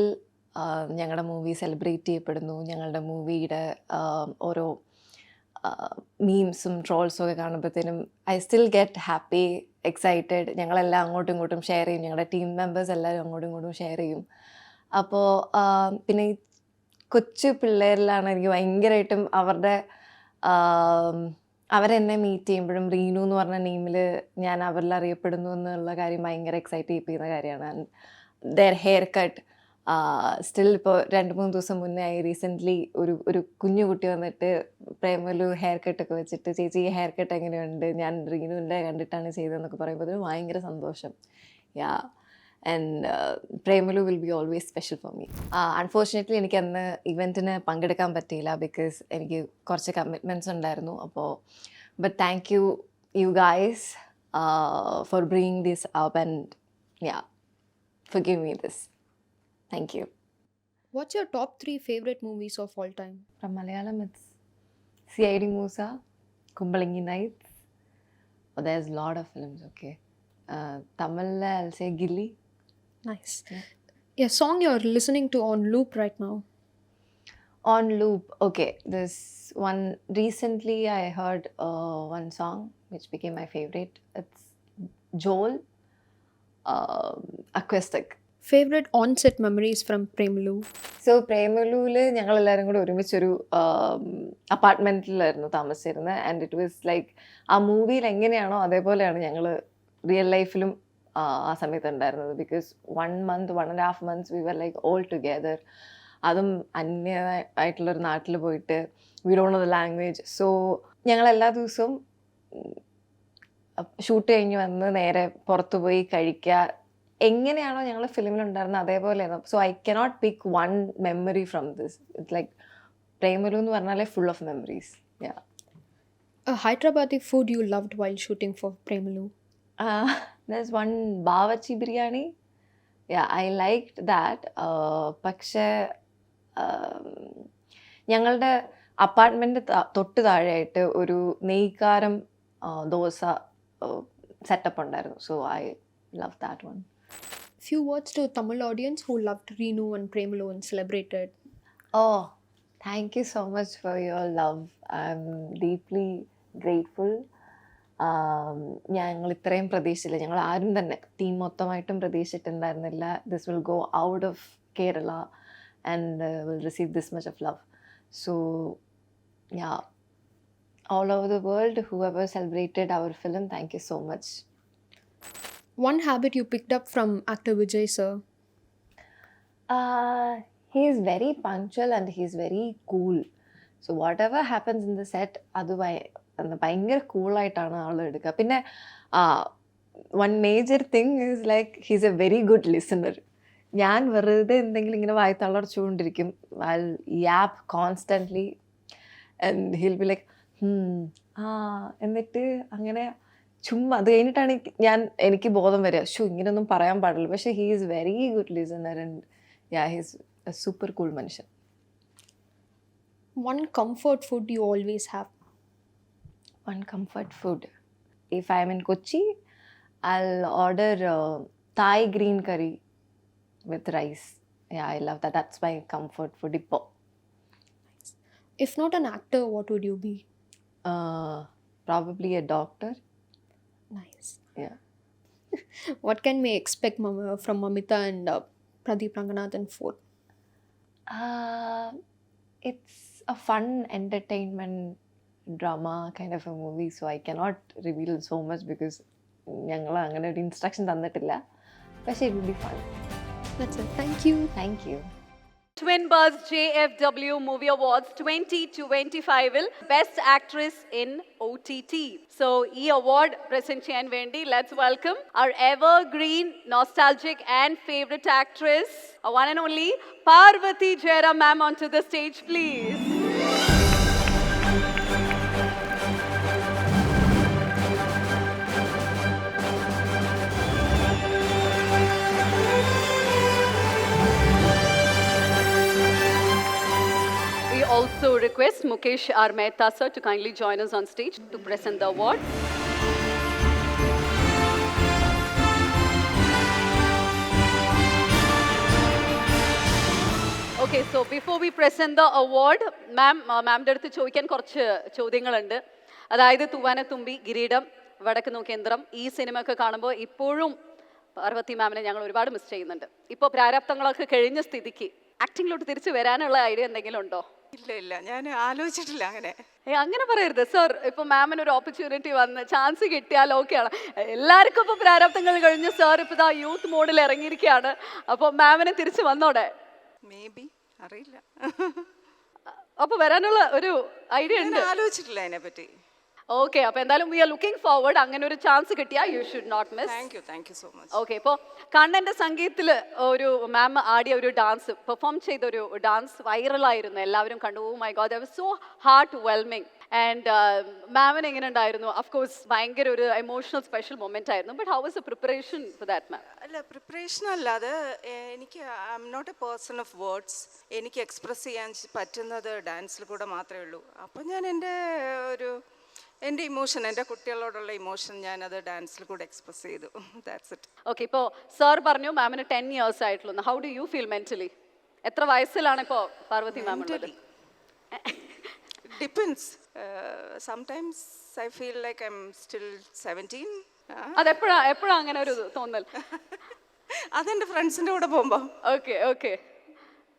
ഞങ്ങളുടെ movie celebrate ചെയ്യപ്പെടുന്നു. ഞങ്ങളുടെ മൂവിയുടെ ഓരോ മീംസും ട്രോൾസും ഒക്കെ കാണുമ്പോഴത്തേനും I still get happy, excited. ഞങ്ങളെല്ലാം അങ്ങോട്ടും ഇങ്ങോട്ടും ഷെയർ ചെയ്യും. ഞങ്ങളുടെ ടീം മെമ്പേഴ്സ് എല്ലാവരും അങ്ങോട്ടും ഇങ്ങോട്ടും ഷെയർ ചെയ്യും. അപ്പോൾ പിന്നെ ഈ കൊച്ചു പിള്ളേരിലാണ് എനിക്ക് ഭയങ്കരമായിട്ടും അവരെന്നെ മീറ്റ് ചെയ്യുമ്പോഴും റീനു എന്ന് പറഞ്ഞ നെയിമിൽ ഞാൻ അവരിൽ അറിയപ്പെടുന്നു എന്നുള്ള കാര്യം ഭയങ്കര എക്സൈറ്റ് ചെയ്യിപ്പിക്കുന്ന കാര്യമാണ്. And their hair cut still ഇപ്പോൾ 2-3 ദിവസം മുന്നേ ആയി റീസെൻ്റ്ലി ഒരു കുഞ്ഞു കുട്ടി വന്നിട്ട് പ്രേമലു ഹെയർ കട്ടൊക്കെ വെച്ചിട്ട് ചേച്ചി ഈ ഹെയർ കട്ട് എങ്ങനെയുണ്ട്, ഞാൻ റീനുവിൻ്റെ കണ്ടിട്ടാണ് ചെയ്തതെന്നൊക്കെ പറയുമ്പോൾ അതിന് ഭയങ്കര സന്തോഷം. Yeah, and Premalu will be always special for me. Unfortunately എനിക്ക് അന്ന് ഇവൻറ്റിന് പങ്കെടുക്കാൻ പറ്റിയില്ല ബിക്കോസ് എനിക്ക് കുറച്ച് കമ്മിറ്റ്മെൻറ്റ്സ് ഉണ്ടായിരുന്നു. അപ്പോൾ but thank you guys for bringing this up and yeah for give me this. Thank you. What's your top 3 favorite movies of all time? From Malayalam, it's CID Musa, Kumbalingi Nights. Oh, there's a lot of films, okay. Tamil, I'll say Gilly. Nice. Yeah, song you're listening to on loop right now? On loop, okay. This one, recently I heard one song which became my favorite. It's Joel, Acoustic. Favorite on-set memories from Premalu? So പ്രേമലുവിൽ ഞങ്ങളെല്ലാവരും കൂടെ ഒരുമിച്ചൊരു അപ്പാർട്ട്മെൻറ്റിലായിരുന്നു താമസിച്ചിരുന്നത്. And it was like ആ മൂവിയിൽ എങ്ങനെയാണോ അതേപോലെയാണ് ഞങ്ങൾ real ലൈഫിലും ആ സമയത്ത് ഉണ്ടായിരുന്നത്. Because 1 month, 1.5 months we were like all together. അതും അന്യമായിട്ടുള്ളൊരു നാട്ടിൽ പോയിട്ട് we don't know the language. So ഞങ്ങൾ എല്ലാ ദിവസവും ഷൂട്ട് കഴിഞ്ഞ് വന്ന് നേരെ പുറത്തു പോയി കഴിക്കുക, എങ്ങനെയാണോ ഞങ്ങൾ ഫിലിമിലുണ്ടായിരുന്നത് അതേപോലെയാണ്. So I cannot pick one memory from this. It's like Premalu എന്ന് പറഞ്ഞാലേ full of memories. Yeah. A Hyderabadi food you loved while shooting for Premalu? There's one Bawarchi biryani. Yeah, I liked that. പക്ഷേ ഞങ്ങളുടെ apartment തൊട്ട് താഴെയായിട്ട് ഒരു നെയ്ക്കാരം dosa setup ഉണ്ടായിരുന്നു. So I love that one. Few words to Tamil audience who loved Reenu and Premalu and celebrated. Oh, thank you so much for your love. I'm deeply grateful. ഞങ്ങൾ ഇത്രയും പ്രതീക്ഷിച്ചില്ല, ഞങ്ങൾ ആരും തന്നെ ടീം മൊത്തമായിട്ടും പ്രതീക്ഷിച്ചിട്ടുണ്ടായിരുന്നില്ല this will go out of Kerala and will receive this much of love. So yeah, all over the world, whoever celebrated our film, thank you so much. One habit you picked up from actor Vijay sir? He is very punctual and he is very cool. So whatever happens in the set, അത് ഭയങ്കര കൂളായിട്ടാണ് ആൾ എടുക്കുക. പിന്നെ one major thing is like he's a very good listener. ഞാൻ വെറുതെ എന്തെങ്കിലും ഇങ്ങനെ വായി തളർച്ചുകൊണ്ടിരിക്കും, I yap constantly and he'll be like എന്നിട്ട് അങ്ങനെ ചുമ്മാ അത് കഴിഞ്ഞിട്ടാണ് എനിക്ക് ബോധം വരിക, ഇങ്ങനെയൊന്നും പറയാൻ പാടില്ല. പക്ഷേ he is very good listener and yeah, he's A super cool മനുഷ്യൻ. One comfort food you always have? One comfort food. If I'm in Kochi, I'll order Thai green curry with rice. Yeah, I love that. That's my comfort food. Ippo. If not an actor, what would you be? Probably a doctor. Nice. Yeah. What can we expect from Mamita and Pradeep Ranganathan 4? It's a fun entertainment drama kind of a movie, so I cannot reveal so much because ഞങ്ങൾ അങ്ങനെ ഒരു instruction തന്നിട്ടില്ല. പക്ഷേ it will be fun. That's it. Thank you. Thank you. Twin Birds JFW Movie Awards 2025 Best Actress in OTT. So, E award present cheyan vendi, let's welcome our evergreen, nostalgic and favorite actress, one and only Parvati Jairam ma'am, onto the stage, please. Also request Mukesh R. Mehta sir to kindly join us on stage to present the award. Okay so before we present the award മാമിൻ്റെ അടുത്ത് ചോദിക്കാൻ കുറച്ച് ചോദ്യങ്ങളുണ്ട്. അതായത് തൂവാനത്തുമ്പി, കിരീടം, വടക്ക് നോക്കേന്ദ്രം ഈ cinema ഒക്കെ കാണുമ്പോൾ ഇപ്പോഴും പാർവതി മാമിനെ ഞങ്ങൾ ഒരുപാട് മിസ് ചെയ്യുന്നുണ്ട്. ഇപ്പോൾ പ്രാരാബ്ദങ്ങളൊക്കെ കഴിഞ്ഞ സ്ഥിതിക്ക് ആക്ടിങ്ങിലോട്ട് തിരിച്ചു വരാനുള്ള ഐഡിയ എന്തെങ്കിലും ഉണ്ടോ? ഇല്ല ഞാൻ ആലോചിച്ചിട്ടില്ല അങ്ങനെ. അങ്ങനെ പറയരുത് സർ. ഇപ്പൊ മാമിന് ഒരു ഓപ്പർച്യൂണിറ്റി വന്ന് ചാൻസ് കിട്ടിയാൽ ഓക്കെയാണ്. എല്ലാവർക്കും ഇപ്പൊ പ്രാരാബ്ദങ്ങൾ കഴിഞ്ഞ് സാർ ഇപ്പൊ ഇതാ യൂത്ത് മോഡിൽ ഇറങ്ങിയിരിക്കുകയാണ്. അപ്പൊ മാമിനെ തിരിച്ചു വന്നോടെ? മേ ബി, അറിയില്ല. അപ്പൊ വരാനുള്ള ഒരു ഐഡിയ ഉണ്ട്? ആലോചിച്ചിട്ടില്ല അതിനെ പറ്റി. ഓക്കെ, അപ്പൊ എന്തായാലും വി ആർ ലുക്കിംഗ് ഫോർവേഡ്. അങ്ങനെ ഒരു ചാൻസ് കിട്ടിയാൽ you should not miss. Thank you so much. Okay, ഇപ്പോൾ കണ്ണൻ്റെ സംഗീതത്തിൽ ഒരു മാം ആടിയ ഒരു ഡാൻസ്, പെർഫോം ചെയ്തൊരു ഡാൻസ് വൈറലായിരുന്നു, എല്ലാവരും കണ്ടു. Oh my god, that was so heartwarming. And മാമിന് എങ്ങനെ ഉണ്ടായിരുന്നു? ഓഫ് കോഴ്സ് ഭയങ്കര ഒരു എമോഷണൽ സ്പെഷ്യൽ മൊമെന്റ് ആയിരുന്നു. But how was the preparation for that ma'am? അല്ല, പ്രിപ്പറേഷൻ അല്ലാതെ എനിക്ക് I am not a person of words. എനിക്ക് എക്സ്പ്രസ് ചെയ്യാൻ പറ്റുന്നത് ഡാൻസിൽ കൂടെ മാത്രമേ ഉള്ളൂ. അപ്പം ഞാൻ എൻ്റെ ഇമോഷൻ, എൻ്റെ കുട്ടികളോടുള്ള ഇമോഷൻ ഞാനത് ഡാൻസിൽ കൂടെ എക്സ്പ്രസ് ചെയ്തു. That's it. ഓക്കെ, ഇപ്പോൾ സാർ പറഞ്ഞു മാമിന് 10 years ആയിട്ടുള്ളൂ. How do you feel mentally? എത്ര വയസ്സിലാണ് ഇപ്പോൾ പാർവതി മാം ഉള്ളത്? Depends. Sometimes I feel like I am still 17. അതെപ്പോഴാ അങ്ങനെ ഒരു തോന്നൽ? അതെൻ്റെ ഫ്രണ്ട്സിൻ്റെ കൂടെ പോകുമ്പോൾ. ഓക്കെ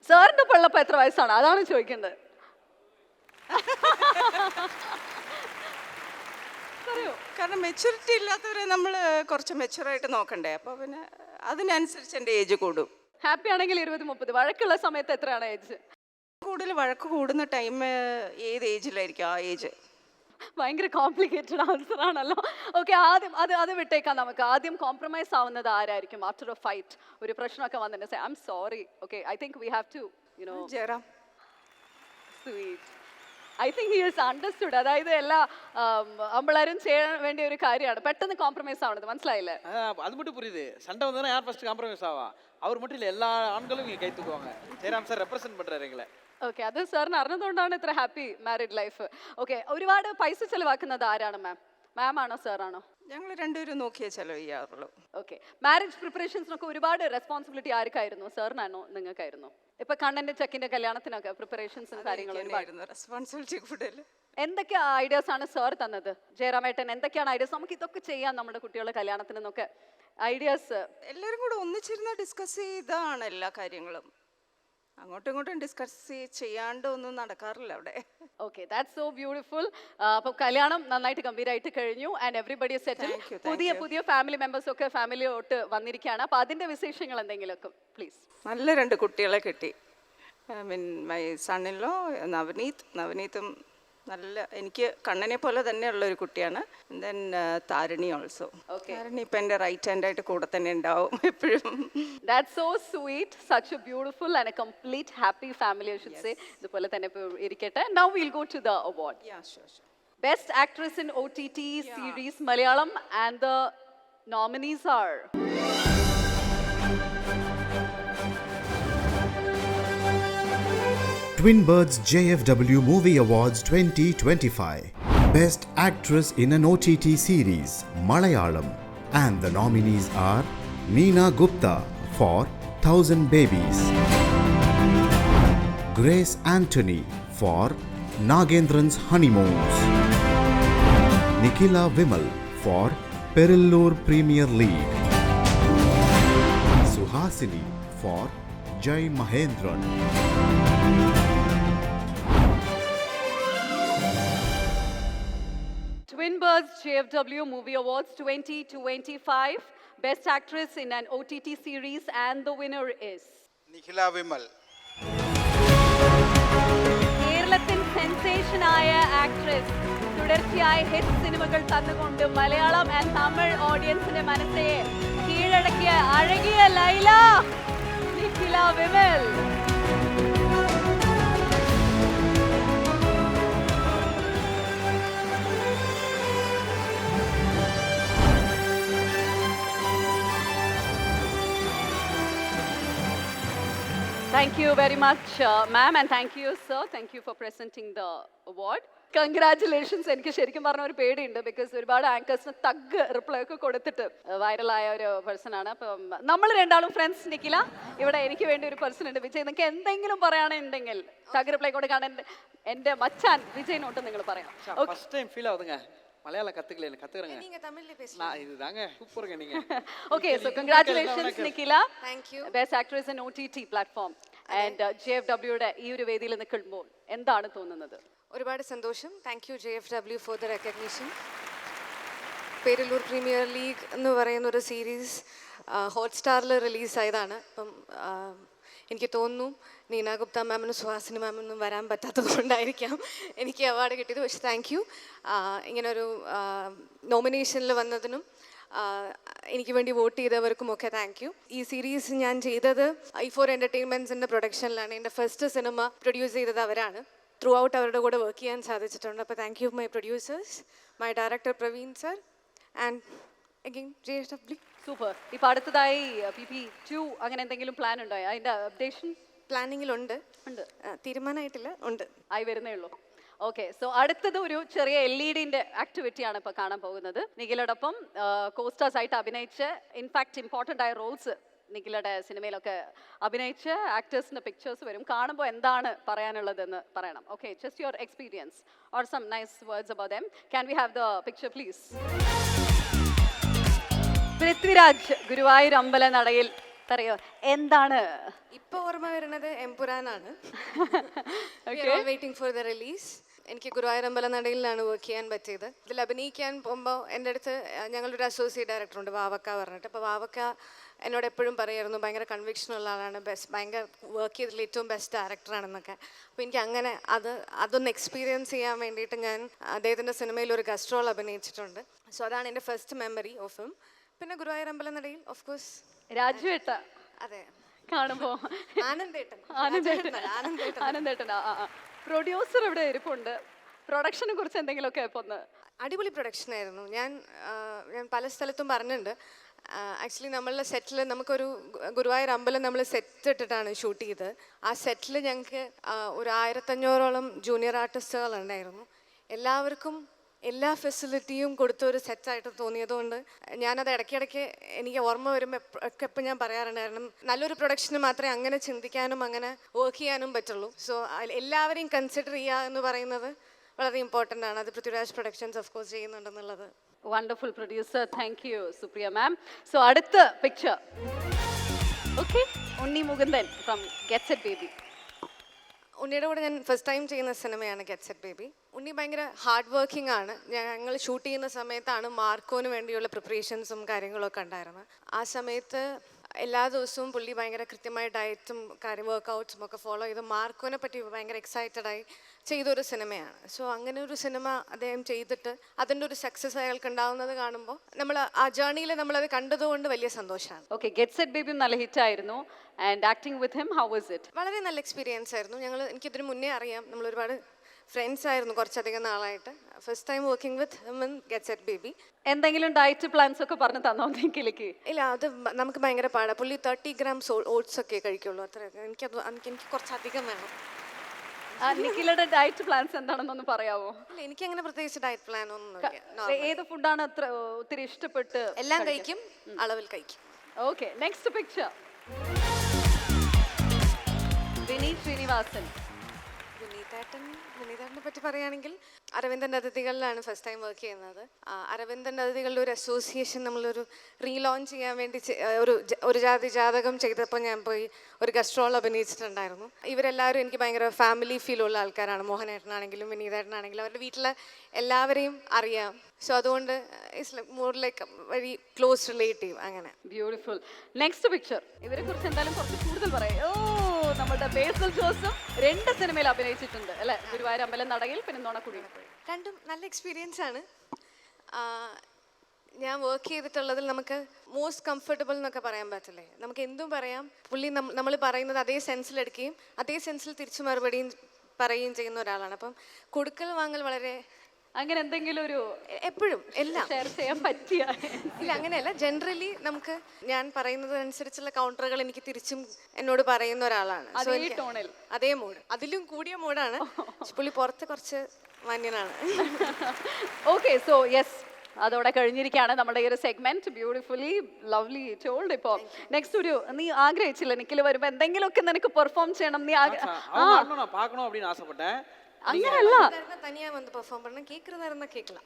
സാറിൻ്റെ ഒപ്പം ഉള്ളപ്പോൾ എത്ര വയസ്സാണ്? അതാണ് ചോദിക്കേണ്ടത്. കാരണം മെച്യൂരിറ്റി ഇല്ലാത്തവരെ നമ്മൾ കുറച്ച് മെച്യൂറായിട്ട് നോക്കണ്ടേ. അപ്പോൾ പിന്നെ അതിനനുസരിച്ച് എൻ്റെ ഏജ് കൂടും. ഹാപ്പി ആണെങ്കിൽ 20-30. വഴക്കുള്ള സമയത്ത് എത്രയാണ് ഏജ്? കൂടുതൽ വഴക്ക് കൂടുന്ന ടൈം ഏത് ഏജിലായിരിക്കും? ആ ഏജ്. ഭയങ്കര കോംപ്ലിക്കേറ്റഡ് ആൻസർ ആണല്ലോ. ഓക്കെ, ആദ്യം അത് വിട്ടേക്കാം നമുക്ക്. ആദ്യം കോംപ്രമൈസ് ആവുന്നത് ആരായിരിക്കും? ആഫ്റ്റർ എ ഫൈറ്റ് ഒരു പ്രശ്നമൊക്കെ വന്നിട്ട് I'm sorry, okay I think we have to Jayaram. Sweet. I think he is understood. അതായത് എല്ലാ ആമ്പിളാരും ചെയ്യാൻ വേണ്ടിയ ഒരു കാര്യമാണ് പെട്ടെന്ന് കോംപ്രമൈസ് ആവുന്നത്. മനസ്സിലായില്ലേ? அது மட்டும் புரியுது. சண்டை வந்தா யார் ஃபர்ஸ்ட் காம்ப்ரமைஸ் ஆவா? அவர் மட்டும் இல்ல, எல்லா ஆண்களும் இங்க கை தூக்குவாங்க. ஜெயராம் சார் ரெப்ரசென்ட் பண்றாரு எங்களை. ഓക്കെ, അത് സാറിന് അറിഞ്ഞതുകൊണ്ടാണ് ഇത്ര ഹാപ്പി മാരീഡ് ലൈഫ്. ഓക്കെ, ഒരുപാട് പൈസ ചെലവാക്കുന്നത് ആരാണ് മാം? മാം ആണോ സാറാണോ? ഞങ്ങൾ രണ്ടുപേരും നോക്കിയേ ചെലവ് ചെയ്യാറുള്ളൂ. ഓക്കെ, മാരേജ് പ്രിപ്പറേഷൻസിനൊക്കെ ഒരുപാട് റെസ്പോൺസിബിലിറ്റി ആർക്കായിരുന്നു? സാറിനാണോ നിങ്ങൾക്കായിരുന്നു? ഇപ്പൊ കണ്ണന്റെ ചെക്കിന്റെ കല്യാണത്തിനൊക്കെ പ്രിപ്പറേഷൻസും കാര്യങ്ങളും റെസ്പോൺസിബിലിറ്റി കൂടുതൽ. എന്തൊക്കെ ഐഡിയാസ് ആണ് സാർ തന്നത്? ജയറാമേട്ടൻ എന്തൊക്കെയാണ് ഐഡിയാസ്? നമുക്ക് ഇതൊക്കെ ചെയ്യാം നമ്മുടെ കുട്ടികളുടെ കല്യാണത്തിന് എന്നൊക്കെ ഐഡിയാസ് എല്ലാവരും കൂടെ ഒന്നിച്ചിരുന്ന് ഡിസ്കസ് ചെയ്താണ് എല്ലാ കാര്യങ്ങളും. അങ്ങോട്ടും ഇങ്ങോട്ടും ഡിസ്കസ് ചെയ്യാണ്ട് ഒന്നും നടക്കാറില്ല അവിടെ. Okay, that's so beautiful. അപ്പോൾ കല്യാണം നന്നായിട്ട് ഗംഭീരമായിട്ട് കഴിഞ്ഞു ആൻഡ് എവറിബഡി സെറ്റിൽ. പുതിയ ഫാമിലി മെമ്പേഴ്സ് ഒക്കെ ഫാമിലിയോട്ട് വന്നിരിക്കുകയാണ്. അപ്പോൾ അതിന്റെ വിശേഷങ്ങൾ എന്തെങ്കിലുമൊക്കെ പ്ലീസ്. നല്ല 2 കുട്ടികളെ കിട്ടി. ഐ മീൻ മൈ സണ്ണിലോ നവനീതും നല്ല, എനിക്ക് കണ്ണനെ പോലെ തന്നെയുള്ള ഒരു കുട്ടിയാണ്. Then Tarini also. താരിണി ഇപ്പം എൻ്റെ റൈറ്റ് ഹാൻഡ് ആയിട്ട് കൂടെ തന്നെ ഉണ്ടാവും എപ്പോഴും. That's so sweet, such a beautiful and a complete happy family, I should say. ഇതുപോലെ തന്നെ ഇരിക്കട്ടെ. Now we'll go to the award. Yeah, sure. Best Actress in OTT Series Malayalam, and the nominees are Twin Birds JFW Movie Awards 2025. Best Actress in an OTT Series Malayalam, and the nominees are Neena Gupta for 1000 Babies, Grace Anthony for Nagendran's Honeymoons, Nikhila Vimal for Perillur Premier League, Suhasini for Jai Mahendran. Twin Birds JFW Movie Awards 2025. Best Actress in an OTT Series, and the winner is Nikhila Vimal. കേരളത്തിൻ സെൻസേഷനായ actress, തുടർച്ചയായ hit സിനിമകൾ തന്നുകൊണ്ട് Malayalam and Tamil ഓഡിയൻസിന്റെ മനസ്സെ കീഴടക്കിയ അഴകിയ Laila Nikhila Vimal. Thank you very much, ma'am, and thank you, sir. Thank you for presenting the award. Congratulations. എനിക്ക് ശരിക്കും പറഞ്ഞ ഒരു പേടിയുണ്ട്, ബിക്കോസ് ഒരുപാട് ആങ്കേഴ്സിന് തഗ് റിപ്ലൈ ഒക്കെ കൊടുത്തിട്ട് വൈറലായ ഒരു പേഴ്സൺ ആണ്. അപ്പം നമ്മൾ രണ്ടാളും ഫ്രണ്ട്സ്. നിഖില, ഇവിടെ എനിക്ക് വേണ്ടി ഒരു പേഴ്സൺ ഉണ്ട് വിജയ്. നിങ്ങൾക്ക് എന്തെങ്കിലും പറയുകയാണെന്നുണ്ടെങ്കിൽ തഗ് റിപ്ലൈ കൊടുക്കാൻ എൻ്റെ മച്ചാൻ വിജയനോട്ട് നിങ്ങൾ പറയാം. ஃபர்ஸ்ட் டைம் ஃபீல் ஆகுதுங்க. மலையாளம் கத்துக்கல, கத்துக்கறேங்க. நீங்க தமிழ்ல பேசுங்க. நான் இதுதாங்க சூப்பருங்க நீங்க. Okay, so congratulations Nikhila. Thank you. Best actress in OTT platform. And JFW യുടെ ഈ ഒരു വേദിയിൽ നിൽക്കുമ്പോൾ എന്താണ് തോന്നുന്നത്? ഒരുപാട് സന്തോഷം. Thank you JFW for the recognition. Perallur premier league എന്ന് പറയുന്ന ഒരു സീരീസ് ഹോട്ട്സ്റ്റാറിൽ റിലീസായതാണ്. അപ്പം എനിക്ക് തോന്നുന്നു നീന ഗുപ്ത മാമിനും സുഹാസിനി മാമിനും വരാൻ പറ്റാത്തത് കൊണ്ടായിരിക്കാം എനിക്ക് അവാർഡ് കിട്ടിയത്. പക്ഷേ താങ്ക് യു. ഇങ്ങനൊരു നോമിനേഷനിൽ വന്നതിനും എനിക്ക് വേണ്ടി വോട്ട് ചെയ്തവർക്കുമൊക്കെ താങ്ക് യു. ഈ സീരീസ് ഞാൻ ചെയ്തത് i4 എൻ്റർടൈൻമെൻറ്റ്സിൻ്റെ പ്രൊഡക്ഷനിലാണ്. എൻ്റെ ഫസ്റ്റ് സിനിമ പ്രൊഡ്യൂസ് ചെയ്തത് അവരാണ്. ത്രൂ ഔട്ട് അവരുടെ കൂടെ വർക്ക് ചെയ്യാൻ സാധിച്ചിട്ടുണ്ട്. അപ്പോൾ thank you my producers, my director Praveen sir and again JFW. Super. ഇപ്പം അടുത്തതായി PP2 അങ്ങനെ എന്തെങ്കിലും പ്ലാൻ ഉണ്ടോ? അതിൻ്റെ അപ്ഡേഷൻ പ്ലാനിങ്ങിലുണ്ട്. തീരുമാനമായിട്ടില്ല, ഉണ്ട്, ആയി വരുന്നേ ഉള്ളൂ. ഓക്കെ, സോ അടുത്തത് ഒരു ചെറിയ LED-ൻ്റെ ആക്ടിവിറ്റിയാണ് ഇപ്പോൾ കാണാൻ പോകുന്നത്. നിഖിലയോടൊപ്പം കോസ്റ്റാസ് ആയിട്ട് അഭിനയിച്ച്, ഇൻഫാക്ട് ഇമ്പോർട്ടൻ്റ് ആയ റോൾസ് നിഖിലയുടെ സിനിമയിലൊക്കെ അഭിനയിച്ച് ആക്ടേഴ്സിൻ്റെ പിക്ചേഴ്സ് വരും. കാണുമ്പോൾ എന്താണ് പറയാനുള്ളതെന്ന് പറയണം. Okay, just your experience or some nice words about them. Can we have the picture please? Prithviraj Guruvayur Ambalanadayil പറയോ എന്താണ് ഇപ്പോൾ ഓർമ്മ വരുന്നത് എംപുരാനാണ്. Waiting for the release. എനിക്ക് ഗുരുവായൂർ അമ്പലനടയിലാണ് വർക്ക് ചെയ്യാൻ പറ്റിയത്. ഇതിൽ അഭിനയിക്കാൻ പോകുമ്പോൾ എൻ്റെ അടുത്ത് ഞങ്ങളൊരു അസോസിയേറ്റ് ഡയറക്ടറുണ്ട്, വാവക്ക പറഞ്ഞിട്ട്. അപ്പോൾ വാവക്ക എന്നോട് എപ്പോഴും പറയായിരുന്നു ഭയങ്കര കൺവിക്ഷനുള്ള ആളാണ്, ഭയങ്കര വർക്ക് ചെയ്തതിൽ ഏറ്റവും ബെസ്റ്റ് ഡയറക്ടറാണെന്നൊക്കെ. അപ്പോൾ എനിക്ക് അങ്ങനെ അതൊന്ന് എക്സ്പീരിയൻസ് ചെയ്യാൻ വേണ്ടിയിട്ട് ഞാൻ അദ്ദേഹത്തിൻ്റെ സിനിമയിൽ ഒരു ഗസ്റ്റ് റോൾ അഭിനയിച്ചിട്ടുണ്ട്. സോ അതാണ് എൻ്റെ ഫസ്റ്റ് മെമ്മറി ഓഫ് ഹിം. പിന്നെ ഗുരുവായൂർ അമ്പലനടയിൽ ഓഫ് കോഴ്സ് രാജുവേട്ട. അതെ, കാണുമ്പോൾ ആനന്ദേട്ടൻ. പ്രൊഡ്യൂസർ ഇവിടെ ഇരിപ്പുണ്ട്. പ്രൊഡക്ഷനെ കുറിച്ച് എന്തെങ്കിലുമൊക്കെ ഇപ്പോൾ ഒന്ന്. അടിപൊളി പ്രൊഡക്ഷൻ ആയിരുന്നു. ഞാൻ പല സ്ഥലത്തും പറഞ്ഞിട്ടുണ്ട്. ആക്ച്വലി നമ്മളുടെ സെറ്റിൽ നമുക്കൊരു ഗുരുവായൂർ അമ്പലം നമ്മൾ സെറ്റ് ഇട്ടിട്ടാണ് ഷൂട്ട് ചെയ്തത്. ആ സെറ്റിൽ ഞങ്ങൾക്ക് ഒരു 1500ഓളം ജൂനിയർ ആർട്ടിസ്റ്റുകളുണ്ടായിരുന്നു. എല്ലാവർക്കും എല്ലാ ഫെസിലിറ്റിയും കൊടുത്ത ഒരു സെറ്റായിട്ട് തോന്നിയതുകൊണ്ട് ഞാനത് ഇടയ്ക്കിടയ്ക്ക് എനിക്ക് ഓർമ്മ വരുമ്പോൾ ഒക്കെ എപ്പോൾ ഞാൻ പറയാറുണ്ടായിരുന്നു, നല്ലൊരു പ്രൊഡക്ഷന് മാത്രമേ അങ്ങനെ ചിന്തിക്കാനും അങ്ങനെ വർക്ക് ചെയ്യാനും പറ്റുള്ളൂ. സോ എല്ലാവരെയും കൺസിഡർ ചെയ്യുക എന്ന് പറയുന്നത് വളരെ ഇമ്പോർട്ടൻ്റ് ആണ്. അത് പൃഥ്വിരാജ് പ്രൊഡക്ഷൻസ് ഓഫ് കോഴ്സ് ചെയ്യുന്നുണ്ടെന്നുള്ളത്. Wonderful producer. Thank you Supriya ma'am. So അടുത്ത picture. Okay, Unni Mukundan from get set baby. ഉണ്ണിയുടെ കൂടെ ഞാൻ ഫസ്റ്റ് ടൈം ചെയ്യുന്ന സിനിമയാണ് ഗെറ്റ് സെറ്റ് ബേബി. ഉണ്ണി ഭയങ്കര ഹാർഡ് വർക്കിംഗ് ആണ്. ഞങ്ങൾ ഷൂട്ട് ചെയ്യുന്ന സമയത്താണ് മാർക്കോന് വേണ്ടിയുള്ള പ്രിപ്പറേഷൻസും കാര്യങ്ങളൊക്കെ ഉണ്ടായിരുന്നത്. ആ സമയത്ത് എല്ലാ ദിവസവും പുള്ളി ഭയങ്കര കൃത്യമായ ഡയറ്റും വർക്കൗട്ട്സും ഒക്കെ ഫോളോ ചെയ്ത് മാർക്കോനെ പറ്റി ഭയങ്കര എക്സൈറ്റഡായി ചെയ്തൊരു സിനിമയാണ്. സോ അങ്ങനെ ഒരു സിനിമ അദ്ദേഹം ചെയ്തിട്ട് അതിൻ്റെ ഒരു സക്സസ് അയാൾക്ക് ഉണ്ടാവുന്നത് കാണുമ്പോൾ നമ്മൾ ആ ജേർണിയിൽ നമ്മളത് കണ്ടതുകൊണ്ട് വലിയ സന്തോഷമാണ്. ഓക്കെ, ഗെറ്റ് സെറ്റ് ബേബി നല്ല ഹിറ്റ് ആയിരുന്നു. And acting with him, how was it? വളരെ നല്ല എക്സ്പീരിയൻസ് ആയിരുന്നു. എനിക്കിതിന് മുന്നേ അറിയാം, നമ്മൾ ഒരുപാട് ഫ്രണ്ട്സ് ആയിരുന്നു കുറച്ചധികം നാളായിട്ട്. First time working with him in get set baby. എന്തെങ്കിലും ഡയറ്റ് പ്ലാൻസ് ഒക്കെ പറഞ്ഞു തന്നോ നിഖിലേക്ക്? ഇല്ല, അത് നമുക്ക് ഭയങ്കര പാടാണ്. പുള്ളി 30 grams ഓട്സ് ഒക്കെ കഴിക്കുള്ളൂ. അത്ര എനിക്ക് കുറച്ചധികം വേണം. നിഖിലയുടെ ഡയറ്റ് പ്ലാൻസ് എന്താണെന്നൊന്ന് പറയാമോ? എനിക്ക് അങ്ങനെ പ്രത്യേകിച്ച് ഡയറ്റ് പ്ലാൻ ഒന്നും. ഏത് ഫുഡാണ് അത്ര ഒത്തിരി ഇഷ്ടപ്പെട്ട്? എല്ലാം കഴിക്കും, അളവിൽ കഴിക്കും. Okay, next picture. Vineeth Sreenivasan. വിനീതേട്ടനെ പറ്റി പറയുകയാണെങ്കിൽ അരവിന്ദൻ്റെ അതിഥികളിലാണ് ഫസ്റ്റ് ടൈം വർക്ക് ചെയ്യുന്നത്. അരവിന്ദൻ്റെ അതിഥികളുടെ ഒരു അസോസിയേഷൻ നമ്മളൊരു റീലോഞ്ച് ചെയ്യാൻ വേണ്ടി ഒരു ജാതകം ചെയ്തപ്പോൾ ഞാൻ പോയി ഒരു ഗസ്റ്റ് റോൾ അഭിനയിച്ചിട്ടുണ്ടായിരുന്നു. ഇവരെല്ലാവരും എനിക്ക് ഭയങ്കര ഫാമിലി ഫീലുള്ള ആൾക്കാരാണ്. മോഹനേട്ടനാണെങ്കിലും വിനീതേട്ടനാണെങ്കിലും അവരുടെ വീട്ടിലെ എല്ലാവരെയും അറിയാം. സോ അതുകൊണ്ട് it's more like very close relative. അങ്ങനെ. ബ്യൂട്ടിഫുൾ. Next picture. ഇവരെ കുറിച്ച് എന്തായാലും കുറച്ച് കൂടുതൽ പറയാം. നമ്മുടെ ബേസിൽ ജോസഫ് 2 സിനിമയിൽ അഭിനയിച്ചിട്ടുണ്ട് അല്ലെ? ഗുരുവായൂർ അമ്പലം നടയിൽ, പിന്നെ നോണക്കുടി. രണ്ടും നല്ല എക്സ്പീരിയൻസ് ആണ്. ഞാൻ വർക്ക് ചെയ്തിട്ടുള്ളതിൽ നമുക്ക് മോസ്റ്റ് കംഫർട്ടബിൾ എന്നൊക്കെ പറയാൻ പറ്റില്ലേ? നമുക്ക് എന്തും പറയാം. പുള്ളി നമ്മൾ പറയുന്നത് അതേ സെൻസിലെടുക്കുകയും അതേ സെൻസിൽ തിരിച്ചു മറുപടിയും പറയുകയും ചെയ്യുന്ന ഒരാളാണ്. അപ്പം കൊടുക്കൽ വാങ്ങൽ വളരെ അങ്ങനെ എന്തെങ്കിലും ഒരു എപ്പോഴും എല്ലാം ഷെയർ ചെയ്യാൻ പറ്റിയ? ഇല്ല, അങ്ങനെയല്ല. ജനറലി നമുക്ക് ഞാൻ പറയുന്നത് അനുസരിച്ചുള്ള കൗണ്ടറുകൾ എനിക്ക് തിരിച്ചും എന്നോട് പറയുന്ന ഒരാളാണ്. അതേ മൂഡ്, അതിലും കൂടിയ മൂഡാണ്. പുള്ളി പുറത്ത് കുറച്ച് മാന്യനാണ്. ഓക്കെ, സോ യെസ്, അതോടെ കഴിഞ്ഞിരിക്കുകയാണ് നമ്മുടെ ഈ ഒരു സെഗ്മെന്റ്. Beautifully lovely told. ഇപ്പോ നെക്സ്റ്റ് ഒരു നീ ആഗ്രഹിച്ചില്ല നിഖിൽ വരുമ്പോ എന്തെങ്കിലുമൊക്കെ നിനക്ക് പെർഫോം ചെയ്യണം, നീ பார்க்கணும் அப்படின்னு ஆசைப்பட்டேன். അങ്ങനെയല്ല, തനിയാ വന്ന് പെർഫോം பண்ண കേൾക്കുന്നതായിരുന്ന കേൾക്കണം.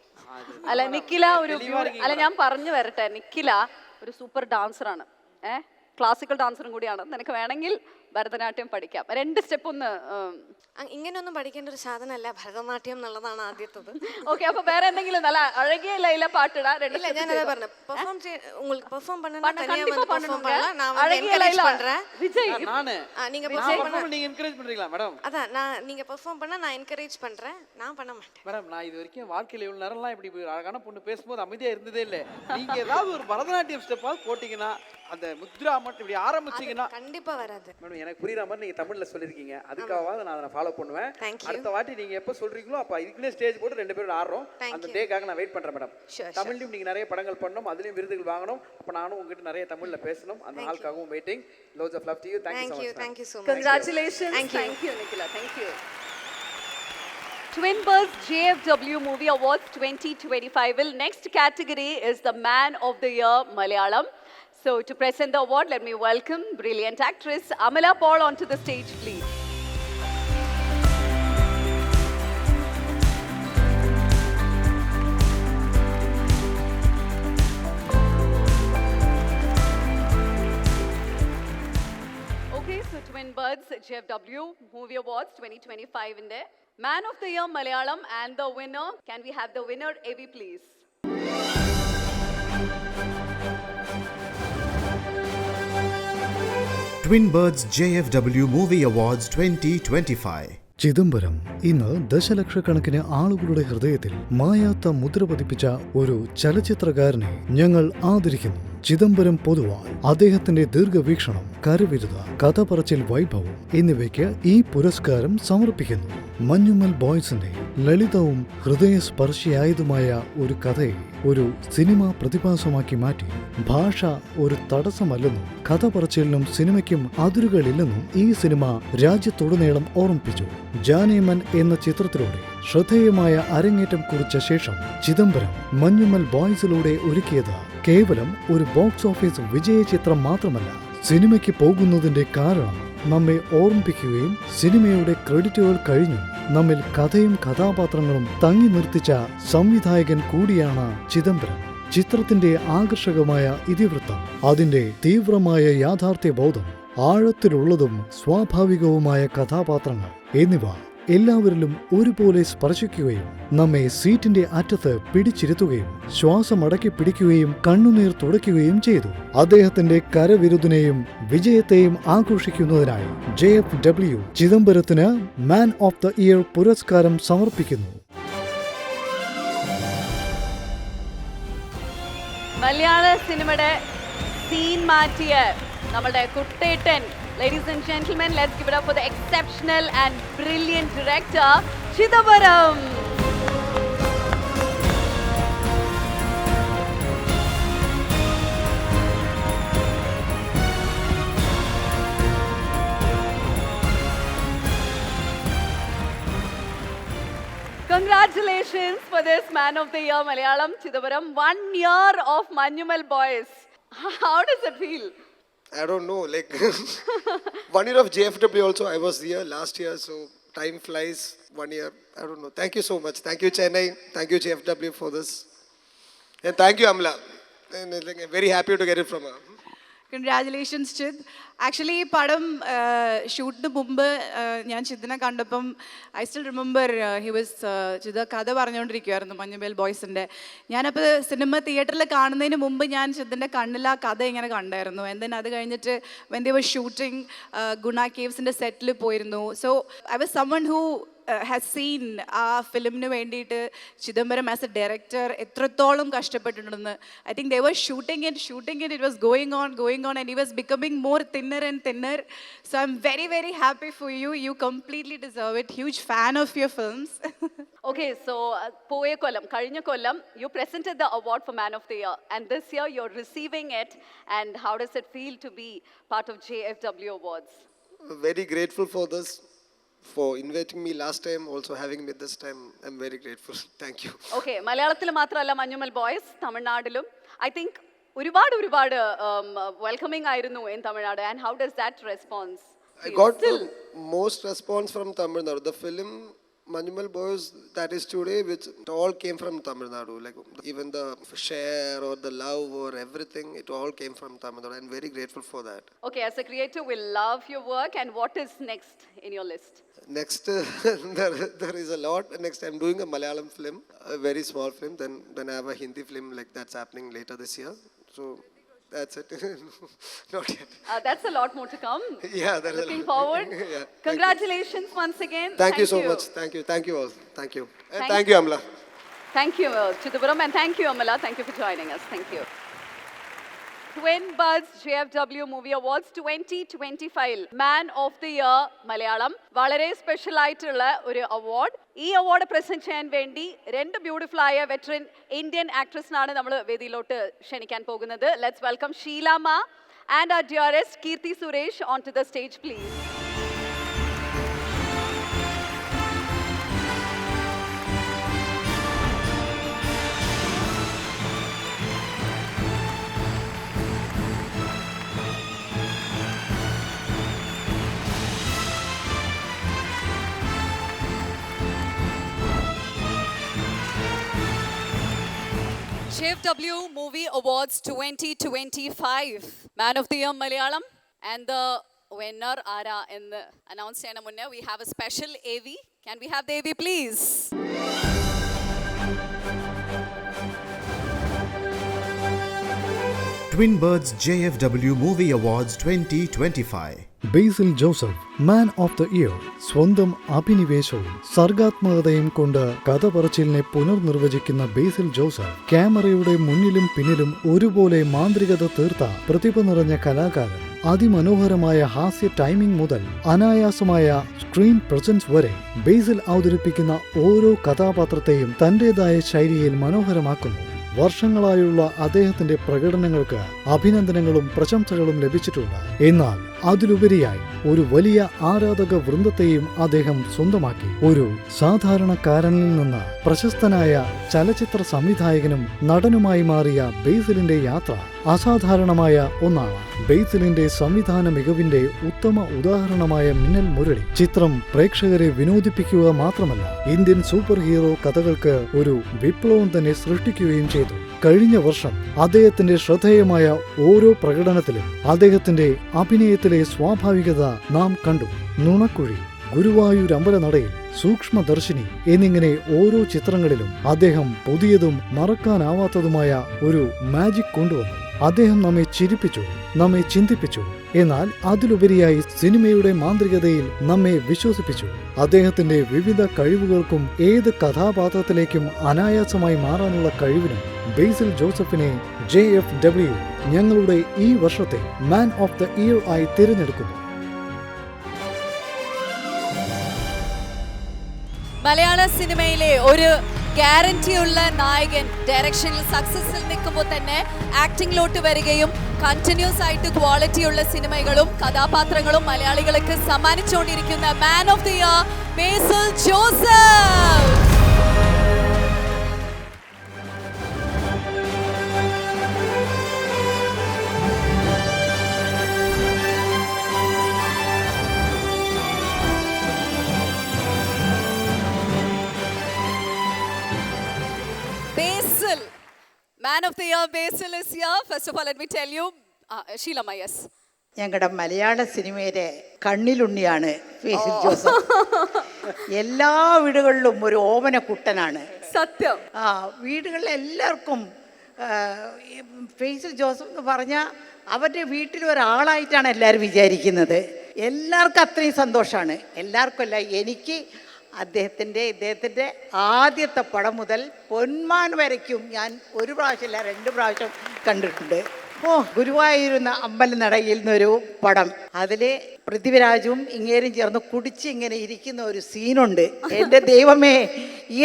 അല്ല നിഖില ഒരു അല്ല ഞാൻ പറഞ്ഞു വരട്ടെ, നിഖില ഒരു സൂപ്പർ ഡാൻസറാണ്, ക്ലാസിക്കൽ ഡാൻസറും കൂടിയാണ്. നിനക്ക് വേണമെങ്കിൽ ഭരതനാട്യം പഠിക്കാം. 2 സ്റ്റെപ്പ് ഒന്ന്. ഇങ്ങനെയൊന്നും പഠിക്കേണ്ട ഒരു സാധനമല്ല ഭരതനാട്യം എന്നുള്ളതാണ് ആദ്യത്തത്. ഓക്കെ, അപ്പൊ വേറെ എന്തെങ്കിലും നല്ല അഴകിയ ലൈല പാട്ടിടാ. இல்ல நான் அத பண்ணேன். பெர்ஃபார்ம் உங்களுக்கு பெர்ஃபார்ம் பண்ணனா தனியா வந்து கண்டிப்பா பெர்ஃபார்ம் பண்ணலாம். நான் வந்து அழகிய என்கரேஜ் லைலா பண்றேன். விஜய் நீங்க நான் பெர்ஃபார்ம் பண்ணா நீங்க என்கரேஜ் பண்றீங்களா மேடம்? அதான் நான் நீங்க பெர்ஃபார்ம் பண்ணா நான் என்கரேஜ் பண்றேன். நான் பண்ண மாட்டேன். மேடம், நான் இது வரைக்கும் வாழ்க்கையில இவ்வளவு நேரம்லாம் இப்படி ஒரு அழகான பொண்ணு பேசும்போது அமைதியா இருந்ததே இல்ல. நீங்க ஏதாவது ஒரு பரதநாட்டியம் ஸ்டெப்பாவது போட்டீங்கன்னா, அந்த முத்ரா மட்டும் இப்படி ஆரம்பிச்சீங்கன்னா கண்டிப்பா வராது. மேடம், எனக்கு புரியுற மாதிரி நீங்க தமிழ்ல சொல்லிருக்கீங்க. அதுக்காகவாவது நான் அதை ஃபாலோ பண்ணுவேன். அடுத்த வாட்டி நீங்க எப்ப சொல்றீங்களோ அப்ப இதுக்குள்ளே ஸ்டேஜ் போட்டு 2 பேரும் ஆடுறோம். அந்த டேக்காக நான் வெயிட் பண்றேன் மேடம். தமிழ்லயும் நீங்க நிறைய படங்கள் பண்ணணும், அதுலயும் விருதுகள் வாங்கணும். அப்ப நானும் உங்ககிட்ட நிறைய தமிழ்ல பேசணும். அந்த நாளுக்காகவும் waiting. Loads of love to you. Thank you so much. Thank you so much. Congratulations. Thank you Nikhila. Thank you. Twin Birds JFW Movie Awards 2025 will next category is the Man of the Year Malayalam. So to present the award, let me welcome brilliant actress Amala Paul onto the stage, please. Okay, so Twin Birds JFW Movie Awards 2025 in there. Man of the Year Malayalam and the winner. Can we have the winner, Evi, please? Twin Birds JFW Movie Awards 2025. Chidambaram ഇന്ന് ദശലക്ഷക്കണക്കിന് ആളുകളുടെ ഹൃദയത്തിൽ മായാത്ത മുദ്ര പതിപ്പിച്ച ഒരു ചലച്ചിത്രകാരനെ ഞങ്ങൾ ആദരിക്കുന്നു. ചിദംബരം പൊതുവാൾ അദ്ദേഹത്തിന്റെ ദീർഘവീക്ഷണം, കരവിരുത, കഥ പറച്ചിൽ വൈഭവം എന്നിവയ്ക്ക് ഈ പുരസ്കാരം സമർപ്പിക്കുന്നു. മഞ്ഞുമൽ ബോയ്സിന്റെ ലളിതവും ഹൃദയസ്പർശിയായതുമായ ഒരു കഥയെ ഒരു സിനിമാ പ്രതിഭാസമാക്കി മാറ്റി. ഭാഷ ഒരു തടസ്സമല്ലെന്നും കഥ പറച്ചിലിനും സിനിമയ്ക്കും അതിരുകളില്ലെന്നും ഈ സിനിമ രാജ്യത്തുടനീളം ഓർമ്മിപ്പിച്ചു. ജാനേമൻ എന്ന ചിത്രത്തിലൂടെ ശ്രദ്ധേയമായ അരങ്ങേറ്റം കുറിച്ച ശേഷം ചിദംബരം മഞ്ഞുമൽ ബോയ്സിലൂടെ ഒരുക്കിയത് കേവലം ഒരു ബോക്സ് ഓഫീസ് വിജയ ചിത്രം മാത്രമല്ല, സിനിമയ്ക്ക് പോകുന്നതിന്റെ കാരണം നമ്മെ ഓർമ്മിപ്പിക്കുകയും സിനിമയുടെ ക്രെഡിറ്റുകൾ കഴിഞ്ഞും നമ്മിൽ കഥയും കഥാപാത്രങ്ങളും തങ്ങി നിർത്തിച്ച സംവിധായകൻ കൂടിയാണ് ചിദംബരം. ചിത്രത്തിന്റെ ആകർഷകമായ ഇതിവൃത്തം, അതിന്റെ തീവ്രമായ യാഥാർത്ഥ്യബോധം, ആഴത്തിലുള്ളതും സ്വാഭാവികവുമായ കഥാപാത്രങ്ങൾ എന്നിവ എല്ലാവരിലും ഒരുപോലെ സ്പർശിക്കുകയും നമ്മെ സീറ്റിന്റെ അറ്റത്ത് പിടിച്ചിരുത്തുകയും ശ്വാസമടക്കി പിടിക്കുകയും കണ്ണുനീർ തുടയ്ക്കുകയും ചെയ്തു. അദ്ദേഹത്തിന്റെ കരവിരുതിനെയും വിജയത്തെയും ആഘോഷിക്കുന്നതിനായി JFW ചിദംബരത്തിന് മാൻ ഓഫ് ദ ഇയർ പുരസ്കാരം സമർപ്പിക്കുന്നു. മലയാള സിനിമയുടെ സീൻ മാറ്റിയ നമ്മുടെ കുട്ടേട്ടൻ. Ladies and gentlemen, let's give it up for the exceptional and brilliant director, Chidambaram. Congratulations for this Man of the Year Malayalam, Chidambaram. 1 year of Manyumal Boys. How does it feel? I don't know, like 1 year of JFW also. I was here last year, so time flies. 1 year, I don't know. Thank you so much. Thank you, Chennai. Thank you, JFW, for this. And thank you, Amla. And like, I'm very happy to get it from her. Congratulations, Chid. Actually, ഈ പടം ഷൂട്ടിന് മുമ്പ് ഞാൻ ചിദിനെ കണ്ടപ്പം I still remember he was Chida കഥ പറഞ്ഞുകൊണ്ടിരിക്കുമായിരുന്നു മഞ്ഞുമേൽ ബോയ്സിൻ്റെ. ഞാനപ്പോൾ സിനിമ തിയേറ്ററിൽ കാണുന്നതിന് മുമ്പ് ഞാൻ ചിദിൻ്റെ കണ്ണിൽ ആ കഥ ഇങ്ങനെ കണ്ടായിരുന്നു. ആൻഡ് ദെൻ അത് കഴിഞ്ഞിട്ട് വെൻ ദേ വാസ് ഷൂട്ടിംഗ് ഗുണ കേവ്സിൻ്റെ സെറ്റിൽ പോയിരുന്നു. So I was summon who has seen ആ ഫിലിമിന് വേണ്ടിയിട്ട് ചിദംബരം ആസ് എ ഡയറക്ടർ എത്രത്തോളം കഷ്ടപ്പെട്ടിട്ടുണ്ടെന്ന്. I think they were shooting it was going on and he was becoming more thinner and thinner. So I am very very happy for you completely deserve it. Huge fan of your films. Okay, so കഴിഞ്ഞ കൊല്ലം you presented the award for Man of the Year, and this year you're receiving it. And how does it feel to be part of JFW Awards? Very grateful for this. for inviting me last time, also having me this time. I'm very grateful. Thank you. Okay, മലയാളത്തിൽ മാത്രമല്ല Manjummel boys, തമിഴ്നാട്ടിലും I think ഒരുപാട് welcoming ആയിരുന്നു in Tamil Nadu. And how does that response I feel? got Still, the most response from Tamil Nadu. The film Manjumal Boys that is today, which it all came from Tamil Nadu. Like even the share or the love or everything, it all came from Tamil Nadu. I'm very grateful for that. okay, as a creator, we love your work. And what is next in your list? Next, there is a lot. Next, I'm doing a Malayalam film, a very small film. Then I have a Hindi film like that's happening later this year. So that's it. Not yet. That's a lot more to come. Yeah, there is a Looking lot. forward. Yeah, Congratulations once again. Thank you so much. Thank you all. Thank you. And Thank thank you, Amla. Thank you, Chidambaram, and thank you, Amala. Thank you for joining us. Thank you. Twin Buds JFW Movie Awards 2025 Man of the Year Malayalam. വളരെ special ആയിട്ടുള്ള ഒരു award. ഈ award present ചെയ്യാൻ വേണ്ടി രണ്ട് beautiful ആയ veteran Indian ആക്ട്രസിനാണ് നമ്മൾ വേദിയിലോട്ട് ക്ഷണിക്കാൻ പോകുന്നത്. Let's welcome Sheelamma and our dearest Kirti Suresh onto the stage, please. JFW Movie Awards 2025 Man of the Year Malayalam, and the winner Ara in the announced cheyana munne we have a special AV. Can we have the AV, please? Twin Birds JFW Movie Awards 2025. Basil Joseph man of the year. സ്വന്തം അഭിനിവേശവും സർഗാത്മകതയും കൊണ്ട് കഥ പറച്ചിലിനെ പുനർനിർവചിക്കുന്ന ബേസിൽ Joseph ക്യാമറയുടെ മുന്നിലും പിന്നിലും ഒരുപോലെ മാന്ത്രികത തീർത്ത പ്രതിഭ നിറഞ്ഞ കലാകാരൻ. അതിമനോഹരമായ ഹാസ്യ ടൈമിംഗ് മുതൽ അനായാസമായ സ്ക്രീൻ പ്രസൻസ് വരെ ബേസിൽ അവതരിപ്പിക്കുന്ന ഓരോ കഥാപാത്രത്തെയും തന്റേതായ ശൈലിയിൽ മനോഹരമാക്കുന്നു. വർഷങ്ങളായുള്ള അദ്ദേഹത്തിന്റെ പ്രകടനങ്ങൾക്ക് അഭിനന്ദനങ്ങളും പ്രശംസകളും ലഭിച്ചിട്ടുണ്ട്. എന്നാൽ അതിലുപരിയായി ഒരു വലിയ ആരാധക വൃന്ദത്തെയും അദ്ദേഹം സ്വന്തമാക്കി. ഒരു സാധാരണക്കാരനിൽ നിന്ന് പ്രശസ്തനായ ചലച്ചിത്ര സംവിധായകനും നടനുമായി മാറിയ ബേസിലിന്റെ യാത്ര അസാധാരണമായ ഒന്നാണ്. ബേസിലിന്റെ സംവിധാന മികവിന്റെ ഉത്തമ ഉദാഹരണമായ മിന്നൽ മുരളി ചിത്രം പ്രേക്ഷകരെ വിനോദിപ്പിക്കുക മാത്രമല്ല, ഇന്ത്യൻ സൂപ്പർ ഹീറോ കഥകൾക്ക് ഒരു വിപ്ലവം തന്നെ സൃഷ്ടിക്കുകയും ചെയ്തു. കഴിഞ്ഞ വർഷം അദ്ദേഹത്തിന്റെ ശ്രദ്ധേയമായ ഓരോ പ്രകടനത്തിലും അദ്ദേഹത്തിന്റെ അഭിനയത്തിലെ സ്വാഭാവികത നാം കണ്ടു. നുണക്കുഴി, ഗുരുവായൂർ അമ്പലനടയിൽ, സൂക്ഷ്മദർശിനി എന്നിങ്ങനെ ഓരോ ചിത്രങ്ങളിലും അദ്ദേഹം പുതിയതും മറക്കാനാവാത്തതുമായ ഒരു മാജിക് കൊണ്ടുവന്നു. അദ്ദേഹം നമ്മെ ചിരിപ്പിച്ചു, നമ്മെ ചിന്തിപ്പിച്ചു. എന്നാൽ അതിലുപരിയായി സിനിമയുടെ മാന്ത്രികതയിൽ നമ്മെ വിശ്വസിപ്പിച്ചു. അദ്ദേഹത്തിന്റെ വിവിധ കഴിവുകൾക്കും ഏത് കഥാപാത്രത്തിലേക്കും അനായാസമായി മാറാനുള്ള കഴിവിനും ബേസിൽ ജോസഫിനെ JFW ഞങ്ങളുടെ ഈ വർഷത്തെ മാൻ ഓഫ് ദ ഇയർ ആയി തിരഞ്ഞെടുക്കുന്നു. മലയാള സിനിമയിലെ ഒരു ഗ്യാരണ്ടിയുള്ള നായകൻ ഡയറക്ഷനിൽ സക്സസിൽ നിൽക്കുമ്പോൾ തന്നെ ആക്ടിങ്ങിലോട്ട് വരികയും കണ്ടിന്യൂസ് ആയിട്ട് ക്വാളിറ്റിയുള്ള സിനിമകളും കഥാപാത്രങ്ങളും മലയാളികൾക്ക് സമ്മാനിച്ചുകൊണ്ടിരിക്കുന്ന man of the year Basil Joseph. Man of the year, Basil is here. First of all, let me tell you, Sheelama, yes. ഞങ്ങളുടെ മലയാള സിനിമയിലെ കണ്ണിലുണ്ണിയാണ് ബേസിൽ ജോസഫ്. എല്ലാ വീടുകളിലും ഒരു ഓമന കുട്ടനാണ്. സത്യം. വീടുകളിലെ എല്ലാവർക്കും ബേസിൽ ജോസഫ് എന്ന് പറഞ്ഞാൽ അവരുടെ വീട്ടിൽ ഒരാളായിട്ടാണ് എല്ലാവരും വിചാരിക്കുന്നത്. എല്ലാവർക്കും അത്രയും സന്തോഷമാണ്. എല്ലാവർക്കും അല്ല, എനിക്ക് ഇദ്ദേഹത്തിൻ്റെ ആദ്യത്തെ പടം മുതൽ പൊന്മാൻ വരയ്ക്കും ഞാൻ ഒരു പ്രാവശ്യമല്ല 2 പ്രാവശ്യം കണ്ടിട്ടുണ്ട്. ഗുരുവായൂരുന്ന അമ്പലനടയിൽ നിന്നൊരു പടം, അതിൽ പൃഥ്വിരാജും ഇങ്ങേരും ചേർന്ന് കുടിച്ച് ഇങ്ങനെ ഇരിക്കുന്ന ഒരു സീനുണ്ട്. എൻ്റെ ദൈവമേ,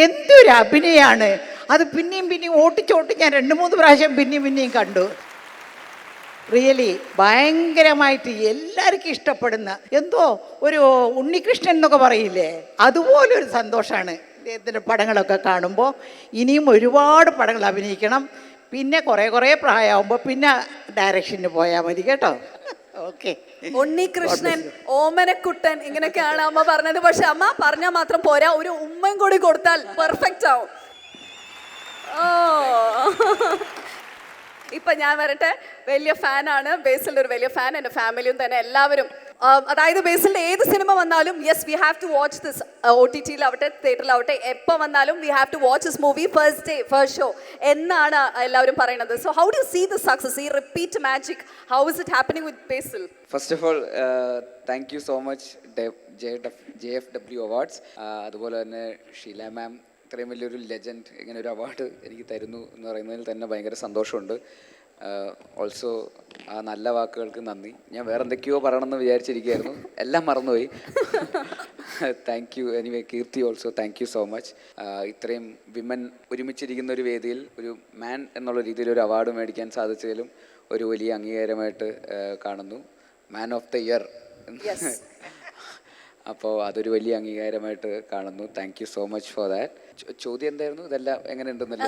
എന്തൊരു അഭിനയമാണ് അത്! പിന്നെയും ഓട്ടിച്ചോട്ട് ഞാൻ 2-3 പ്രാവശ്യം പിന്നെയും കണ്ടു. റിയലി ഭയങ്കരമായിട്ട് എല്ലാവർക്കും ഇഷ്ടപ്പെടുന്ന എന്തോ ഒരു ഉണ്ണികൃഷ്ണൻ എന്നൊക്കെ പറയില്ലേ, അതുപോലൊരു സന്തോഷമാണ് ഇദ്ദേഹത്തിൻ്റെ പടങ്ങളൊക്കെ കാണുമ്പോൾ. ഇനിയും ഒരുപാട് പടങ്ങൾ അഭിനയിക്കണം. പിന്നെ കുറേ പ്രായമാകുമ്പോൾ പിന്നെ ഡയറക്ഷന് പോയാൽ മതി കേട്ടോ. ഓക്കെ. ഉണ്ണികൃഷ്ണൻ, ഓമനക്കുട്ടൻ, ഇങ്ങനെയൊക്കെയാണ് അമ്മ പറഞ്ഞത്. പക്ഷെ അമ്മ പറഞ്ഞാൽ മാത്രം പോരാ, ഒരു ഉമ്മയും കൂടി കൊടുത്താൽ പെർഫെക്റ്റ് ആവും. ഓ, ഇപ്പൊ ഞാൻ വരട്ടെ, വലിയ ഫാനാണ് ബേസിലിന്റെ, ഒരു വലിയ ഫാൻ. എൻ്റെ ഫാമിലിയും തന്നെ എല്ലാവരും. അതായത് ബേസിലിന്റെ ഏത് സിനിമ വന്നാലും yes we have to watch this, OTT-ലാവട്ടെ തിയേറ്ററിലാവട്ടെ എപ്പോൾ വന്നാലും we have to watch this movie first day first show എന്നാണ് എല്ലാവരും പറയുന്നത്. So how do see the success, ഈ repeat magic, how is it happening with Basil? First of all thank you so much JFW awards. അതുപോലെ തന്നെ ഷീല മാം ഇത്രയും വലിയൊരു legend ഇങ്ങനെ ഒരു അവാർഡ് എനിക്ക് തരുന്നു എന്ന് പറയുന്നതിൽ തന്നെ ഭയങ്കര സന്തോഷമുണ്ട്. ഓൾസോ ആ നല്ല വാക്കുകൾക്ക് നന്ദി. ഞാൻ വേറെ എന്തൊക്കെയോ പറയണമെന്ന് വിചാരിച്ചിരിക്കുകയായിരുന്നു, എല്ലാം മറന്നുപോയി. Thank you. Anyway Keerthi also thank you so much. ഇത്രയും വിമൻ ഒരുമിച്ചിരിക്കുന്ന ഒരു വേദിയിൽ ഒരു മാൻ എന്നുള്ള രീതിയിൽ ഒരു അവാർഡ് മേടിക്കാൻ സാധിച്ചതിലും ഒരു വലിയ അംഗീകാരമായിട്ട് കാണുന്നു. മാൻ ഓഫ് ദ ഇയർ. അപ്പോൾ അതൊരു വലിയ അംഗീകാരമായിട്ട് കാണുന്നു. Thank you so much for that. ചോദ്യം എന്തായിരുന്നു? ഇതെല്ലാം എങ്ങനെ ഉണ്ടെന്നല്ലേ?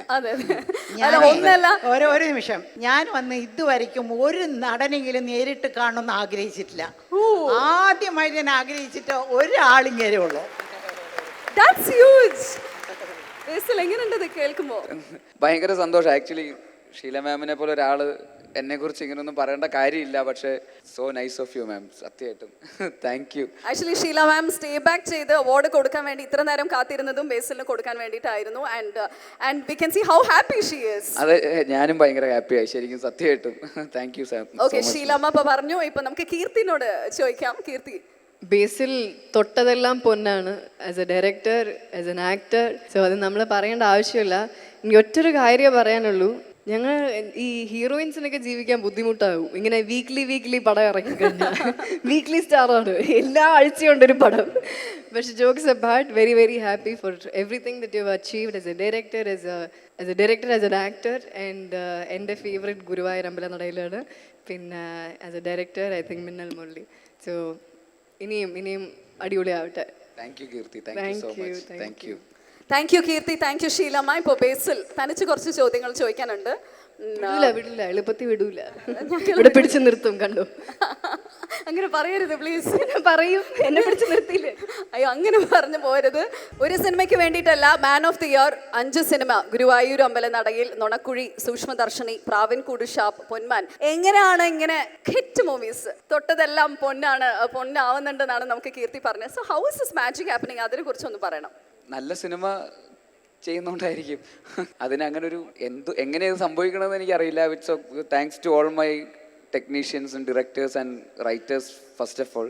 ഒരു നിമിഷം, ഞാൻ വന്ന് ഇതുവരെയ്ക്കും ഒരു നടനെങ്കിലും നേരിട്ട് കാണണമെന്ന് ആഗ്രഹിച്ചിട്ടില്ല. ആദ്യമായി ഞാൻ ആഗ്രഹിച്ചിട്ട് ഒരാളിങ്ങേരേ ഉള്ളൂ. ഭയങ്കര സന്തോഷം. ആക്ച്വലി ഷീല മാമിനെ പോലെ ഒരാൾ എന്നെക്കുറിച്ച് ഇങ്ങനൊന്നും പറയേണ്ട കാര്യമില്ല, പക്ഷേ so nice of you ma'am, സത്യമായിട്ടും thank you. Actually Sheela ma'am stay back ചെയ്ത് അവാർഡ് കൊടുക്കാൻ വേണ്ടി ഇത്ര നേരം കാത്തിരുന്നതും ബേസിലിന് കൊടുക്കാൻ വേണ്ടിയിട്ടായിരുന്നു. And we can see how happy she is. അതെ, ഞാനും ഭയങ്കര ഹാപ്പിയായി ശരിക്കും, സത്യമായിട്ടും താങ്ക് യു സാർ. ഓക്കെ, ഷീലമ്മ ഇപ്പൊ പറഞ്ഞു. ഇപ്പൊ നമുക്ക് കീർത്തിനോട് ചോദിക്കാം. കീർത്തി, ബേസിൽ തൊട്ടതെല്ലാം പൊന്നാണ്. As a director, as an actor, so അത് നമ്മൾ പറയേണ്ട ആവശ്യമില്ല. എനിക്ക് ഒറ്റൊരു കാര്യം പറയാനുള്ളൂ, ഞങ്ങൾ ഈ ഹീറോയിൻസിനൊക്കെ ജീവിക്കാൻ ബുദ്ധിമുട്ടാകും ഇങ്ങനെ വീക്ക്ലി പടം ഇറങ്ങിക്കഴിഞ്ഞാൽ. വീക്ക്ലി സ്റ്റാറാണ്, എല്ലാ ആഴ്ചയുണ്ടൊരു പടം. പക്ഷെ jokes apart, very very happy for everything that you have achieved as a director, as an actor. And എൻ്റെ ഫേവറേറ്റ് ഗുരുവായൂർ അമ്പലനടയിലാണ്. പിന്നെ as a director I think Minnal Murali. So ഇനിയും അടിപൊളിയാവട്ടെ. Thank you Keerthi, thank you so much. Thank you. Thank you Keerthi, thank you ഷീലമ്മ. ഇപ്പോൾ ബേസിൽ തനിച്ച് കുറച്ച് ചോദ്യങ്ങൾ ചോദിക്കാനുണ്ട്. വിടൂല, എളുപ്പത്തിൽ വിടൂല, ഇവിടെ പിടിച്ചു നിർത്തും. കണ്ടോ, അങ്ങനെ പറയരുത് പ്ലീസ്. പറയും, എന്നെ പിടിച്ചു നിർത്തിയില്ലേ? അയ്യോ, അങ്ങനെ പറഞ്ഞു പോരുത്. ഒരു സിനിമയ്ക്ക് വേണ്ടിയിട്ടല്ല, മാൻ ഓഫ് ദി ഇയർ 5 സിനിമ, ഗുരുവായൂർ അമ്പലനടയിൽ, നുണക്കുഴി, സൂക്ഷ്മദർശിനി, പ്രാവിൻകൂട് ഷാപ്പ്, പൊന്മാൻ. എങ്ങനെയാണ് ഇങ്ങനെ ഹിറ്റ് മൂവീസ്? തൊട്ടതെല്ലാം പൊന്നാവുന്നുണ്ടെന്നാണ് നമുക്ക് കീർത്തി പറഞ്ഞത്. So how is this magic happening? അതിനെ കുറിച്ചൊന്ന് പറയണം. നല്ല സിനിമ ചെയ്യുന്നോണ്ടായിരിക്കും അതിനങ്ങനെ ഒരു എങ്ങനെയത് സംഭവിക്കണമെന്ന് എനിക്കറിയില്ല. It's thanks to all my technicians and directors and writers. First of all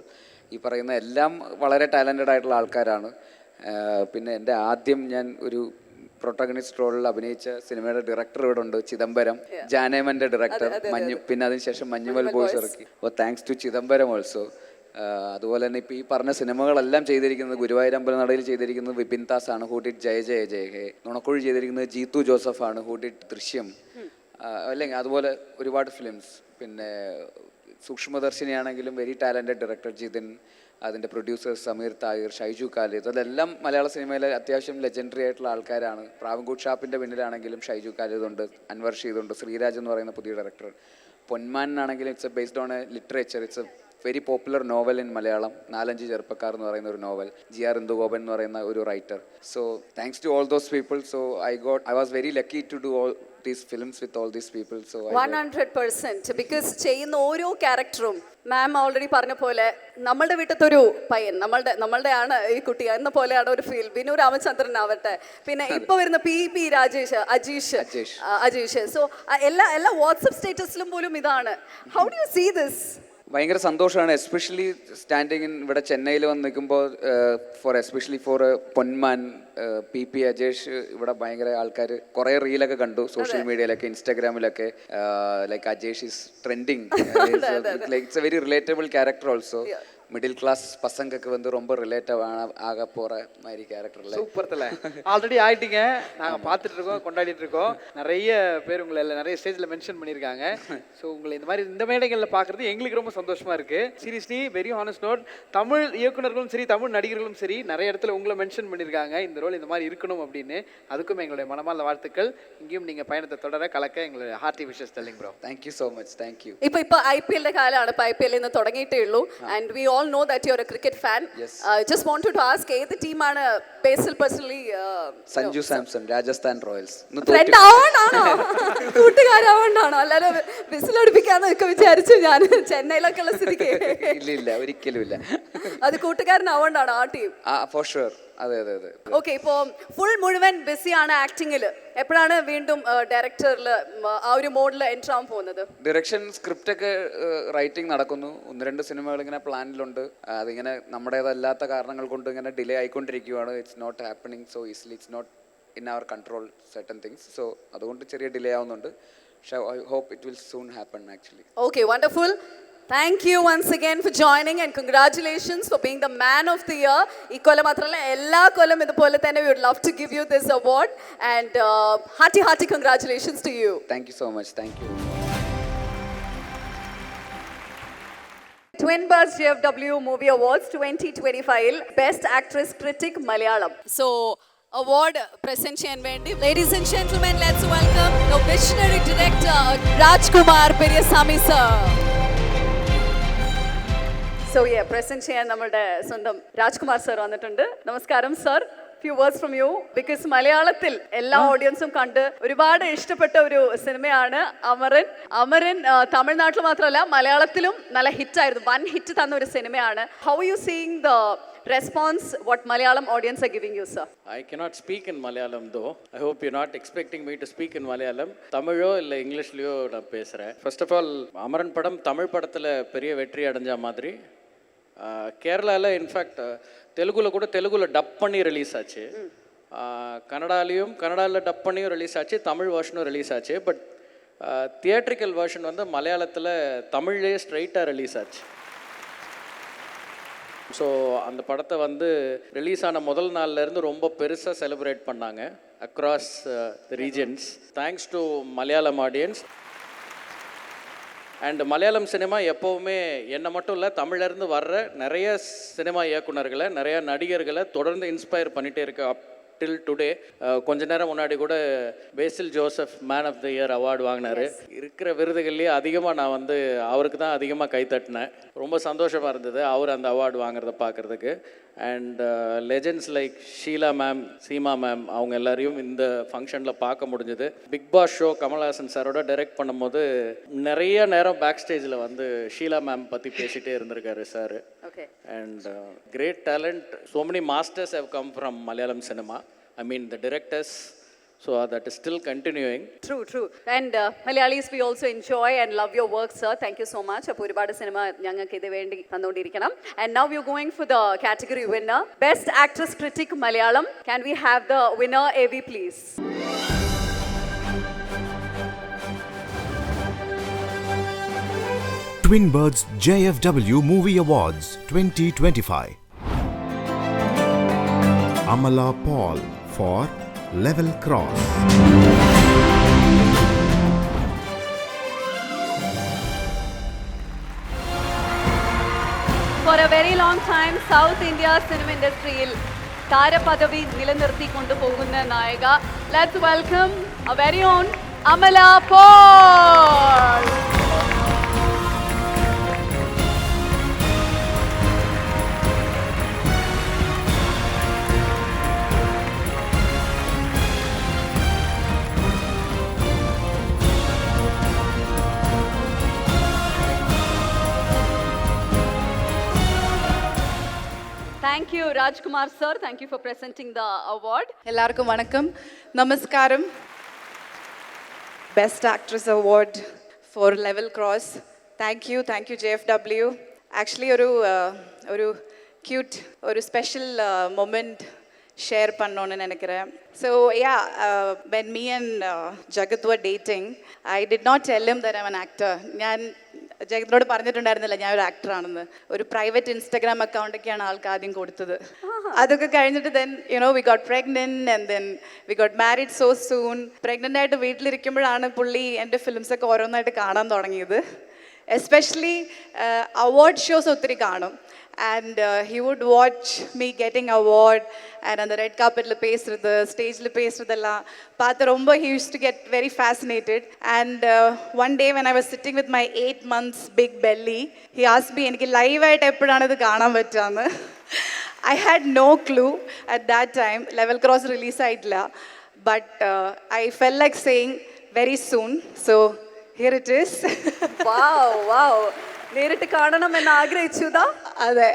ഈ പറയുന്ന എല്ലാം വളരെ ടാലൻറ്റഡ് ആയിട്ടുള്ള ആൾക്കാരാണ്. പിന്നെ എൻ്റെ ആദ്യം ഞാൻ ഒരു പ്രൊട്ടഗണിസ്റ്റ് റോളിൽ അഭിനയിച്ച സിനിമയുടെ ഡയറക്ടർ ഇവിടെ ഉണ്ട്, ചിദംബരം, ജാനേമൻ്റെ ഡയറക്ടർ. പിന്നെ അതിനുശേഷം മഞ്ഞുമൽ ബോയ്സ് ഇറക്കി. അപ്പോൾ താങ്ക്സ് ടു ചിദംബരം ഓൾസോ. അതുപോലെ തന്നെ ഇപ്പോൾ ഈ പറഞ്ഞ സിനിമകളെല്ലാം ചെയ്തിരിക്കുന്നത്, ഗുരുവായൂർ അമ്പലനടയിൽ ചെയ്തിരിക്കുന്നത് വിപിൻ ദാസ് ആണ്, ഹൂ ഡിഡ് ജയ ജയ ജയ ഹേ. നുണക്കുഴി ചെയ്തിരിക്കുന്നത് ജീത്തു ജോസഫ് ആണ്, ഹൂ ഡിഡ് ദൃശ്യം. അല്ലെങ്കിൽ അതുപോലെ ഒരുപാട് ഫിലിംസ്. പിന്നെ സൂക്ഷ്മദർശിനിയാണെങ്കിലും വെരി ടാലൻറ്റഡ് ഡയറക്ടർ ജിതിൻ, അതിൻ്റെ പ്രൊഡ്യൂസേഴ്സ് സമീർ താഹിർ, ഷൈജു ഖാലിദ്, അതെല്ലാം മലയാള സിനിമയിലെ അത്യാവശ്യം ലെജൻഡറി ആയിട്ടുള്ള ആൾക്കാരാണ്. പ്രാവൻകൂട് ഷാപ്പിൻ്റെ പിന്നിലാണെങ്കിലും ഷൈജു ഖാലിദ് ഉണ്ട്, അൻവർ ഷീദുണ്ട്, ശ്രീരാജ് എന്ന് പറയുന്ന പുതിയ ഡയറക്ടർ. പൊന്മാനാണെങ്കിലും it's based on a literature, it's a very popular novel in Malayalam. 4-5 ചെറുപ്പക്കാർ എന്ന് പറയുന്ന ഒരു നോവൽ. GR ഇന്ദുഗോപൻ എന്ന് പറയുന്ന ഒരു writer. So thanks to all those people. So I was very lucky to do all these films with all these people. So 100%. Because ചെയ്യുന്ന ഓരോ ക്യാരക്ടറും മാം already പറഞ്ഞ പോലെ നമ്മളുടെ വീട്ടിലത്തൊരു പയ്യൻ, നമ്മളുടെ ആണ് ഈ കുട്ടി എന്ന പോലെയാണ് ഒരു ഫീൽ. ബിനു രാമചന്ദ്രൻ ആവട്ടെ, പിന്നെ ഇപ്പൊ വരുന്ന പി രാജേഷ്, അജീഷ്. സോ എല്ലാ വാട്സപ്പ് സ്റ്റേറ്റസിലും പോലും ഇതാണ്. How do you see this? ഭയങ്കര സന്തോഷമാണ്, എസ്പെഷ്യലി സ്റ്റാൻഡിങ് ഇൻ ഇവിടെ ചെന്നൈയിൽ വന്ന് നിൽക്കുമ്പോൾ. Especially for Ponman, P Ajesh, ഇവിടെ ഭയങ്കര ആൾക്കാർ കുറേ റീലൊക്കെ കണ്ടു സോഷ്യൽ മീഡിയയിലൊക്കെ, ഇൻസ്റ്റാഗ്രാമിലൊക്കെ. Like Ajesh is trending. Like it's a very relatable character also. Middle class பசங்களுக்கு வந்து ரொம்ப ரிலேட்டிவ் ஆக போகிற மாதிரி கேரக்டரில். சூப்பர் தல, ஆல்ரெடி ஆயிட்டீங்க, நாங்கள் பார்த்துட்டு இருக்கோம், கொண்டாடிட்டு இருக்கோம். நிறைய பேர் உங்களை நிறைய ஸ்டேஜில் மென்ஷன் பண்ணியிருக்காங்க. ஸோ உங்களை இந்த மாதிரி இந்த மேடைகளில் பார்க்குறது எங்களுக்கு ரொம்ப சந்தோஷமாக இருக்குது. Seriously very honest note, Tamil இயக்குனர்களும் சரி தமிழ் நடிகர்களும் சரி நிறைய இடத்துல உங்களை மென்ஷன் பண்ணியிருக்காங்க இந்த ரோல் இந்த மாதிரி இருக்கணும் அப்படின்னு. அதுக்கும் எங்களுடைய மனமார்ந்த வாழ்த்துக்கள். இங்கேயும் நீங்கள் பயணத்தை தொடர கலக்க எங்களுடைய hearty wishes telling bro. Thank you so much. Thank you. ഇപ്പോൾ IPL കാലമാണ്. ഇപ്പോൾ IPL ഇന്ന് തുടങ്ങിയിട്ടേ ഉള്ളൂ. And we all know that you are a cricket fan. Just wanted to ask, ഏത് ടീമാണ് Basil personally? Sanju Samson, Rajasthan Royals. Friend ആവണ്ടാണോ, കൂട്ടുകാരാവണ്ടാണോ? അല്ലാതെ വിസിലടിപ്പിക്കാന്നൊക്കെ വിചാരിച്ചു ഞാൻ, ചെന്നൈയിലൊക്കെ ഉള്ള സ്ഥിതിക്ക്. ഇല്ല ഇല്ല, ഒരിക്കലും ഇല്ല. അത് കൂട്ടുകാരനാവണ്ടാണോ ആ ടീം? For sure. അതെ അതെ അതെ. ഓക്കെ, ഇപ്പോൾ ഫുൾ മുഴുവൻ ബിസിയാണ് ആക്ടിങ്ങിൽ. എപ്പോഴാണ് വീണ്ടും ഡയറക്ടറിൽ ആ ഒരു മോഡിൽ എൻ്റർ ആവാൻ പോകുന്നത്? ഡിറക്ഷൻ സ്ക്രിപ്റ്റ് ഒക്കെ റൈറ്റിംഗ് നടക്കുന്നു. 1-2 സിനിമകൾ ഇങ്ങനെ പ്ലാനിലുണ്ട്. അതിങ്ങനെ നമ്മുടേതല്ലാത്ത കാരണങ്ങൾ കൊണ്ട് ഇങ്ങനെ ഡിലേ ആയിക്കൊണ്ടിരിക്കുകയാണ്. It's not happening so easily, it's not in our control certain things. So അതുകൊണ്ട് ചെറിയ ഡിലേ ആവുന്നുണ്ട്. പക്ഷേ I hope it will soon happen actually. Okay, wonderful. Thank you once again for joining and congratulations for being the man of the year. ഈ കൊല്ലം മാത്രമല്ല എല്ലാ കൊല്ലം ഇതുപോലെ തന്നെ we would love to give you this award and hearty congratulations to you. Thank you so much. Thank you. Twin Birds JFW Movie Awards 2025 Best Actress Critic Malayalam. So award present ചെയ്യാൻ വേണ്ടി ladies and gentlemen, let's welcome the visionary director Rajkumar Periyasamy sir. So yeah, present ചെയ്യാൻ നമ്മുടെ സ്വന്തം Rajkumar sir വന്നിട്ടുണ്ട്. നമസ്കാരം sir. Few words from you, because മലയാളത്തിൽ എല്ലാ ഓഡിയൻസും കണ്ട് ഒരുപാട് ഇഷ്ടപ്പെട്ട ഒരു സിനിമയാണ് അമരൻ. അമരൻ തമിഴ്നാട്ടിൽ മാത്രമല്ല മലയാളത്തിലും നല്ല ഹിറ്റായിരുന്നു, 1 ഹിറ്റ് തന്ന ഒരു സിനിമയാണ്. How you seeing the response what Malayalam audience are giving you, sir? I cannot speak in Malayalam though. I hope you're not expecting me to speak in Malayalam. Tamilo illa English liyo na pesren. First of all, Amaran padam Tamil padathila periya vetri adanja madri. Kerala la in fact Telugu kuda Telugu la dub panni release aachu. Kannadaliyum Kannadala dub panni release aachu, Tamil version release aachu, but theatrical version வந்து மலையாளத்தில் தமிழ்லேயே ஸ்ட்ரைட்டாக release ஆச்சு. So அந்த படத்தை வந்து release ஆன முதல் நாள்லேருந்து ரொம்ப பெருசாக செலிப்ரேட் பண்ணாங்க across regions. Thanks to Malayalam audience. And Malayalam cinema எப்போவுமே என்னை மட்டும் இல்லை, தமிழ்லேருந்து வர்ற நிறைய சினிமா இயக்குனர்களை நிறைய நடிகர்களை தொடர்ந்து இன்ஸ்பயர் பண்ணிகிட்டே இருக்கு டில் டுடே. கொஞ்ச நேரம் முன்னாடி கூட Basil Joseph man of the year award வாங்கினார். இருக்கிற விருதுகள்லேயே அதிகமாக நான் வந்து அவருக்கு தான் அதிகமாக கைத்தட்டினேன். ரொம்ப சந்தோஷமாக இருந்தது அவர் அந்த அவார்டு வாங்குறத பார்க்குறதுக்கு. And legends like Sheela ma'am, Seema ma'am, அவங்க எல்லாரையும் இந்த ஃபங்க்ஷனில் பார்க்க முடிஞ்சது. பிக் பாஸ் ஷோ கமல்ஹாசன் சாரோட டைரக்ட் பண்ணும்போது நிறைய நேரம் பேக் ஸ்டேஜில் வந்து ஷீலா மேம் பற்றி பேசிகிட்டே இருந்திருக்காரு sir. And great talent, so many masters have come from Malayalam cinema. I mean the directors, so that is still continuing. True. And Malayalis we also enjoy and love your work, sir. Thank you so much. അപ്പോൾ ഒരുപാട് cinema ഞങ്ങൾക്ക് ഇത് വേണ്ടി തന്നുകൊണ്ടിരിക്കണം. And now we are going for the category winner, Best Actress Critic Malayalam. Can we have the winner, AV, please? Twin Birds JFW Movie Awards 2025. Amala Paul for Level Cross. For a very long time, South India cinema industryയിൽ താരപദവി നിലനിർത്തി കൊണ്ടുപോകുന്ന നായിക. Let's welcome our very own Amala Paul. Thank you, Rajkumar sir. Thank you for presenting the award. എല്ലാവർക്കും വണക്കം, നമസ്കാരം. Best actress award for level cross. Thank you JFW. Actually ഒരു cute ഒരു special moment share பண்ணணும்னு நினைக்கிறேன். So yeah, when me and Jagat were dating, I did not tell him that I'm an actor. ജയത്തിനോട് പറഞ്ഞിട്ടുണ്ടായിരുന്നില്ല ഞാൻ ഒരു ആക്ടറാണെന്ന്. ഒരു private Instagram അക്കൗണ്ടൊക്കെയാണ് ആൾക്ക് ആദ്യം കൊടുത്തത്. അതൊക്കെ കഴിഞ്ഞിട്ട് then we got pregnant and then we got married so soon. Pregnant ആയിട്ട് വീട്ടിലിരിക്കുമ്പോഴാണ് പുള്ളി എൻ്റെ ഫിലിംസൊക്കെ ഓരോന്നായിട്ട് കാണാൻ തുടങ്ങിയത്. എസ്പെഷ്യലി അവാർഡ് ഷോസ് ഒത്തിരി കാണും. And he would watch me getting award and on the red carpet la pesrudhu stage la pesrudella paatha romba he used to get very fascinated. And one day when I was sitting with my 8 months big belly, he asked me eniki live aayittu eppozhana idu kaanan pattana. I had no clue at that time. Level Cross release aayilla, but I felt like saying very soon, so here it is. wow നേരിട്ട് കാണണം എന്ന് ആഗ്രഹിച്ചുതാ? അതെ.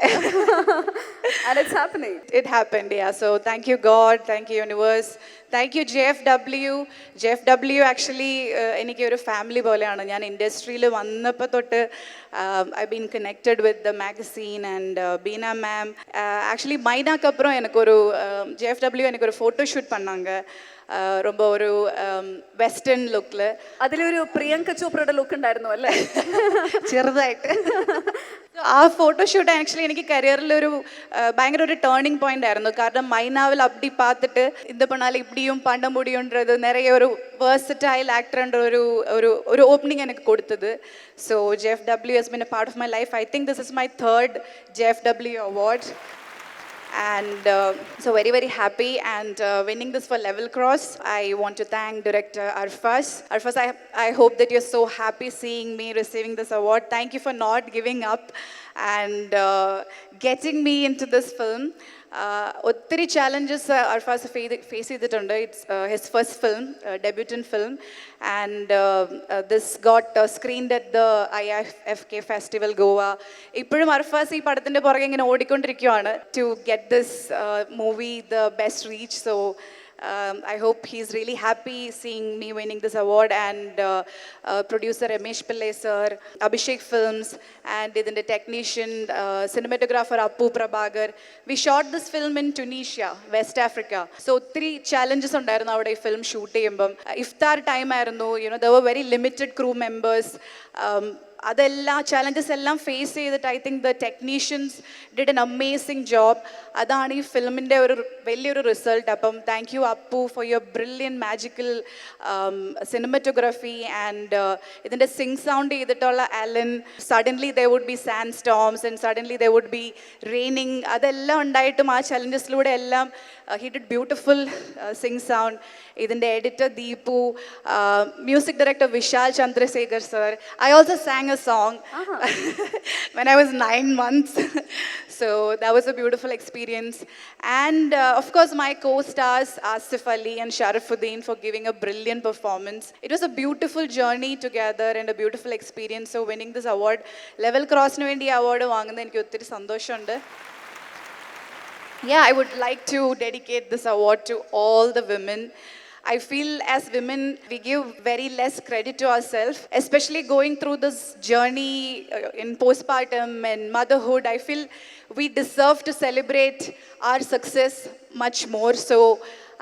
And it's happening. It happened, yeah. So thank you God, thank you universe, thank you JFW. JFW actually എനിക്ക് ഒരു family പോലെയാണ്. ഞാൻ ഇൻഡസ്ട്രിയിൽ വന്നപ്പോൾ തൊട്ട് I've been connected with the magazine and Beena ma'am. Actually மைனாக்கு அப்புறம் எனக்கு ஒரு JFW எனக்கு ஒரு ஃபோட்டோ ஷூட் பண்ணாங்க. ரொம்ப ഒരു വെസ്റ്റേൺ ലുക്കിൽ. അതിലൊരു പ്രിയങ്ക ചോപ്രയുടെ ലുക്ക് ഉണ്ടായിരുന്നു അല്ലേ? ചെറുതായിട്ട്. ആ ഫോട്ടോഷൂട്ട് ആക്ച്വലി എനിക്ക് കരിയറിലൊരു ഭയങ്കര ഒരു ടേണിംഗ് പോയിന്റ് ആയിരുന്നു. കാരണം மைனாவில் அப்படி பார்த்துட்டு இந்த பண்ணால் இப்படியும் பண்ண முடியுன்றது நிறைய ஒரு versatile actorன்ற ஒரு ஓப்பனிங் எனக்கு கொடுத்தது. So JFW has been a part of my life. I think this is my 3rd JFW award. And so very very happy and winning this for Level Cross. I want to thank director Arfas. I hope that you're so happy seeing me receiving this award. Thank you for not giving up and getting me into this film. ഒത്തിരി challenges Arfaz face ചെയ്തിട്ടുണ്ട്. It's his first film, debutant film, and this got screened at the IFFK festival Goa. ഇപ്പോഴും അർഫാസ് ഈ പടത്തിൻ്റെ പുറകെ ഇങ്ങനെ ഓടിക്കൊണ്ടിരിക്കുകയാണ് to get this movie the best reach. So I hope he's really happy seeing me winning this award. And producer Ramesh Pillai sir, Abhishek Films, and the technician, cinematographer Appu Prabhagar. We shot this film in Tunisia, West Africa. So 3 challenges ഉണ്ടായിരുന്നു അവിടെ ഈ film shoot ചെയ്യുമ്പം. ഇഫ്താർ time ആയിരുന്നു. there were very limited crew members. അതെല്ലാം challenges എല്ലാം face ചെയ്തിട്ട് I think the technicians did an amazing job. അതാണ് ഈ ഫിലിമിൻ്റെ ഒരു വലിയൊരു റിസൾട്ട്. അപ്പം thank you Appu for your brilliant magical cinematography. And ഇതിൻ്റെ സിങ് സൗണ്ട് ചെയ്തിട്ടുള്ള Alan. Suddenly they would be sand storms and suddenly they would be raining. അതെല്ലാം ഉണ്ടായിട്ടും ആ ചലഞ്ചസിലൂടെ എല്ലാം he did beautiful sing sound. ഇതിൻ്റെ editor Deepu, music director Vishal Chandrashekhar sir. I also sang a song when I was 9 months. So that was a beautiful experience. And of course my co-stars Asif Ali and Sharafuddin for giving a brilliant performance. It was a beautiful journey together and a beautiful experience. So winning this award, Level Cross nu vendi award vaangunna enikku ottiri sandosham. Yeah, I would like to dedicate this award to all the women. I feel as women, we give very less credit to ourselves, especially going through this journey in postpartum and motherhood. I feel we deserve to celebrate our success much more. So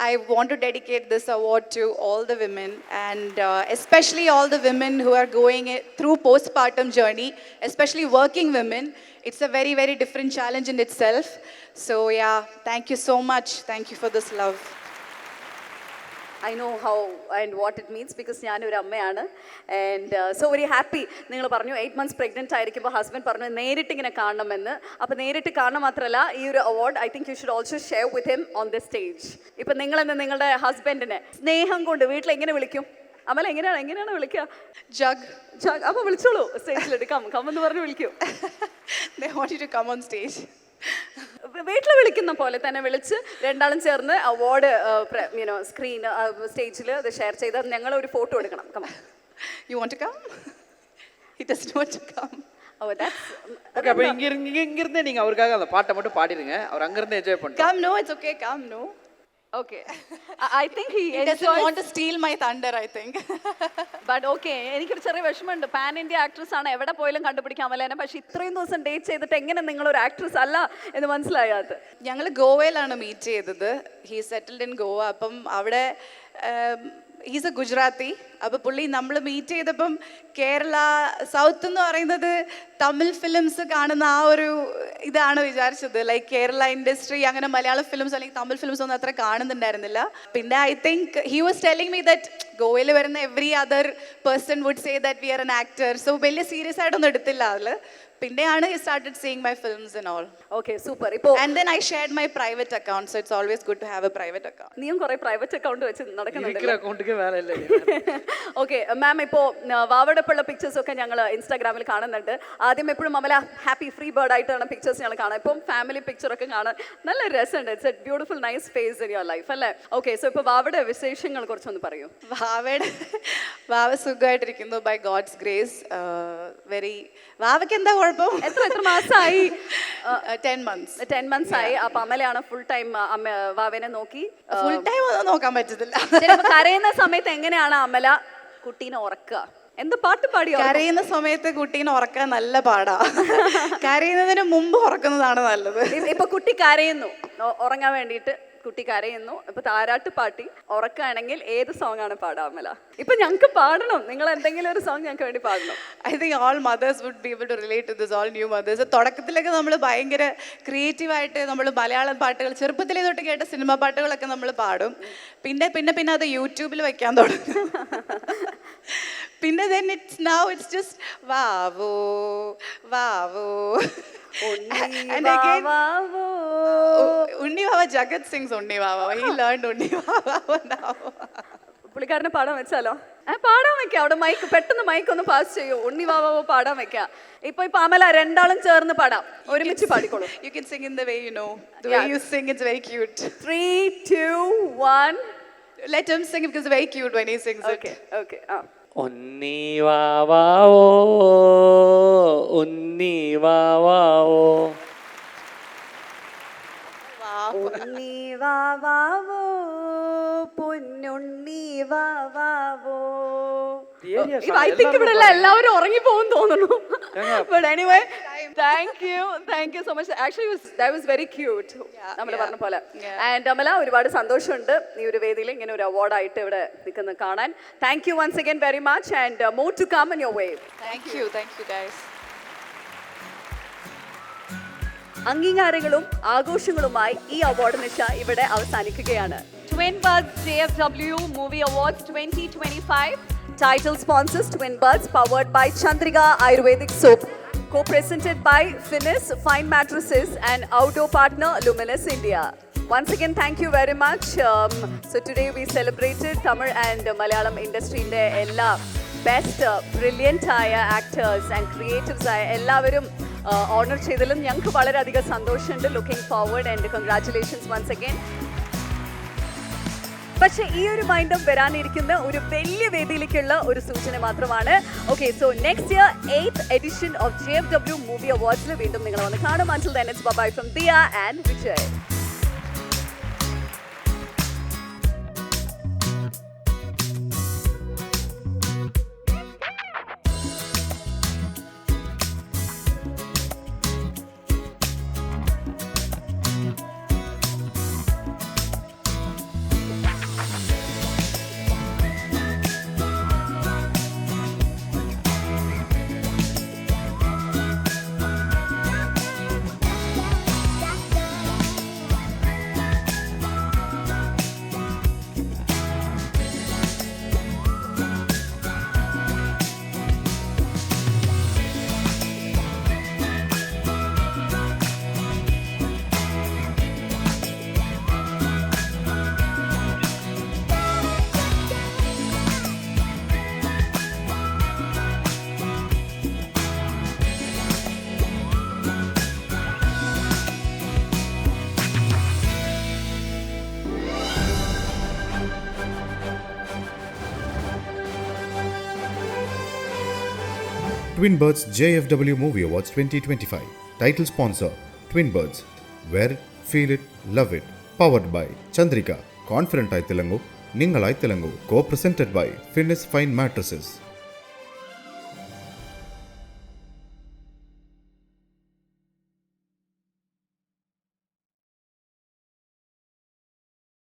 I want to dedicate this award to all the women, and especially all the women who are going through postpartum journey, especially working women. It's a very, very different challenge in itself. So yeah, thank you so much. Thank you for this love. I know how and what it means because ഞാനൊരു അമ്മയാണ്. And so very happy. നിങ്ങൾ പറഞ്ഞു 8 months pregnant ആയിരിക്കുമ്പോൾ husband പറഞ്ഞു നേരിട്ട് ഇങ്ങനെ കാണണമെന്ന്. അപ്പോൾ നേരിട്ട് കാണാൻ മാത്രമല്ല ഈ ഒരു award I think you should also share with him on the stage. ഇപ്പം നിങ്ങളെന്ന് നിങ്ങളുടെ ഹസ്ബൻഡിനെ സ്നേഹം കൊണ്ട് വീട്ടിൽ എങ്ങനെ വിളിക്കും? അമല എങ്ങനെയാണ് വിളിക്കുക? ജഗ്. അപ്പോൾ വിളിച്ചോളൂ സ്റ്റേജിലിട്ട് കമ്മെന്ന് പറഞ്ഞ് വിളിക്കൂ. They want you to come on stage. വീട്ടിൽ വിളിക്കുന്ന പോലെ തന്നെ വിളിച്ച് രണ്ടാളും ചേർന്ന് അവാർഡ് സ്ക്രീൻ സ്റ്റേജിൽ അത് ഷെയർ ചെയ്ത് ഞങ്ങൾ ഒരു ഫോട്ടോ എടുക്കണം. Come on. You want to come? He doesn't want to come. Oh, that's okay. அப்ப இங்கிருந்தே நீங்க அவருக்காக அந்த பாட்டை மட்டும் பாடிடுங்க. அவர் அங்கிருந்து என்ஜாய் பண்ணட்டும். Come, no, it's okay. Come, no. Okay. I think he doesn't want to steal my thunder, I think. But okay, എനിക്കൊരു ചെറിയ വിഷമമുണ്ട്. പാൻ ഇന്ത്യ ആക്ട്രസ് ആണ്, എവിടെ പോയാലും കണ്ടുപിടിക്കാൻ അമലേനെ. പക്ഷെ ഇത്രയും ദിവസം ഡേറ്റ് ചെയ്തിട്ട് എങ്ങനെ നിങ്ങളൊരു ആക്ട്രസ് അല്ല എന്ന് മനസ്സിലായത്? ഞങ്ങൾ ഗോവയിലാണ് മീറ്റ് ചെയ്തത്. He settled in Goa. അപ്പം അവിടെ ഹീസ് എ ഗുജറാത്തി. അപ്പോൾ പുള്ളി നമ്മൾ മീറ്റ് ചെയ്തപ്പം കേരള സൗത്ത് എന്ന് പറയുന്നത് തമിഴ് ഫിലിംസ് കാണുന്ന ആ ഒരു ഇതാണ് വിചാരിച്ചത്. ലൈക്ക് കേരള ഇൻഡസ്ട്രി അങ്ങനെ മലയാളം ഫിലിംസ് അല്ലെങ്കിൽ തമിഴ് ഫിലിംസ് ഒന്നും അത്ര കാണുന്നുണ്ടായിരുന്നില്ല. പിന്നെ I think he was telling me that ഗോവയിൽ വരുന്ന every other person would say that we are an actor. So വലിയ സീരിയസ് ആയിട്ടൊന്നും എടുത്തില്ല അതിൽ. പിന്നെയാണ് he started seeing my films and all. Okay, super. ഇപ്പോ And then I shared my private account, so it's always good to have a private account. നീയും കുറെ private account വെച്ച് നടക്കുന്നുണ്ടല്ലോ. അക്കൗണ്ടിക്ക് വേറെ അല്ലേ? ഓക്കെ മാം, ഇപ്പോൾ വാവടപ്പുള്ള പിക്ചേഴ്സ് ഒക്കെ ഞങ്ങൾ ഇൻസ്റ്റാഗ്രാമിൽ കാണുന്നുണ്ട്. ആദ്യം എപ്പോഴും അമല ഹാപ്പി ഫ്രീ ബേർഡ് ആയിട്ടാണ് പിക്ചേഴ്സ് ഞങ്ങൾ കാണാം. ഇപ്പം ഫാമിലി പിക്ചറൊക്കെ കാണാൻ നല്ല രസമുണ്ട്. It's a beautiful nice phase in your life അല്ലേ? ഓക്കെ, സോ ഇപ്പോൾ വാവയുടെ വിശേഷങ്ങൾ കുറച്ചൊന്ന് പറയൂ. വാവ സുഖമായിട്ടിരിക്കുന്നു ബൈ ഗോഡ്സ് ഗ്രേസ്. വാവയ്ക്ക് എന്താ കുഴപ്പം? എത്ര മാസമായി? 10 months. 10 months ആയി. അപ്പൊ അമലയാണ് ഫുൾ ടൈം വാവേനെ നോക്കി. ഫുൾ ടൈം ഒന്നും നോക്കാൻ പറ്റത്തില്ല. കരയുന്ന സമയത്ത് എങ്ങനെയാണ് അമല കുട്ടീനെ ഉറക്കുക? എന്ത് പാട്ട് പാടിയോ? കരയുന്ന സമയത്ത് കുട്ടീനെ ഉറക്കാൻ നല്ല പാടാ. കരയുന്നതിന് മുമ്പ് ഉറക്കുന്നതാണ് നല്ലത്. ഇപ്പൊ കുട്ടി കരയുന്നു ഉറങ്ങാൻ വേണ്ടിയിട്ട്, കുട്ടി കരയുന്നു, ഇപ്പൊ താരാട്ട് പാട്ടി ഉറക്കുകയാണെങ്കിൽ ഏത് സോങ് ആണ് പാടാമല? ഇപ്പൊ ഞങ്ങൾക്ക് പാടണം, നിങ്ങൾ എന്തെങ്കിലും ഒരു സോങ് ഞങ്ങൾക്ക് വേണ്ടി പാടണം. I think all mothers would be able to relate to this, all new mothers. തുടക്കത്തിലൊക്കെ നമ്മൾ ഭയങ്കര ക്രിയേറ്റീവായിട്ട് നമ്മൾ മലയാളം പാട്ടുകൾ ചെറുപ്പത്തിലേ തൊട്ട് കേട്ട സിനിമ പാട്ടുകളൊക്കെ നമ്മൾ പാടും. പിന്നെ അത് യൂട്യൂബിൽ വെക്കാൻ തുടങ്ങും. പിന്നെ then it's just വാവോ വാവോ. Unni Vava Jagat sings Unni Vava. He learned Unni Vava now. പുള്ളിക്കാരനെ പാടാൻ വെച്ചാലോ? പാടാൻ വെക്കാം. അവിടെ മൈക്ക് പെട്ടെന്ന് മൈക്ക് ഒന്ന് പാസ് ചെയ്യൂ. ഉണ്ണി വാവോ പാടാൻ വെക്കാം. ഇപ്പൊ അമല രണ്ടാളും ചേർന്ന് പാടാം, ഒരുമിച്ച് പാടിക്കോളൂ. You can sing in the way you know. The way you sing, it's very cute. 3, 2, 1. Let him sing because it's very cute when he sings it. Okay. ഉണ്ണി വാവാവോ ഉണ്ണി വാവാവോ ഉണ്ണി വാവാവോ പൊന്നുണ്ണി വാവാവോ. I think ഇവിടെ എല്ലാവരും ഉറങ്ങി പോകും തോന്നുന്നു. But anyway, thank you so much. Actually that was very cute. നമ്മൾ പറഞ്ഞ പോലെ. And Amala, ഒരുപാട് സന്തോഷമുണ്ട് ഈ ഒരു വേദിയിൽ ഇങ്ങനെ ഒരു അവാർഡ് ആയിട്ട് ഇവിടെ നിൽക്കുന്ന കാണാൻ. Thank you once again very much and more to come in your way. Thank you guys. അംഗീകാരങ്ങളും ആഘോഷങ്ങളുമായി ഈ അവാർഡ് നിശ ഇവിടെ അവസാനിക്കുകയാണ്. Twin Buds JFW Movie Awards 2025. Title sponsors Twin Buds, powered by Chandrika Ayurvedic Soap, co-presented by Finis Fine Mattresses and outdoor partner Luminous India. Once again, thank you very much. So today we celebrated Tamil and Malayalam industry in the ella best brilliant actors and creatives എല്ലാവരും honour ചെയ്തതിലും ഞങ്ങൾക്ക് വളരെയധികം സന്തോഷമുണ്ട്. Looking forward and congratulations once again. പക്ഷേ ഈ ഒരു മൈൻഡും വരാനിരിക്കുന്ന ഒരു വലിയ വേദിയിലേക്കുള്ള ഒരു സൂചന മാത്രമാണ്. Okay, so next year 8th edition of JFW Movie Awards വീണ്ടും നിങ്ങൾ വന്ന് കാണും. Until then, it's bye-bye from Dia and Vijay. Twin Birds JFW Movie Awards 2025. Title sponsor Twin Birds. Wear it, feel it, love it. Powered by Chandrika. Confident ആയി തിളങ്ങൂ, നിങ്ങളായി തിളങ്ങൂ. Co-presented by Finis Fine Mattresses.